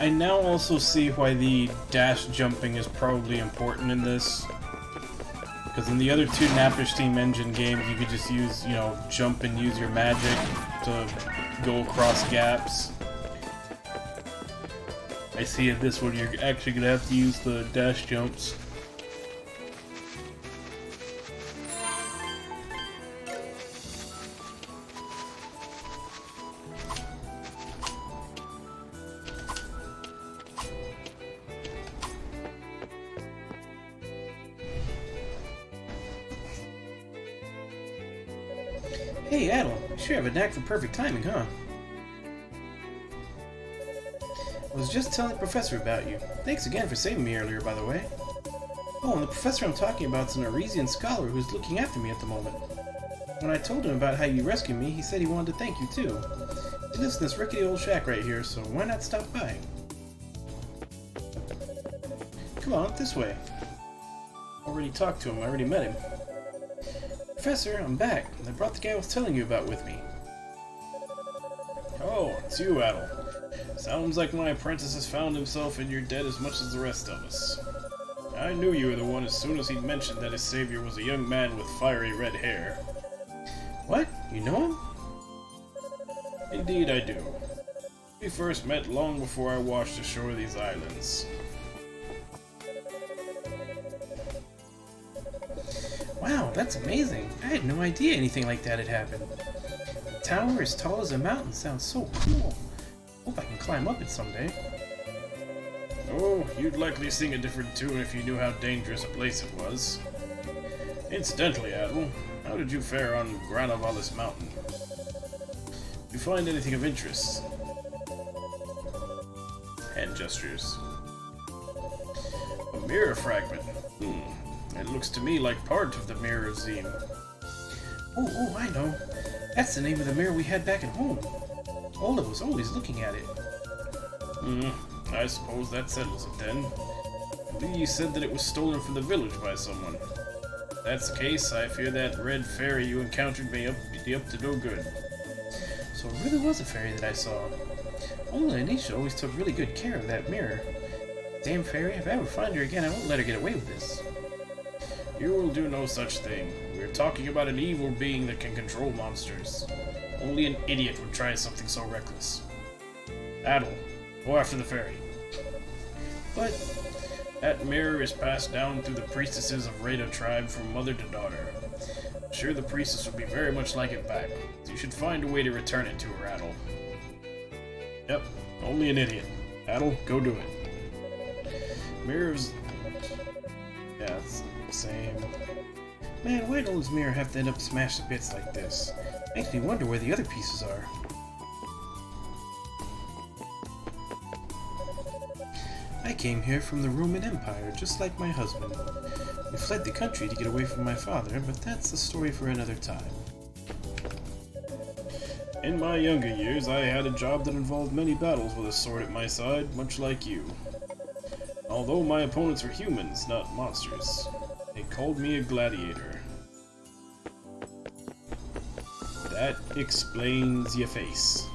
I now also see why the dash jumping is probably important in this. Because in the other two Napishtim engine games, you could just use, you know, jump and use your magic to go across gaps. I see in this one you're actually going to have to use the dash jumps. Hey, Adel, you sure have a knack for perfect timing, huh? I was just telling the professor about you. Thanks again for saving me earlier, by the way. Oh, and the professor I'm talking about is an Arisian scholar who's looking after me at the moment. When I told him about how you rescued me, he said he wanted to thank you too. He lives in this rickety old shack right here, so why not stop by? Come on, this way. Already talked to him, I already met him. Professor, I'm back. I brought the guy I was telling you about with me. Oh, it's you, Adel. Sounds like my apprentice has found himself in your debt as much as the rest of us. I knew you were the one as soon as he'd mentioned that his savior was a young man with fiery red hair. What? You know him? Indeed I do. We first met long before I washed ashore these islands. Wow, that's amazing. I had no idea anything like that had happened. A tower as tall as a mountain sounds so cool. Hope I can climb up it someday. Oh, you'd likely sing a different tune if you knew how dangerous a place it was. Incidentally, Adel, how did you fare on Granavalis Mountain? Did you find anything of interest? Hand gestures. A mirror fragment. It looks to me like part of the Mirror of Zim. Oh, I know. That's the name of the mirror we had back at home. Ola was always looking at it. I suppose that settles it then. You said that it was stolen from the village by someone. If that's the case, I fear that red fairy you encountered may be up to no good. So it really was a fairy that I saw. Ola and Isha always took really good care of that mirror. Damn fairy, if I ever find her again, I won't let her get away with this. You will do no such thing. We're talking about an evil being that can control monsters. Only an idiot would try something so reckless. Adel, go after the fairy. But that mirror is passed down through the priestesses of Rada tribe from mother to daughter. I'm sure the priestess would be very much like it back. So you should find a way to return it to her, Adel. Yep, only an idiot. Adel, go do it. Mirrors... Yeah, it's the same. man, why'd Ola's mirror have to end up smashed to bits like this? Makes me wonder where the other pieces are. I came here from the Roman Empire, just like my husband. We fled the country to get away from my father, but that's a story for another time. In my younger years, I had a job that involved many battles with a sword at my side, much like you. Although my opponents were humans, not monsters. They called me a gladiator. That explains your face.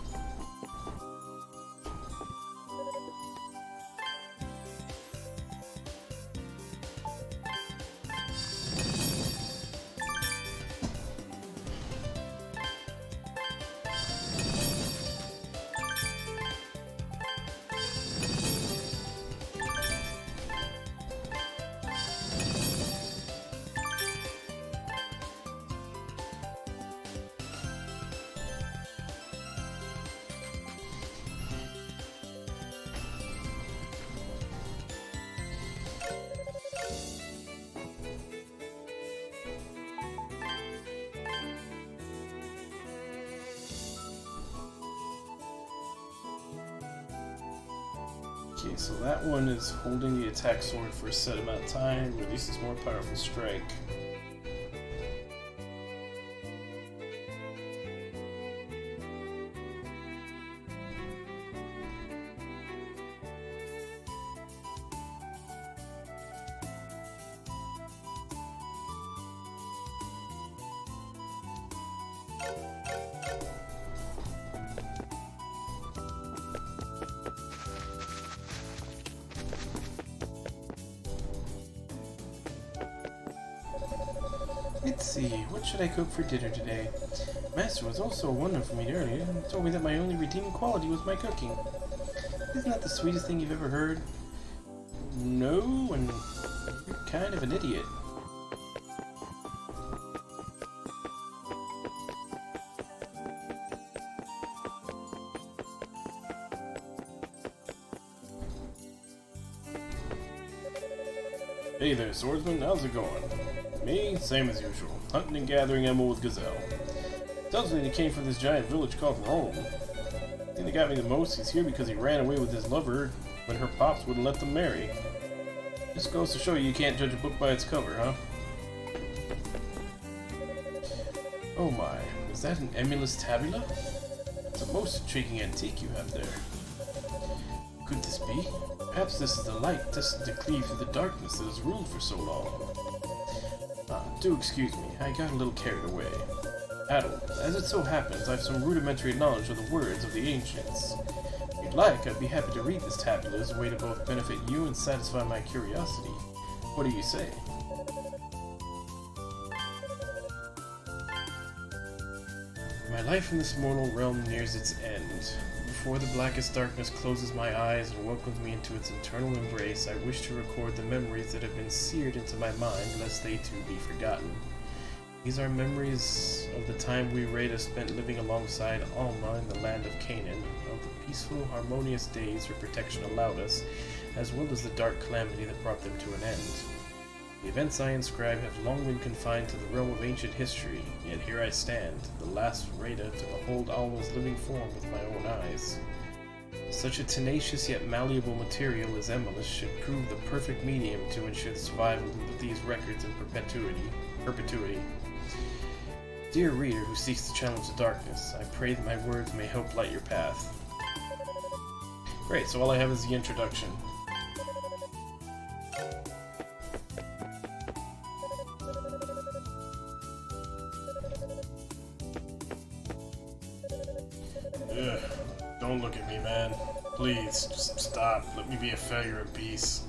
Okay, so that one is holding the attack sword for a set amount of time, releases more powerful strike. Let's see, what should I cook for dinner today? Master was also wonderful to me earlier and told me that my only redeeming quality was my cooking. Isn't that the sweetest thing you've ever heard? No, and you're kind of an idiot. Hey there, swordsman, how's it going? Me, same as usual, hunting and gathering ammo with Gazelle. Tells me he came from this giant village called Rome. The thing that got me the most, he's here because he ran away with his lover when her pops wouldn't let them marry. Just goes to show you can't judge a book by its cover, huh? Oh my, is that an emulous tabula? It's a most intriguing antique you have there. Could this be? Perhaps this is the light destined to cleave through the darkness that has ruled for so long. Do excuse me, I got a little carried away. Adel, as it so happens, I have some rudimentary knowledge of the words of the ancients. If you'd like, I'd be happy to read this tablet as a way to both benefit you and satisfy my curiosity. What do you say? My life in this mortal realm nears its end. Before the blackest darkness closes my eyes and welcomes me into its eternal embrace, I wish to record the memories that have been seared into my mind, lest they too be forgotten. These are memories of the time we Rada spent living alongside Alma in the land of Canaan, of the peaceful, harmonious days her protection allowed us, as well as the dark calamity that brought them to an end. The events I inscribe have long been confined to the realm of ancient history, yet here I stand, the last Rada to behold Alma's living form with my own eyes. Such a tenacious yet malleable material as Emulus should prove the perfect medium to ensure the survival of these records in perpetuity. Dear reader who seeks to challenge the darkness, I pray that my words may help light your path. Great, so all I have is the introduction. Ugh, don't look at me, man. Please, just stop. Let me be a failure in peace.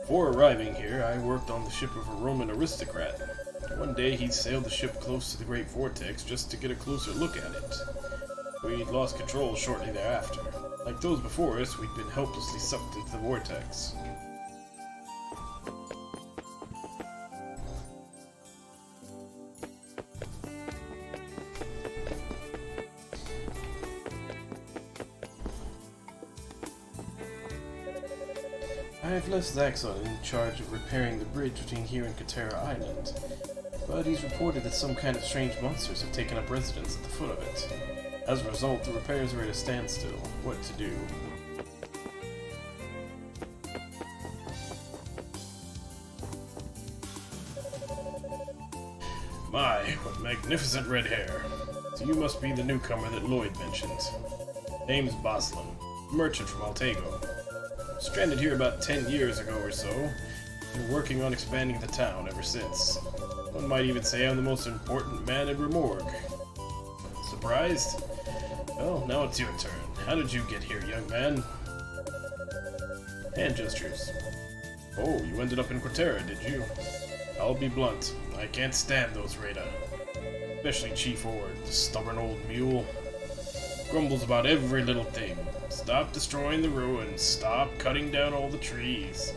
Before arriving here, I worked on the ship of a Roman aristocrat. One day he sailed the ship close to the Great Vortex just to get a closer look at it. We'd lost control shortly thereafter. Like those before us, we'd been helplessly sucked into the vortex. I've left Zaxxon in charge of repairing the bridge between here and Katera Island, but he's reported that some kind of strange monsters have taken up residence at the foot of it. As a result, the repairs are at a standstill. What to do? My, what magnificent red hair. So you must be the newcomer that Lloyd mentioned. Name's Boslin, merchant from Altego. Stranded here about 10 years ago or so. Been working on expanding the town ever since. One might even say I'm the most important man in Remorg. Surprised? Well, now it's your turn. How did you get here, young man? Hand gestures. Oh, you ended up in Quatera, did you? I'll be blunt. I can't stand those Rada. Especially Chief Ord, the stubborn old mule. Grumbles about every little thing. Stop destroying the ruins. Stop cutting down all the trees.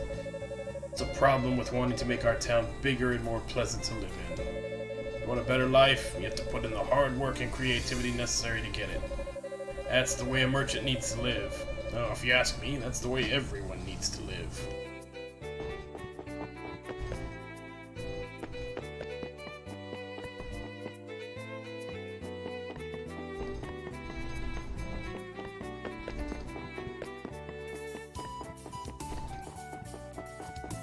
It's a problem with wanting to make our town bigger and more pleasant to live in. You want a better life, you have to put in the hard work and creativity necessary to get it. That's the way a merchant needs to live. Oh, if you ask me, that's the way everyone needs to live.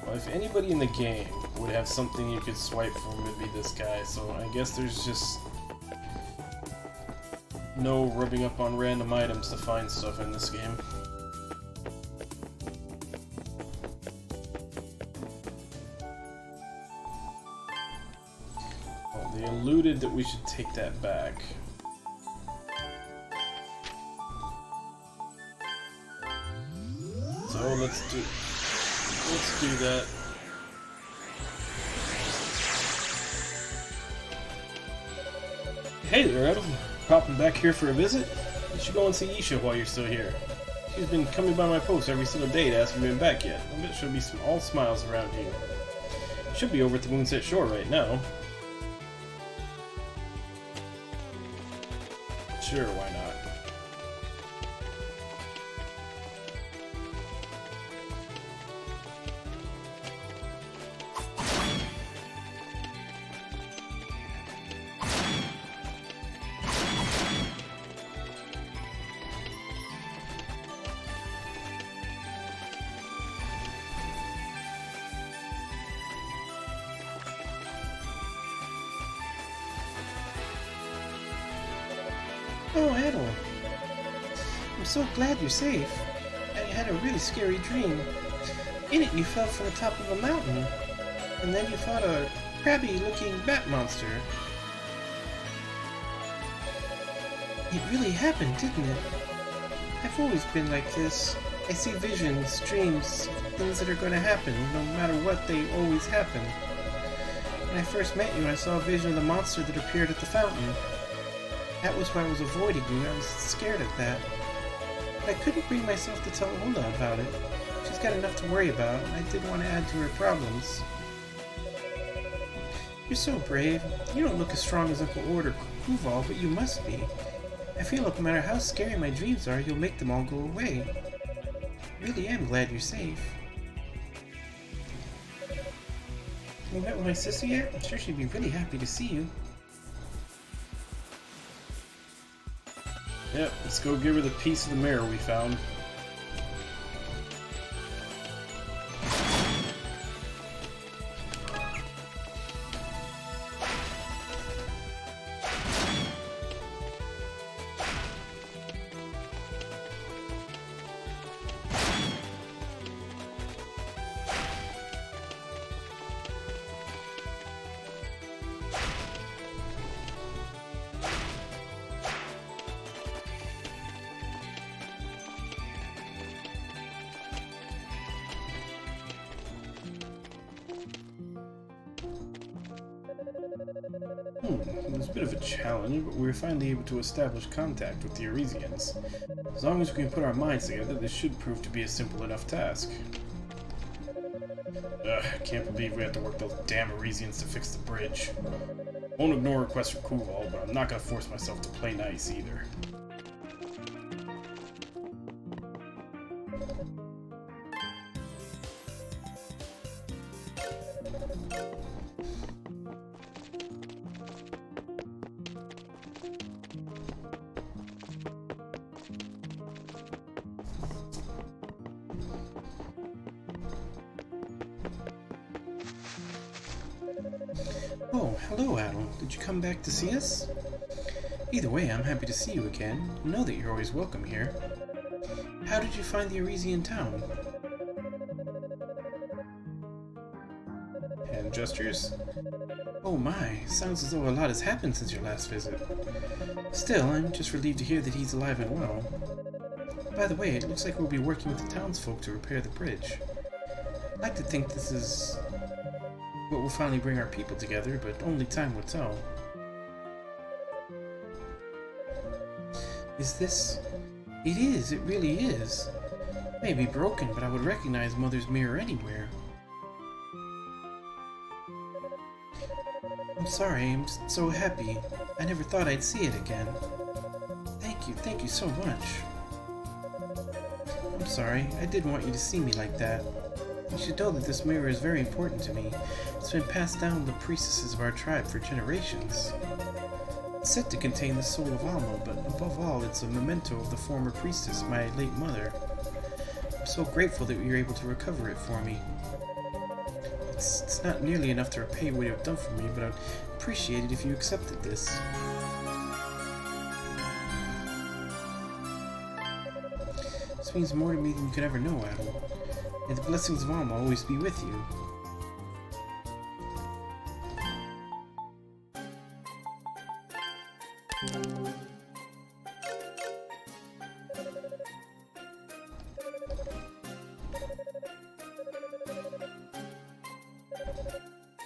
Well, if anybody in the game would have something you could swipe from, it'd be this guy, so I guess there's just no rubbing up on random items to find stuff in this game. Well, they alluded that we should take that back. So let's do that. Hey there, Adam. Popping back here for a visit? You should go and see Isha while you're still here. She's been coming by my post every single day to ask if you've been back yet. I bet she'll be all smiles around you. Should be over at the Moonset Shore right now. Sure, why not? Oh, Adel. I'm so glad you're safe. I had a really scary dream. In it, you fell from the top of a mountain, and then you fought a crabby-looking bat monster. It really happened, didn't it? I've always been like this. I see visions, dreams, things that are going to happen. No matter what, they always happen. When I first met you, I saw a vision of the monster that appeared at the fountain. That was why I was avoiding you. I was scared of that. But I couldn't bring myself to tell Una about it. She's got enough to worry about, and I didn't want to add to her problems. You're so brave. You don't look as strong as Uncle Ord or Kuval, but you must be. I feel like no matter how scary my dreams are, you'll make them all go away. I really am glad you're safe. You met with my sister yet? I'm sure she'd be really happy to see you. Yep, let's go give her the piece of the mirror we found. It was a bit of a challenge, but we were finally able to establish contact with the Arisians. As long as we can put our minds together, this should prove to be a simple enough task. I can't believe we have to work those damn Arisians to fix the bridge. Won't ignore requests from Kuval, but I'm not gonna force myself to play nice either. Oh, hello, Adel. Did you come back to see us? Either way, I'm happy to see you again. Know that you're always welcome here. How did you find the Arisian town? Hand gestures. Oh my, sounds as though a lot has happened since your last visit. Still, I'm just relieved to hear that he's alive and well. By the way, it looks like we'll be working with the townsfolk to repair the bridge. I'd like to think this is what will finally bring our people together, but only time will tell. Is this... It is, it really is. It may be broken, but I would recognize Mother's mirror anywhere. I'm sorry, I'm so happy. I never thought I'd see it again. Thank you so much. I'm sorry, I didn't want you to see me like that. You should know that this mirror is very important to me. It's been passed down to the priestesses of our tribe for generations. It's said to contain the soul of Alma, but above all, it's a memento of the former priestess, my late mother. I'm so grateful that you were able to recover it for me. It's not nearly enough to repay what you have done for me, but I'd appreciate it if you accepted this. This means more to me than you could ever know, Adam. May the blessings of Alma always be with you.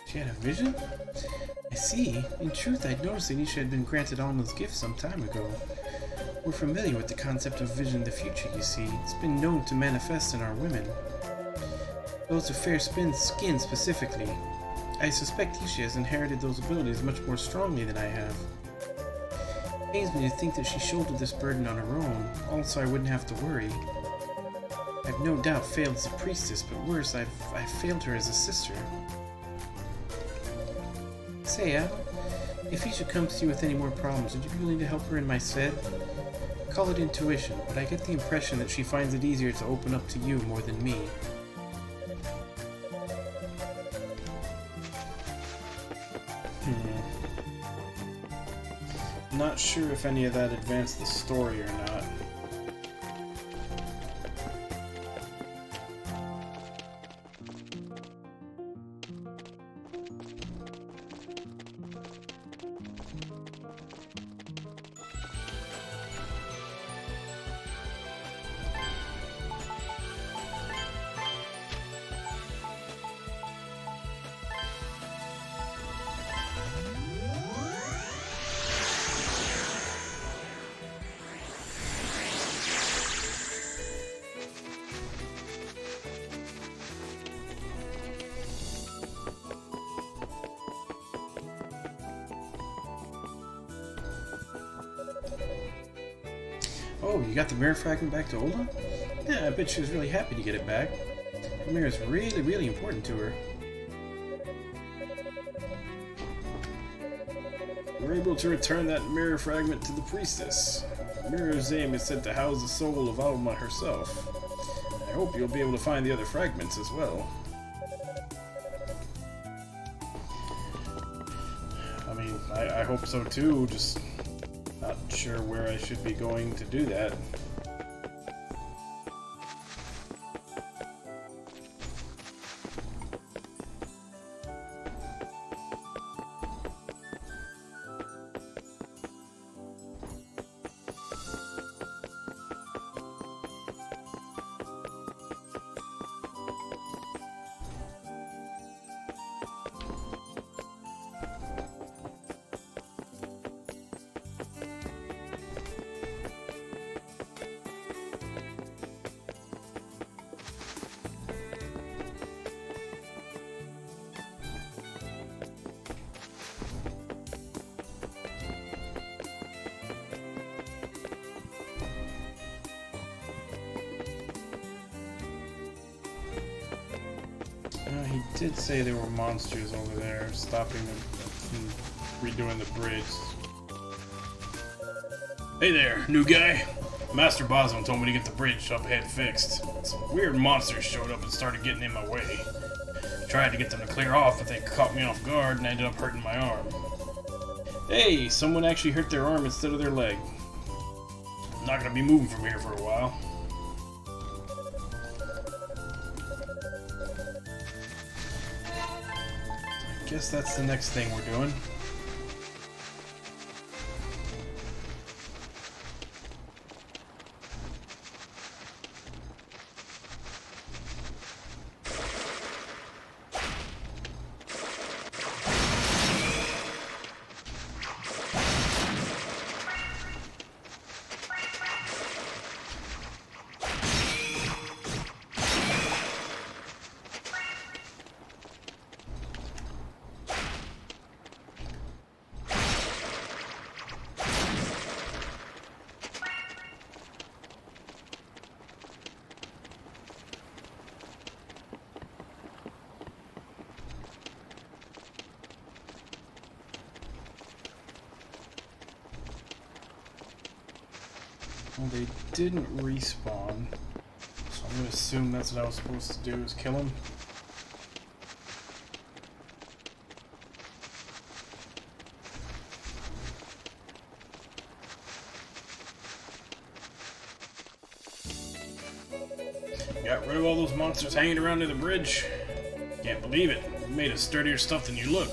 She had a vision? I see. In truth, I'd noticed that Nisha had been granted Alma's gift some time ago. We're familiar with the concept of vision in the future, you see. It's been known to manifest in our women. Those of fair skin specifically. I suspect Nisha has inherited those abilities much more strongly than I have. It pains me to think that she shouldered this burden on her own, also I wouldn't have to worry. I've no doubt failed as a priestess, but worse, I've failed her as a sister. Say, Al, if Isha comes to you with any more problems, would you be willing to help her in my stead? Call it intuition, but I get the impression that she finds it easier to open up to you more than me. Not sure if any of that advanced the story or not. Oh, you got the mirror fragment back to Ola? Yeah, I bet she was really happy to get it back. The mirror is really, really important to her. We're able to return that mirror fragment to the priestess. The mirror's aim is said to house the soul of Alma herself. I hope you'll be able to find the other fragments as well. I mean, I hope so too, just not sure where I should be going to do that. He did say there were monsters over there, stopping them from redoing the bridge. Hey there, new guy. Master Bosman told me to get the bridge up ahead fixed. Some weird monsters showed up and started getting in my way. I tried to get them to clear off, but they caught me off guard and I ended up hurting my arm. Hey, someone actually hurt their arm instead of their leg. I'm not gonna be moving from here for a while. I guess that's the next thing we're doing. Well, they didn't respawn, so I'm gonna assume that's what I was supposed to do, is kill them. Got rid of all those monsters hanging around near the bridge. Can't believe it. You made a sturdier stuff than you look.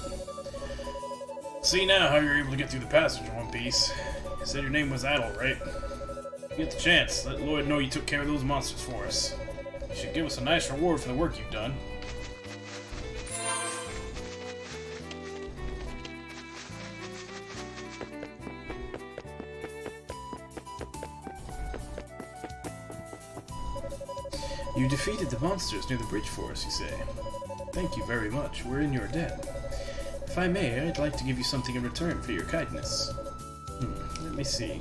See now how you're able to get through the passage in one piece. You said your name was Adel, right? If you get the chance, let Lloyd know you took care of those monsters for us. You should give us a nice reward for the work you've done. You defeated the monsters near the bridge for us, you say? Thank you very much. We're in your debt. If I may, I'd like to give you something in return for your kindness. Let me see.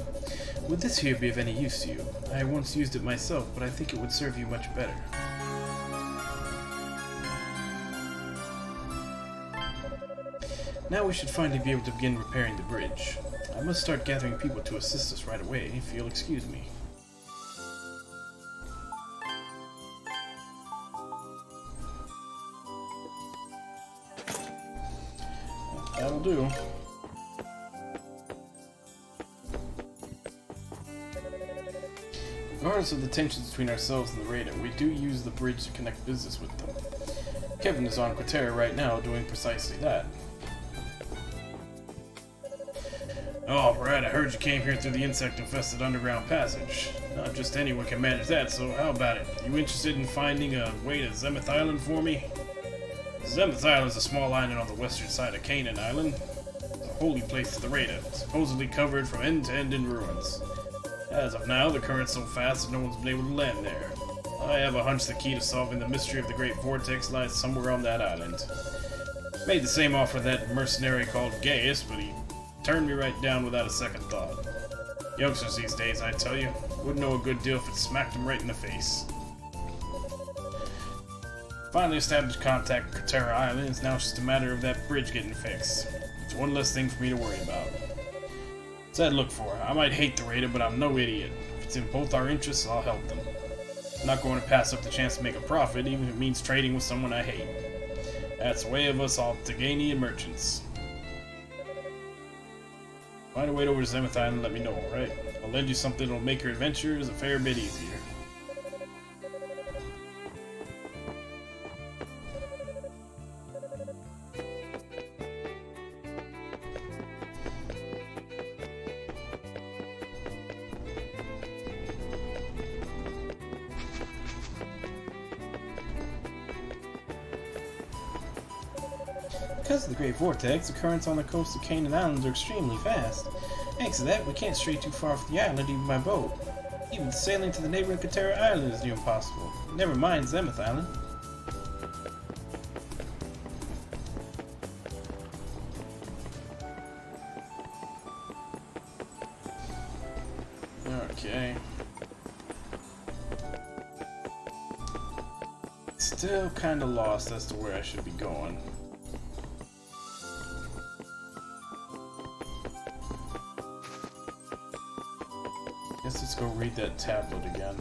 Would this here be of any use to you? I once used it myself, but I think it would serve you much better. Now we should finally be able to begin repairing the bridge. I must start gathering people to assist us right away, if you'll excuse me. That'll do. Regardless of the tensions between ourselves and the Raider, we do use the bridge to connect business with them. Kevin is on Quatera right now doing precisely that. Oh, Brad, I heard you came here through the insect-infested underground passage. Not just anyone can manage that, so how about it? You interested in finding a way to Zemeth Island for me? Zemeth Island is a small island on the western side of Canaan Island. It's a holy place to the Raider, supposedly covered from end to end in ruins. As of now, the current's so fast that no one's been able to land there. I have a hunch the key to solving the mystery of the Great Vortex lies somewhere on that island. Made the same offer to that mercenary called Gaius, but he turned me right down without a second thought. Youngsters these days, I tell you, wouldn't know a good deal if it smacked them right in the face. Finally established contact with Quatera Island, it's now just a matter of that bridge getting fixed. It's one less thing for me to worry about. What's that look for? I might hate the Raider, but I'm no idiot. If it's in both our interests, I'll help them. I'm not going to pass up the chance to make a profit, even if it means trading with someone I hate. That's the way of us all Teganian merchants. Find a way over to Zemeth Island and let me know, alright? I'll lend you something that'll make your adventures a fair bit easier. Because of the Great Vortex, the currents on the coast of Canaan Islands are extremely fast. Thanks to that, we can't stray too far from the island even by boat. Even sailing to the neighboring Quatera Island is near impossible. Never mind Zemeth Island. Okay. Still kinda lost as to where I should be going. Guess let's go read that tablet again.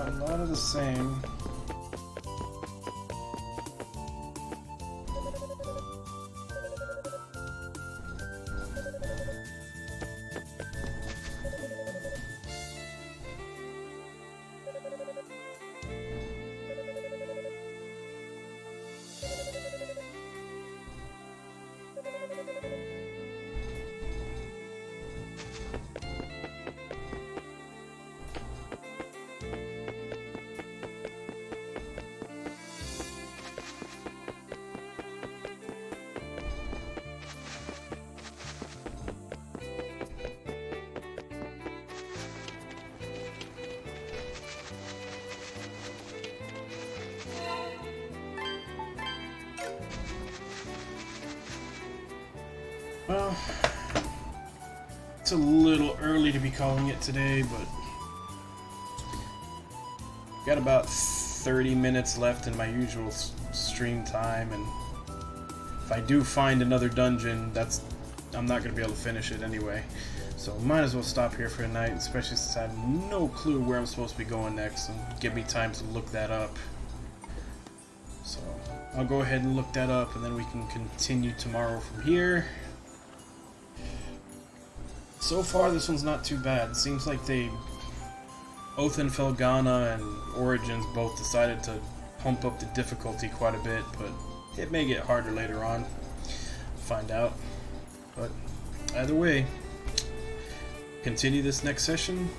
A lot of the same. Well, it's a little early to be calling it today, but got about 30 minutes left in my usual stream time, and if I do find another dungeon, I'm not going to be able to finish it anyway. So might as well stop here for the night, especially since I have no clue where I'm supposed to be going next, and give me time to look that up. So I'll go ahead and look that up, and then we can continue tomorrow from here. So far, this one's not too bad. It seems like both in Felghana and Origins both decided to pump up the difficulty quite a bit, but it may get harder later on. Find out. But either way, continue this next session.